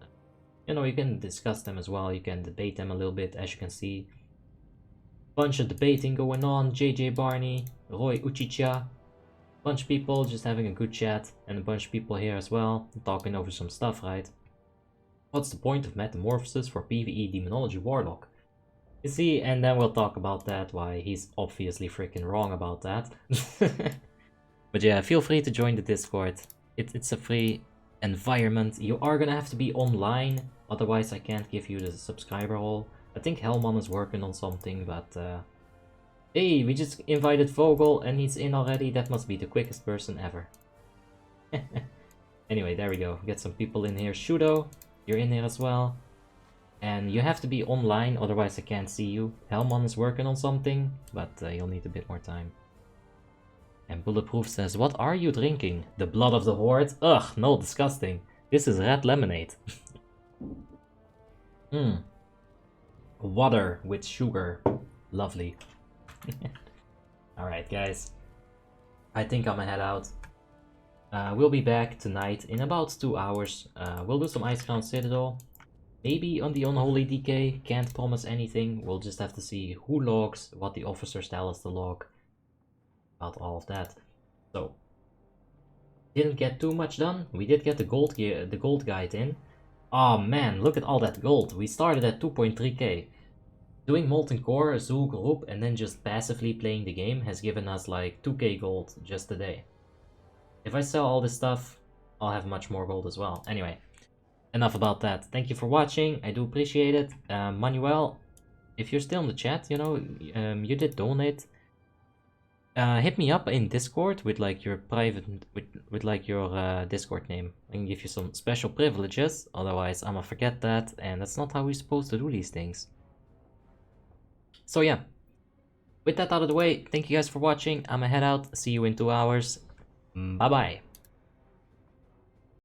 You know, you can discuss them as well, you can debate them a little bit, as you can see. Bunch of debating going on, JJ Barney, Roy Uchicha, bunch of people just having a good chat, and a bunch of people here as well, talking over some stuff, right? What's the point of metamorphosis for PvE Demonology Warlock? You see, and then we'll talk about that, why he's obviously freaking wrong about that. But yeah, feel free to join the Discord. It's a free environment. You are gonna have to be online, otherwise I can't give you the subscriber hole. I think Hellman is working on something, but hey, we just invited Vogel and he's in already. That must be the quickest person ever. Anyway, there we go. Get some people in here. Shudo, you're in here as well. And you have to be online, otherwise I can't see you. Hellman is working on something, but you'll need a bit more time. And Bulletproof says, what are you drinking? The blood of the horde? Ugh, no, disgusting. This is red lemonade. Water with sugar. Lovely. Alright, guys. I think I'm gonna head out. We'll be back tonight in about 2 hours. We'll do some Icecrown Citadel. Maybe on the Unholy Decay. Can't promise anything. We'll just have to see who logs, what the officers tell us to log. About all of that. So, didn't get too much done. We did get the gold gear, the gold guide in. Oh man, look at all that gold. We started at 2.3k. Doing Molten Core, Zul Group, and then just passively playing the game has given us like 2k gold just today. If I sell all this stuff, I'll have much more gold as well. Anyway, enough about that. Thank you for watching. I do appreciate it. Manuel, if you're still in the chat, you know, you did donate. Hit me up in Discord with like your private, with like your Discord name. I can give you some special privileges. Otherwise, I'ma forget that, and that's not how we're supposed to do these things. So yeah, with that out of the way, thank you guys for watching. I'ma head out. See you in 2 hours. Bye bye.